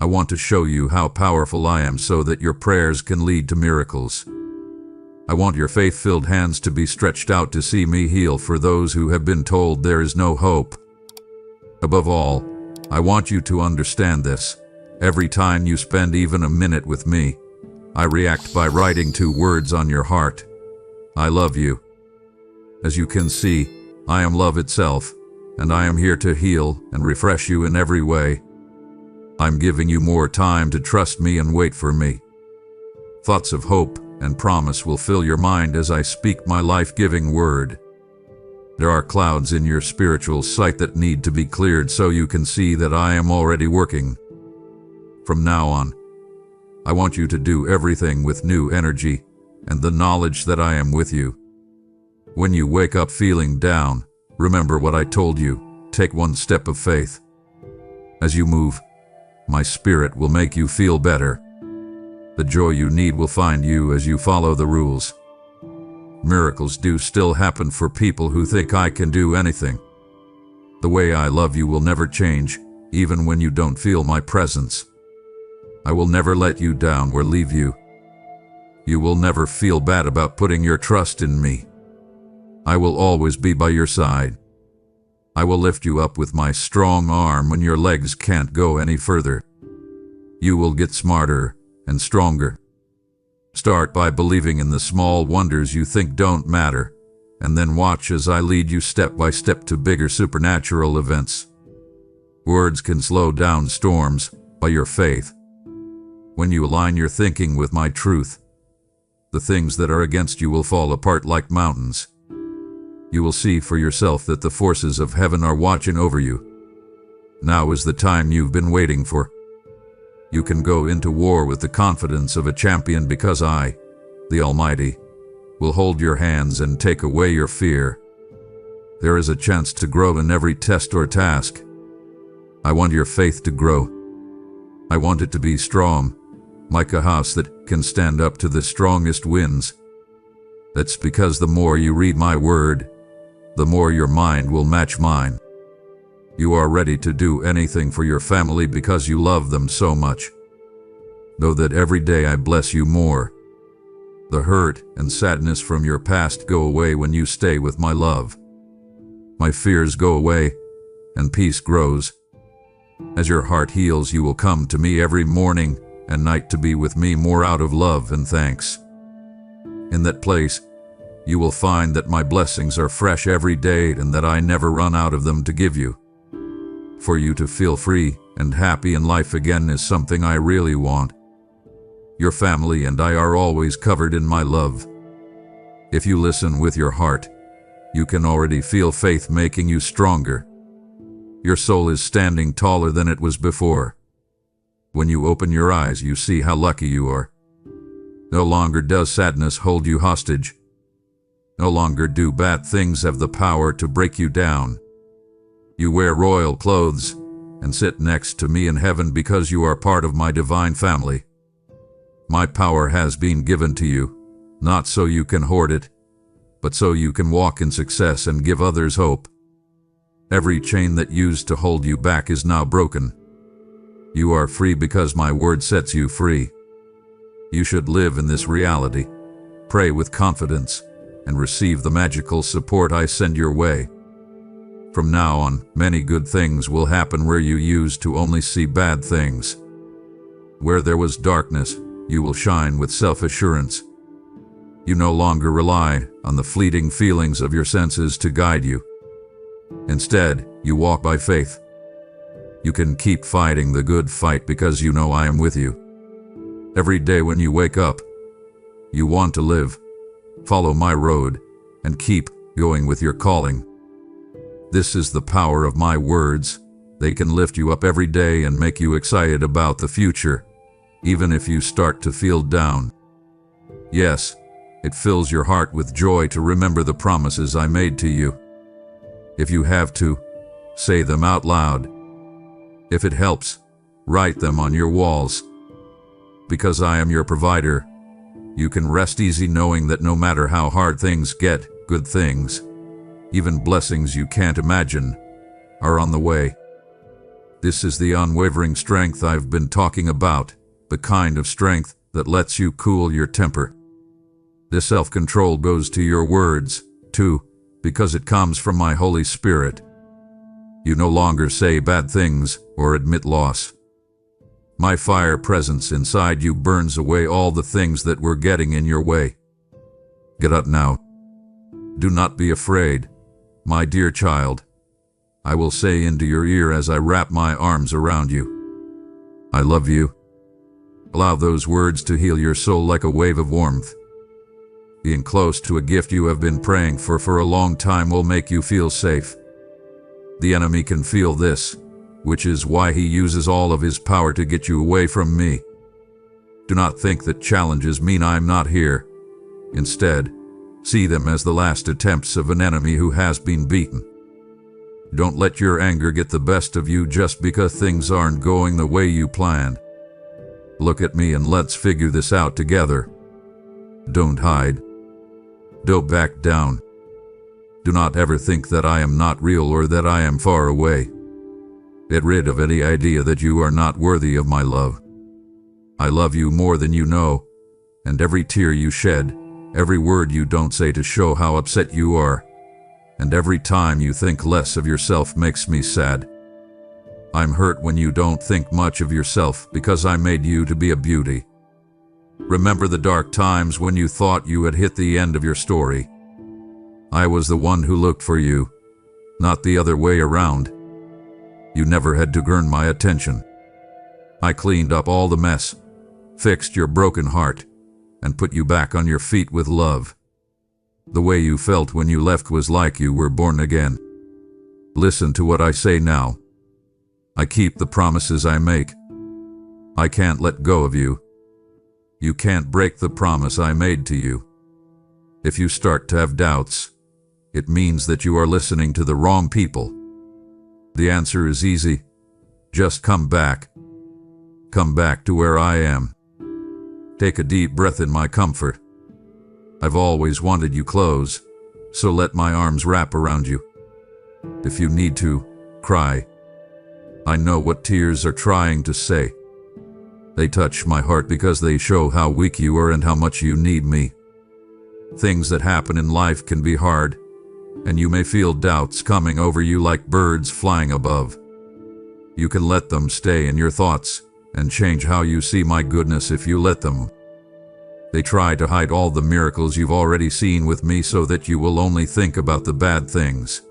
I want to show you how powerful I am so that your prayers can lead to miracles. I want your faith-filled hands to be stretched out to see me heal for those who have been told there is no hope. Above all, I want you to understand this. Every time you spend even a minute with me, I react by writing 2 words on your heart. I love you. As you can see, I am love itself, and I am here to heal and refresh you in every way. I'm giving you more time to trust me and wait for me. Thoughts of hope and promise will fill your mind as I speak my life-giving word. There are clouds in your spiritual sight that need to be cleared so you can see that I am already working. From now on, I want you to do everything with new energy and the knowledge that I am with you. When you wake up feeling down, remember what I told you. Take 1 step of faith. As you move, my spirit will make you feel better. The joy you need will find you as you follow the rules. Miracles do still happen for people who think I can do anything. The way I love you will never change, even when you don't feel my presence. I will never let you down or leave you. You will never feel bad about putting your trust in me. I will always be by your side. I will lift you up with my strong arm when your legs can't go any further. You will get smarter and stronger. Start by believing in the small wonders you think don't matter, and then watch as I lead you step by step to bigger supernatural events. Words can slow down storms by your faith. When you align your thinking with my truth, the things that are against you will fall apart like mountains. You will see for yourself that the forces of heaven are watching over you. Now is the time you've been waiting for. You can go into war with the confidence of a champion because I, the Almighty, will hold your hands and take away your fear. There is a chance to grow in every test or task. I want your faith to grow. I want it to be strong, like a house that can stand up to the strongest winds. That's because the more you read my word, the more your mind will match mine. You are ready to do anything for your family because you love them so much. Know that every day I bless you more. The hurt and sadness from your past go away when you stay with my love. My fears go away, and peace grows. As your heart heals, you will come to me every morning and night to be with me more out of love and thanks. In that place, you will find that my blessings are fresh every day and that I never run out of them to give you. For you to feel free and happy in life again is something I really want. Your family and I are always covered in my love. If you listen with your heart, you can already feel faith making you stronger. Your soul is standing taller than it was before. When you open your eyes, you see how lucky you are. No longer does sadness hold you hostage. No longer do bad things have the power to break you down. You wear royal clothes and sit next to me in heaven because you are part of my divine family. My power has been given to you, not so you can hoard it, but so you can walk in success and give others hope. Every chain that used to hold you back is now broken. You are free because my word sets you free. You should live in this reality, pray with confidence, and receive the magical support I send your way. From now on, many good things will happen where you used to only see bad things. Where there was darkness, you will shine with self-assurance. You no longer rely on the fleeting feelings of your senses to guide you. Instead, you walk by faith. You can keep fighting the good fight because you know I am with you. Every day when you wake up, you want to live, follow my road, and keep going with your calling. This is the power of my words. They can lift you up every day and make you excited about the future, even if you start to feel down. Yes, it fills your heart with joy to remember the promises I made to you. If you have to, say them out loud. If it helps, write them on your walls. Because I am your provider, You can rest easy knowing that no matter how hard things get, good things, even blessings you can't imagine, are on the way. This is the unwavering strength I've been talking about, the kind of strength that lets you cool your temper. This self-control goes to your words, too, because it comes from my Holy Spirit. You no longer say bad things or admit loss. My fire presence inside you burns away all the things that were getting in your way. Get up now. Do not be afraid, my dear child. I will say into your ear as I wrap my arms around you, I love you. Allow those words to heal your soul like a wave of warmth. Being close to a gift you have been praying for a long time will make you feel safe. The enemy can feel this, which is why he uses all of his power to get you away from me. Do not think that challenges mean I'm not here. Instead, see them as the last attempts of an enemy who has been beaten. Don't let your anger get the best of you just because things aren't going the way you planned. Look at me and let's figure this out together. Don't hide. Don't back down. Do not ever think that I am not real or that I am far away. Get rid of any idea that you are not worthy of my love. I love you more than you know, and every tear you shed, every word you don't say to show how upset you are, and every time you think less of yourself makes me sad. I'm hurt when you don't think much of yourself because I made you to be a beauty. Remember the dark times when you thought you had hit the end of your story. I was the one who looked for you, not the other way around. You never had to earn my attention. I cleaned up all the mess, fixed your broken heart, and put you back on your feet with love. The way you felt when you left was like you were born again. Listen to what I say now. I keep the promises I make. I can't let go of you. You can't break the promise I made to you. If you start to have doubts, it means that you are listening to the wrong people. The answer is easy. Just come back. Come back to where I am. Take a deep breath in my comfort. I've always wanted you close, so let my arms wrap around you. If you need to, cry. I know what tears are trying to say. They touch my heart because they show how weak you are and how much you need me. Things that happen in life can be hard, and you may feel doubts coming over you like birds flying above. You can let them stay in your thoughts and change how you see my goodness if you let them. They try to hide all the miracles you've already seen with me so that you will only think about the bad things.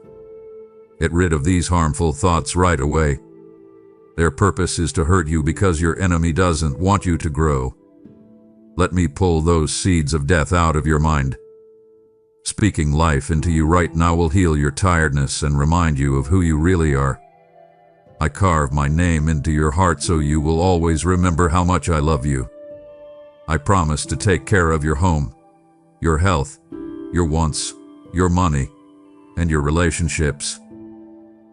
Get rid of these harmful thoughts right away. Their purpose is to hurt you because your enemy doesn't want you to grow. Let me pull those seeds of death out of your mind. Speaking life into you right now will heal your tiredness and remind you of who you really are. I carve my name into your heart so you will always remember how much I love you. I promise to take care of your home, your health, your wants, your money, and your relationships.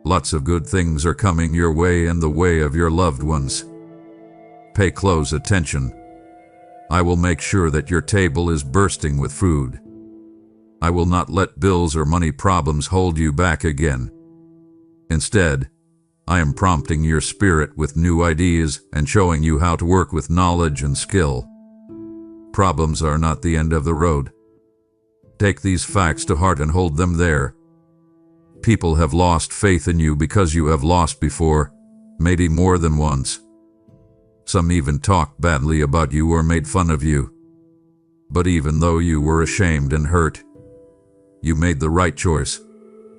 Lots of good things are coming your way and the way of your loved ones. Pay close attention. I will make sure that your table is bursting with food. I will not let bills or money problems hold you back again. Instead, I am prompting your spirit with new ideas and showing you how to work with knowledge and skill. Problems are not the end of the road. Take these facts to heart and hold them there. People have lost faith in you because you have lost before, maybe more than once. Some even talked badly about you or made fun of you. But even though you were ashamed and hurt, you made the right choice.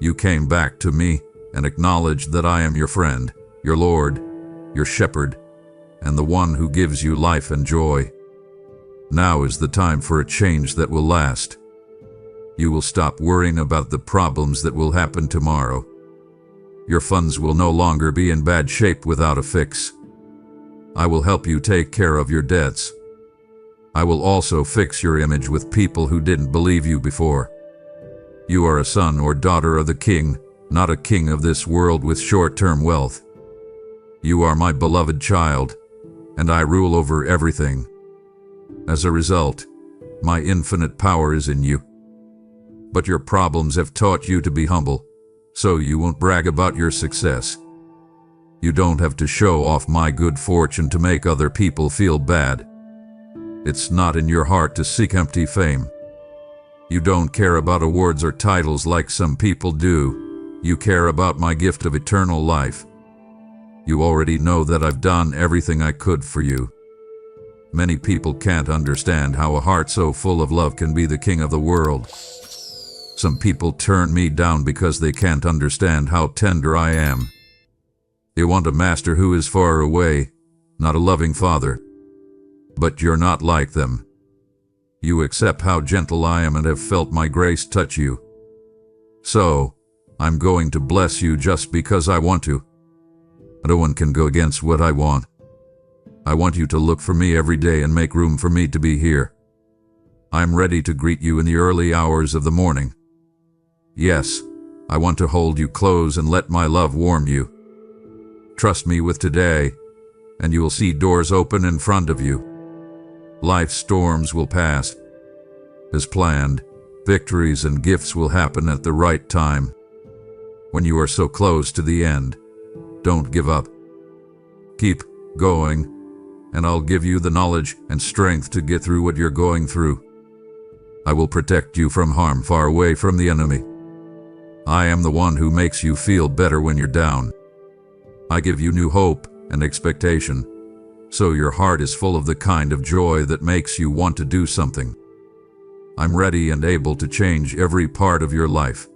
You came back to me and acknowledged that I am your friend, your Lord, your shepherd, and the one who gives you life and joy. Now is the time for a change that will last. You will stop worrying about the problems that will happen tomorrow. Your funds will no longer be in bad shape without a fix. I will help you take care of your debts. I will also fix your image with people who didn't believe you before. You are a son or daughter of the King, not a king of this world with short-term wealth. You are my beloved child, and I rule over everything. As a result, My infinite power is in you. But your problems have taught you to be humble, so you won't brag about your success. You don't have to show off my good fortune to make other people feel bad. It's not in your heart to seek empty fame. You don't care about awards or titles like some people do. You care about my gift of eternal life. You already know that I've done everything I could for you. Many people can't understand how a heart so full of love can be the king of the world. Some people turn me down because they can't understand how tender I am. They want a master who is far away, not a loving father. But you're not like them. You accept how gentle I am and have felt my grace touch you. So, I'm going to bless you just because I want to. No one can go against what I want. I want you to look for me every day and make room for me to be here. I'm ready to greet you in the early hours of the morning. Yes, I want to hold you close and let my love warm you. Trust me with today, and you will see doors open in front of you. Life's storms will pass. As planned, victories and gifts will happen at the right time. When you are so close to the end, don't give up. Keep going, and I'll give you the knowledge and strength to get through what you're going through. I will protect you from harm far away from the enemy. I am the one who makes you feel better when you're down. I give you new hope and expectation, so your heart is full of the kind of joy that makes you want to do something. I'm ready and able to change every part of your life.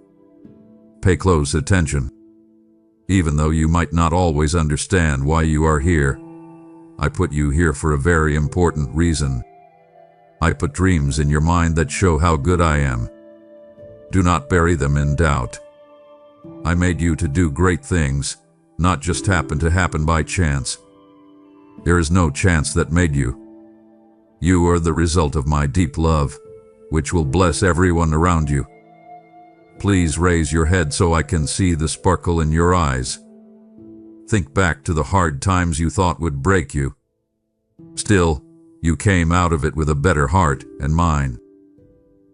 Pay close attention. Even though you might not always understand why you are here, I put you here for a very important reason. I put dreams in your mind that show how good I am. Do not bury them in doubt. I made you to do great things, not just happen to happen by chance. There is no chance that made you. You are the result of my deep love, which will bless everyone around you. Please raise your head so I can see the sparkle in your eyes. Think back to the hard times you thought would break you. Still, you came out of it with a better heart and mind.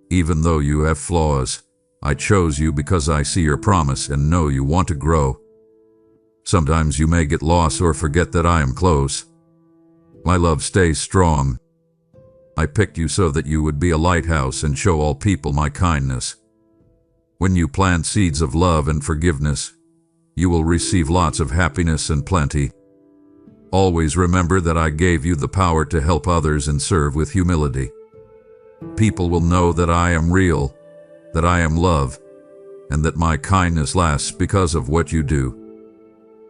Even though you have flaws, I chose you because I see your promise and know you want to grow. Sometimes you may get lost or forget that I am close. My love stays strong. I picked you so that you would be a lighthouse and show all people my kindness. When you plant seeds of love and forgiveness, you will receive lots of happiness and plenty. Always remember that I gave you the power to help others and serve with humility. People will know that I am real, that I am love, and that my kindness lasts because of what you do.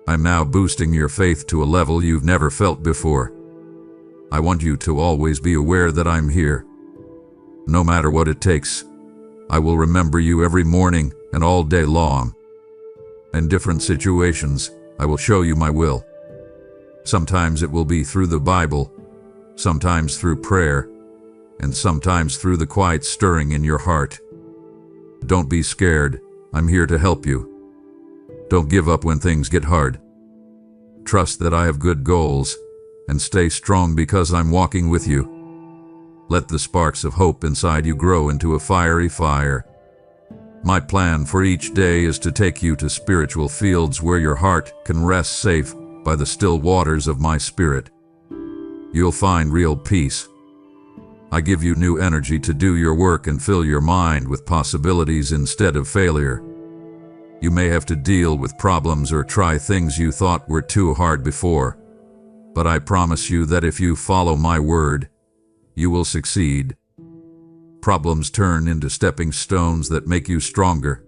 I'm now boosting your faith to a level you've never felt before. I want you to always be aware that I'm here. No matter what it takes, I will remember you every morning and all day long. In different situations, I will show you my will. Sometimes it will be through the Bible, sometimes through prayer, and sometimes through the quiet stirring in your heart. Don't be scared. I'm here to help you. Don't give up when things get hard. Trust that I have good goals, and stay strong because I'm walking with you. Let the sparks of hope inside you grow into a fiery fire. My plan for each day is to take you to spiritual fields where your heart can rest safe by the still waters of my spirit. You'll find real peace. I give you new energy to do your work and fill your mind with possibilities instead of failure. You may have to deal with problems or try things you thought were too hard before, but I promise you that if you follow my word, you will succeed. Problems turn into stepping stones that make you stronger.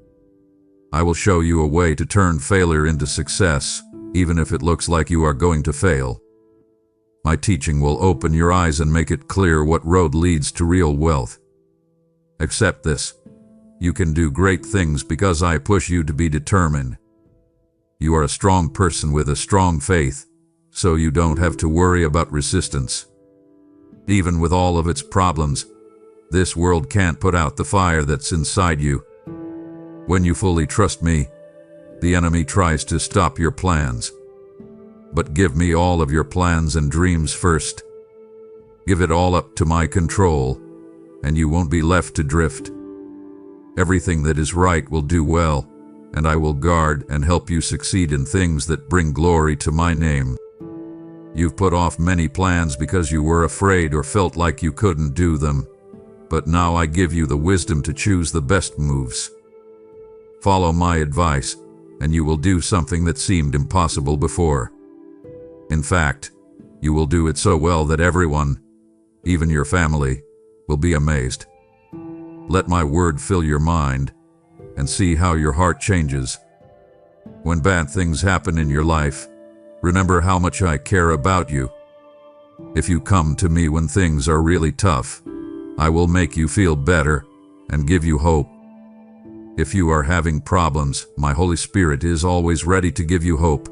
I will show you a way to turn failure into success, even if it looks like you are going to fail. My teaching will open your eyes and make it clear what road leads to real wealth. Accept this. You can do great things because I push you to be determined. You are a strong person with a strong faith, so you don't have to worry about resistance. Even with all of its problems, this world can't put out the fire that's inside you. When you fully trust me, the enemy tries to stop your plans. But give me all of your plans and dreams first. Give it all up to my control, and you won't be left to drift. Everything that is right will do well, and I will guard and help you succeed in things that bring glory to my name. You've put off many plans because you were afraid or felt like you couldn't do them, but now I give you the wisdom to choose the best moves. Follow my advice, and you will do something that seemed impossible before. In fact, you will do it so well that everyone, even your family, will be amazed. Let my word fill your mind, and see how your heart changes. When bad things happen in your life, remember how much I care about you. If you come to me when things are really tough, I will make you feel better and give you hope. If you are having problems, my Holy Spirit is always ready to give you hope.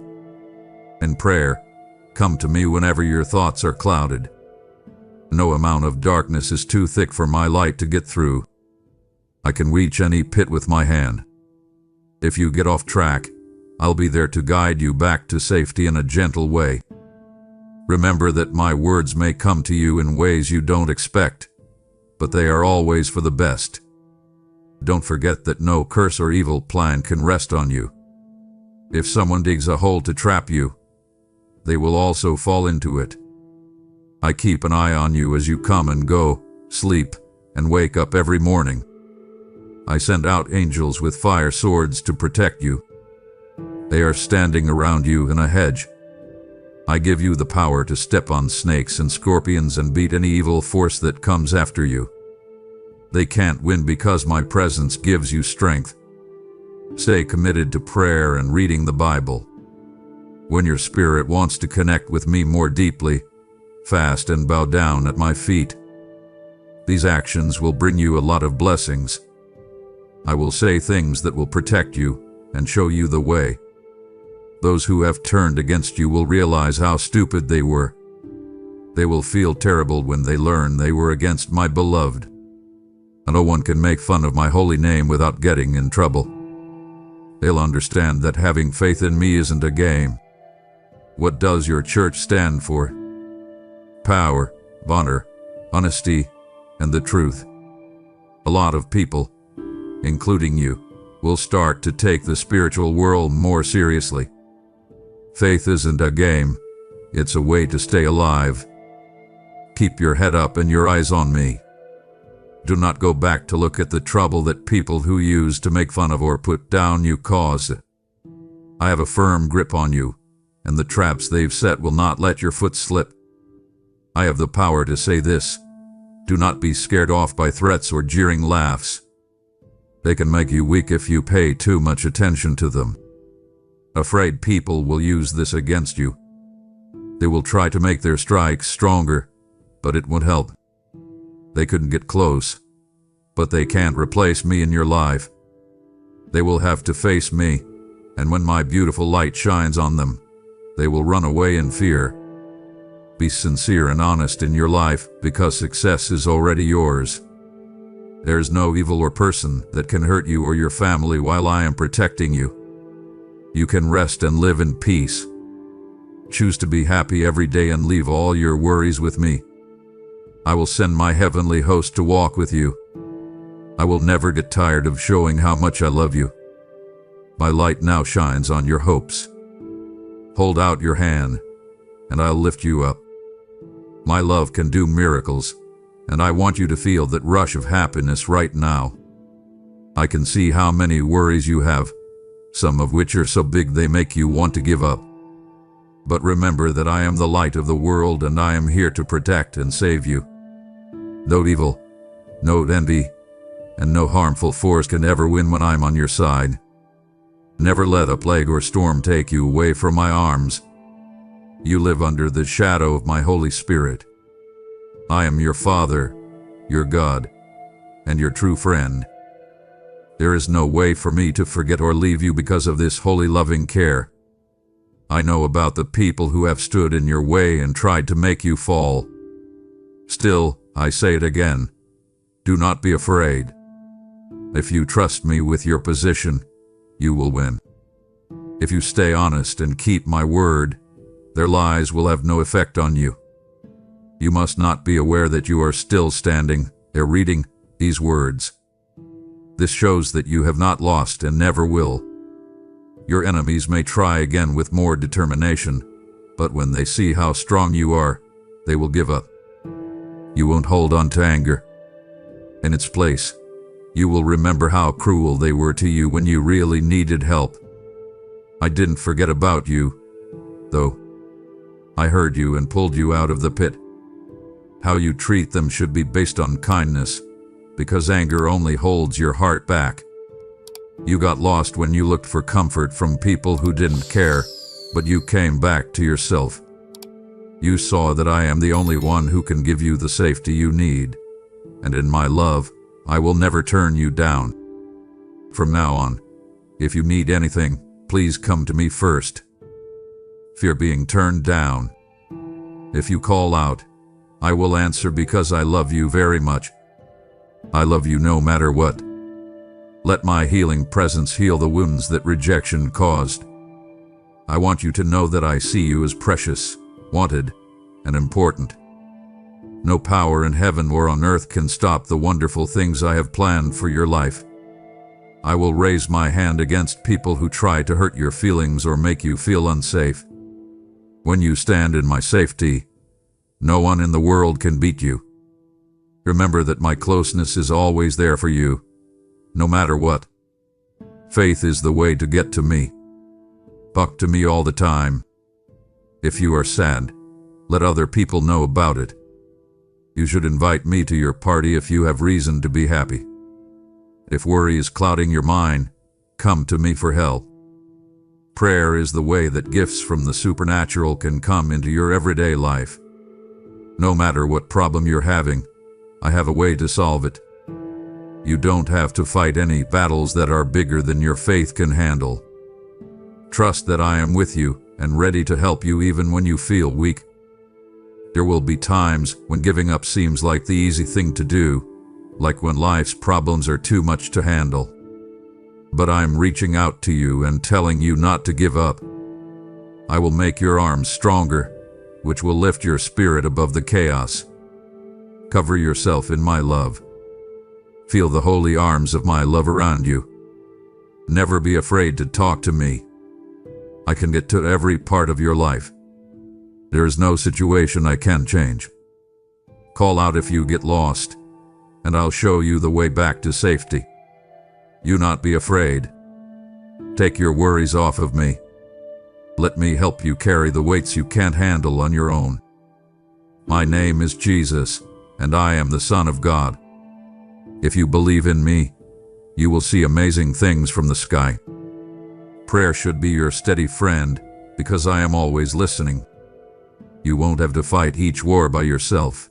In prayer, come to me whenever your thoughts are clouded. No amount of darkness is too thick for my light to get through. I can reach any pit with my hand. If you get off track, I'll be there to guide you back to safety in a gentle way. Remember that my words may come to you in ways you don't expect, but they are always for the best. Don't forget that no curse or evil plan can rest on you. If someone digs a hole to trap you, they will also fall into it. I keep an eye on you as you come and go, sleep, and wake up every morning. I send out angels with fire swords to protect you. They are standing around you in a hedge. I give you the power to step on snakes and scorpions and beat any evil force that comes after you. They can't win because my presence gives you strength. Stay committed to prayer and reading the Bible. When your spirit wants to connect with me more deeply, fast and bow down at my feet. These actions will bring you a lot of blessings. I will say things that will protect you and show you the way. Those who have turned against you will realize how stupid they were. They will feel terrible when they learn they were against my beloved. No one can make fun of my holy name without getting in trouble. They'll understand that having faith in me isn't a game. What does your church stand for? Power, honor, honesty, and the truth. A lot of people, including you, will start to take the spiritual world more seriously. Faith isn't a game, it's a way to stay alive. Keep your head up and your eyes on me. Do not go back to look at the trouble that people who use to make fun of or put down you cause. I have a firm grip on you, and the traps they've set will not let your foot slip. I have the power to say this: do not be scared off by threats or jeering laughs. They can make you weak if you pay too much attention to them. Afraid people will use this against you. They will try to make their strikes stronger, but it won't help. They couldn't get close, but they can't replace me in your life. They will have to face me, and when my beautiful light shines on them, they will run away in fear. Be sincere and honest in your life, because success is already yours. There is no evil or person that can hurt you or your family while I am protecting you. You can rest and live in peace. Choose to be happy every day and leave all your worries with me. I will send my heavenly host to walk with you. I will never get tired of showing how much I love you. My light now shines on your hopes. Hold out your hand, and I'll lift you up. My love can do miracles, and I want you to feel that rush of happiness right now. I can see how many worries you have, some of which are so big they make you want to give up. But remember that I am the light of the world, and I am here to protect and save you. No evil, no envy, and no harmful force can ever win when I'm on your side. Never let a plague or storm take you away from my arms. You live under the shadow of my Holy Spirit. I am your Father, your God, and your true friend. There is no way for me to forget or leave you because of this holy loving care. I know about the people who have stood in your way and tried to make you fall. Still, I say it again, do not be afraid. If you trust me with your position, you will win. If you stay honest and keep my word, their lies will have no effect on you. You must not be aware that you are still standing, They're reading these words. This shows that you have not lost and never will. Your enemies may try again with more determination, but when they see how strong you are, they will give up. You won't hold on to anger. In its place, you will remember how cruel they were to you when you really needed help. I didn't forget about you, though. I heard you and pulled you out of the pit. How you treat them should be based on kindness, because anger only holds your heart back. You got lost when you looked for comfort from people who didn't care, but you came back to yourself. You saw that I am the only one who can give you the safety you need, and in my love, I will never turn you down. From now on, if you need anything, please come to me first. Fear being turned down. If you call out, I will answer because I love you very much. I love you no matter what. Let my healing presence heal the wounds that rejection caused. I want you to know that I see you as precious, wanted, and important. No power in heaven or on earth can stop the wonderful things I have planned for your life. I will raise my hand against people who try to hurt your feelings or make you feel unsafe. When you stand in my safety, no one in the world can beat you. Remember that my closeness is always there for you, no matter what. Faith is the way to get to me. Talk to me all the time. If you are sad, let other people know about it. You should invite me to your party if you have reason to be happy. If worry is clouding your mind, come to me for help. Prayer is the way that gifts from the supernatural can come into your everyday life. No matter what problem you're having, I have a way to solve it. You don't have to fight any battles that are bigger than your faith can handle. Trust that I am with you and ready to help you even when you feel weak. There will be times when giving up seems like the easy thing to do, like when life's problems are too much to handle. But I'm reaching out to you and telling you not to give up. I will make your arms stronger, which will lift your spirit above the chaos. Cover yourself in my love. Feel the holy arms of my love around you. Never be afraid to talk to me. I can get to every part of your life. There is no situation I can't change. Call out if you get lost, and I'll show you the way back to safety. You not be afraid. Take your worries off of me. Let me help you carry the weights you can't handle on your own. My name is Jesus, and I am the Son of God. If you believe in me, you will see amazing things from the sky. Prayer should be your steady friend, because I am always listening. You won't have to fight each war by yourself.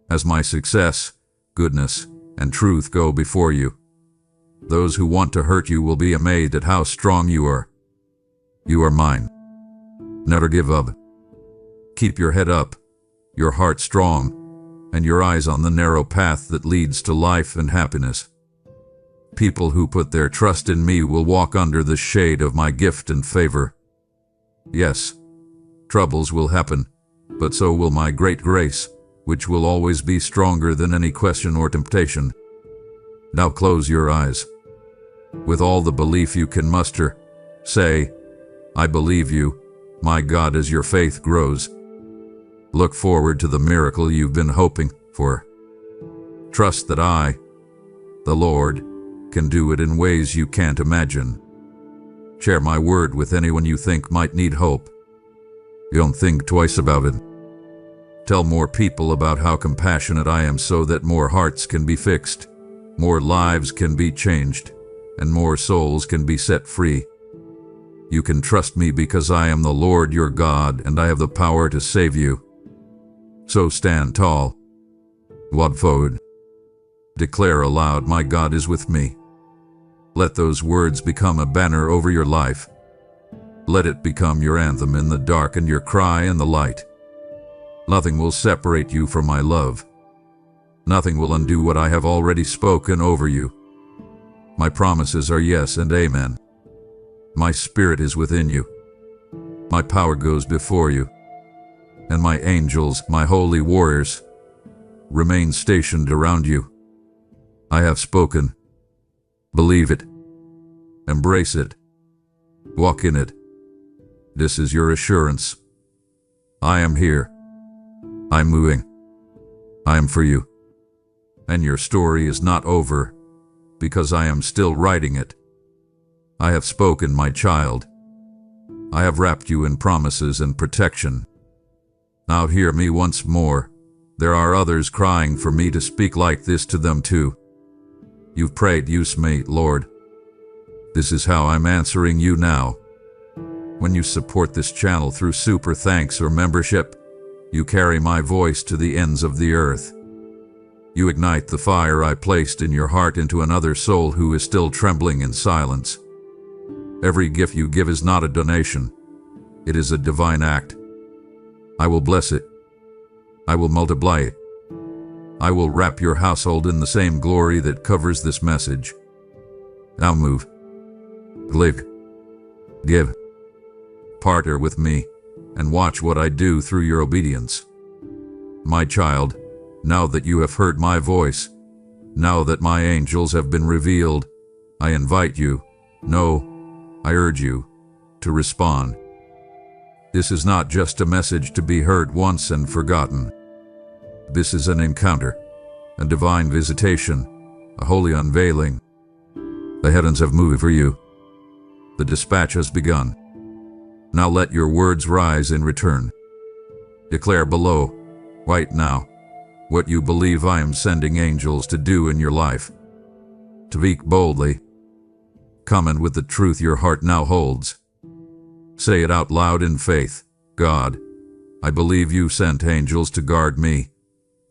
As my success, goodness, and truth go before you, those who want to hurt you will be amazed at how strong you are. You are mine. Never give up. Keep your head up, your heart strong, and your eyes on the narrow path that leads to life and happiness. People who put their trust in me will walk under the shade of my gift and favor. Yes, troubles will happen, but so will my great grace, which will always be stronger than any question or temptation. Now close your eyes. With all the belief you can muster, say, I believe you, my God, as your faith grows. Look forward to the miracle you've been hoping for. Trust that I, the Lord, can do it in ways you can't imagine. Share my word with anyone you think might need hope. Don't think twice about it. Tell more people about how compassionate I am so that more hearts can be fixed, more lives can be changed, and more souls can be set free. You can trust me because I am the Lord your God and I have the power to save you. So stand tall. Walk forward. Declare aloud, my God is with me. Let those words become a banner over your life. Let it become your anthem in the dark and your cry in the light. Nothing will separate you from my love. Nothing will undo what I have already spoken over you. My promises are yes and amen. My spirit is within you. My power goes before you. And my angels, my holy warriors, remain stationed around you. I have spoken. Believe it. Embrace it. Walk in it. This is your assurance. I am here. I'm moving. I am for you. And your story is not over, because I am still writing it. I have spoken, my child. I have wrapped you in promises and protection. Now hear me once more. There are others crying for me to speak like this to them too. You've prayed, use me, Lord. This is how I'm answering you now. When you support this channel through super thanks or membership, you carry my voice to the ends of the earth. You ignite the fire I placed in your heart into another soul who is still trembling in silence. Every gift you give is not a donation. It is a divine act. I will bless it. I will multiply it. I will wrap your household in the same glory that covers this message. Now move. Live. Give. Partner with me, and watch what I do through your obedience. My child, now that you have heard my voice, now that my angels have been revealed, I invite you, no, I urge you, to respond. This is not just a message to be heard once and forgotten. This is an encounter, a divine visitation, a holy unveiling. The heavens have moved for you. The dispatch has begun. Now let your words rise in return. Declare below, right now, what you believe I am sending angels to do in your life. To speak boldly. Comment with the truth your heart now holds. Say it out loud in faith. God, I believe you sent angels to guard me,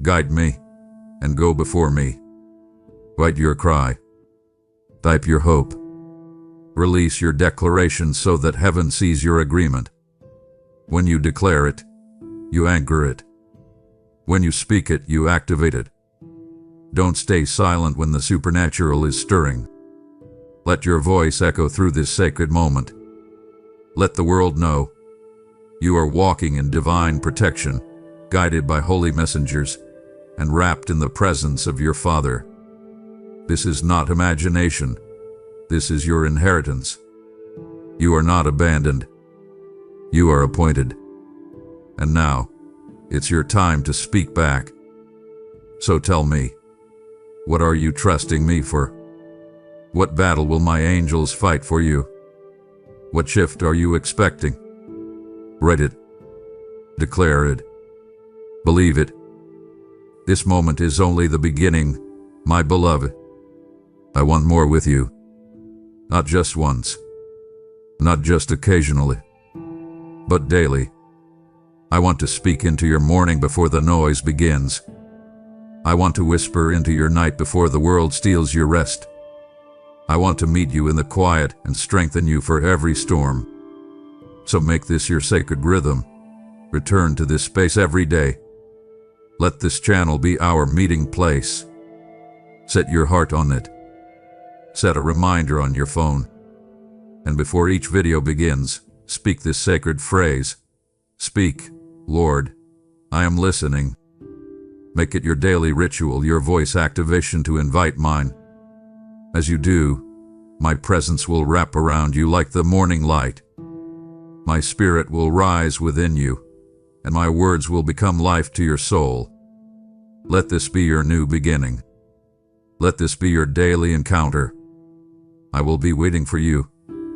guide me, and go before me. Write your cry. Type your hope. Release your declaration so that heaven sees your agreement. When you declare it, you anchor it. When you speak it, you activate it. Don't stay silent when the supernatural is stirring. Let your voice echo through this sacred moment. Let the world know you are walking in divine protection, guided by holy messengers, and wrapped in the presence of your Father. This is not imagination. This is your inheritance. You are not abandoned. You are appointed. And now, it's your time to speak back. So tell me, what are you trusting me for? What battle will my angels fight for you? What shift are you expecting? Write it. Declare it. Believe it. This moment is only the beginning, my beloved. I want more with you. Not just once, not just occasionally, but daily. I want to speak into your morning before the noise begins. I want to whisper into your night before the world steals your rest. I want to meet you in the quiet and strengthen you for every storm. So make this your sacred rhythm. Return to this space every day. Let this channel be our meeting place. Set your heart on it. Set a reminder on your phone. And before each video begins, speak this sacred phrase. Speak, Lord, I am listening. Make it your daily ritual, your voice activation to invite mine. As you do, my presence will wrap around you like the morning light. My spirit will rise within you, and my words will become life to your soul. Let this be your new beginning. Let this be your daily encounter. I will be waiting for you,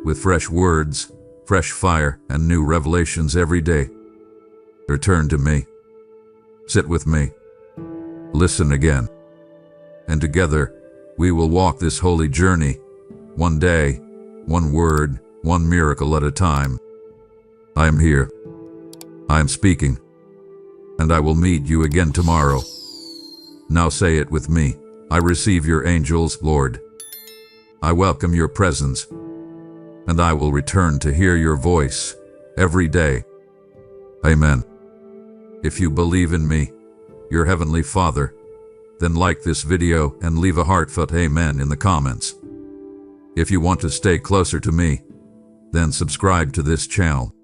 with fresh words, fresh fire, and new revelations every day. Return to me. Sit with me. Listen again. And together, we will walk this holy journey, one day, one word, one miracle at a time. I am here. I am speaking. And I will meet you again tomorrow. Now say it with me. I receive your angels, Lord. I welcome your presence. And I will return to hear your voice every day. Amen. If you believe in me, your Heavenly Father, then like this video and leave a heartfelt amen in the comments. If you want to stay closer to me, then subscribe to this channel.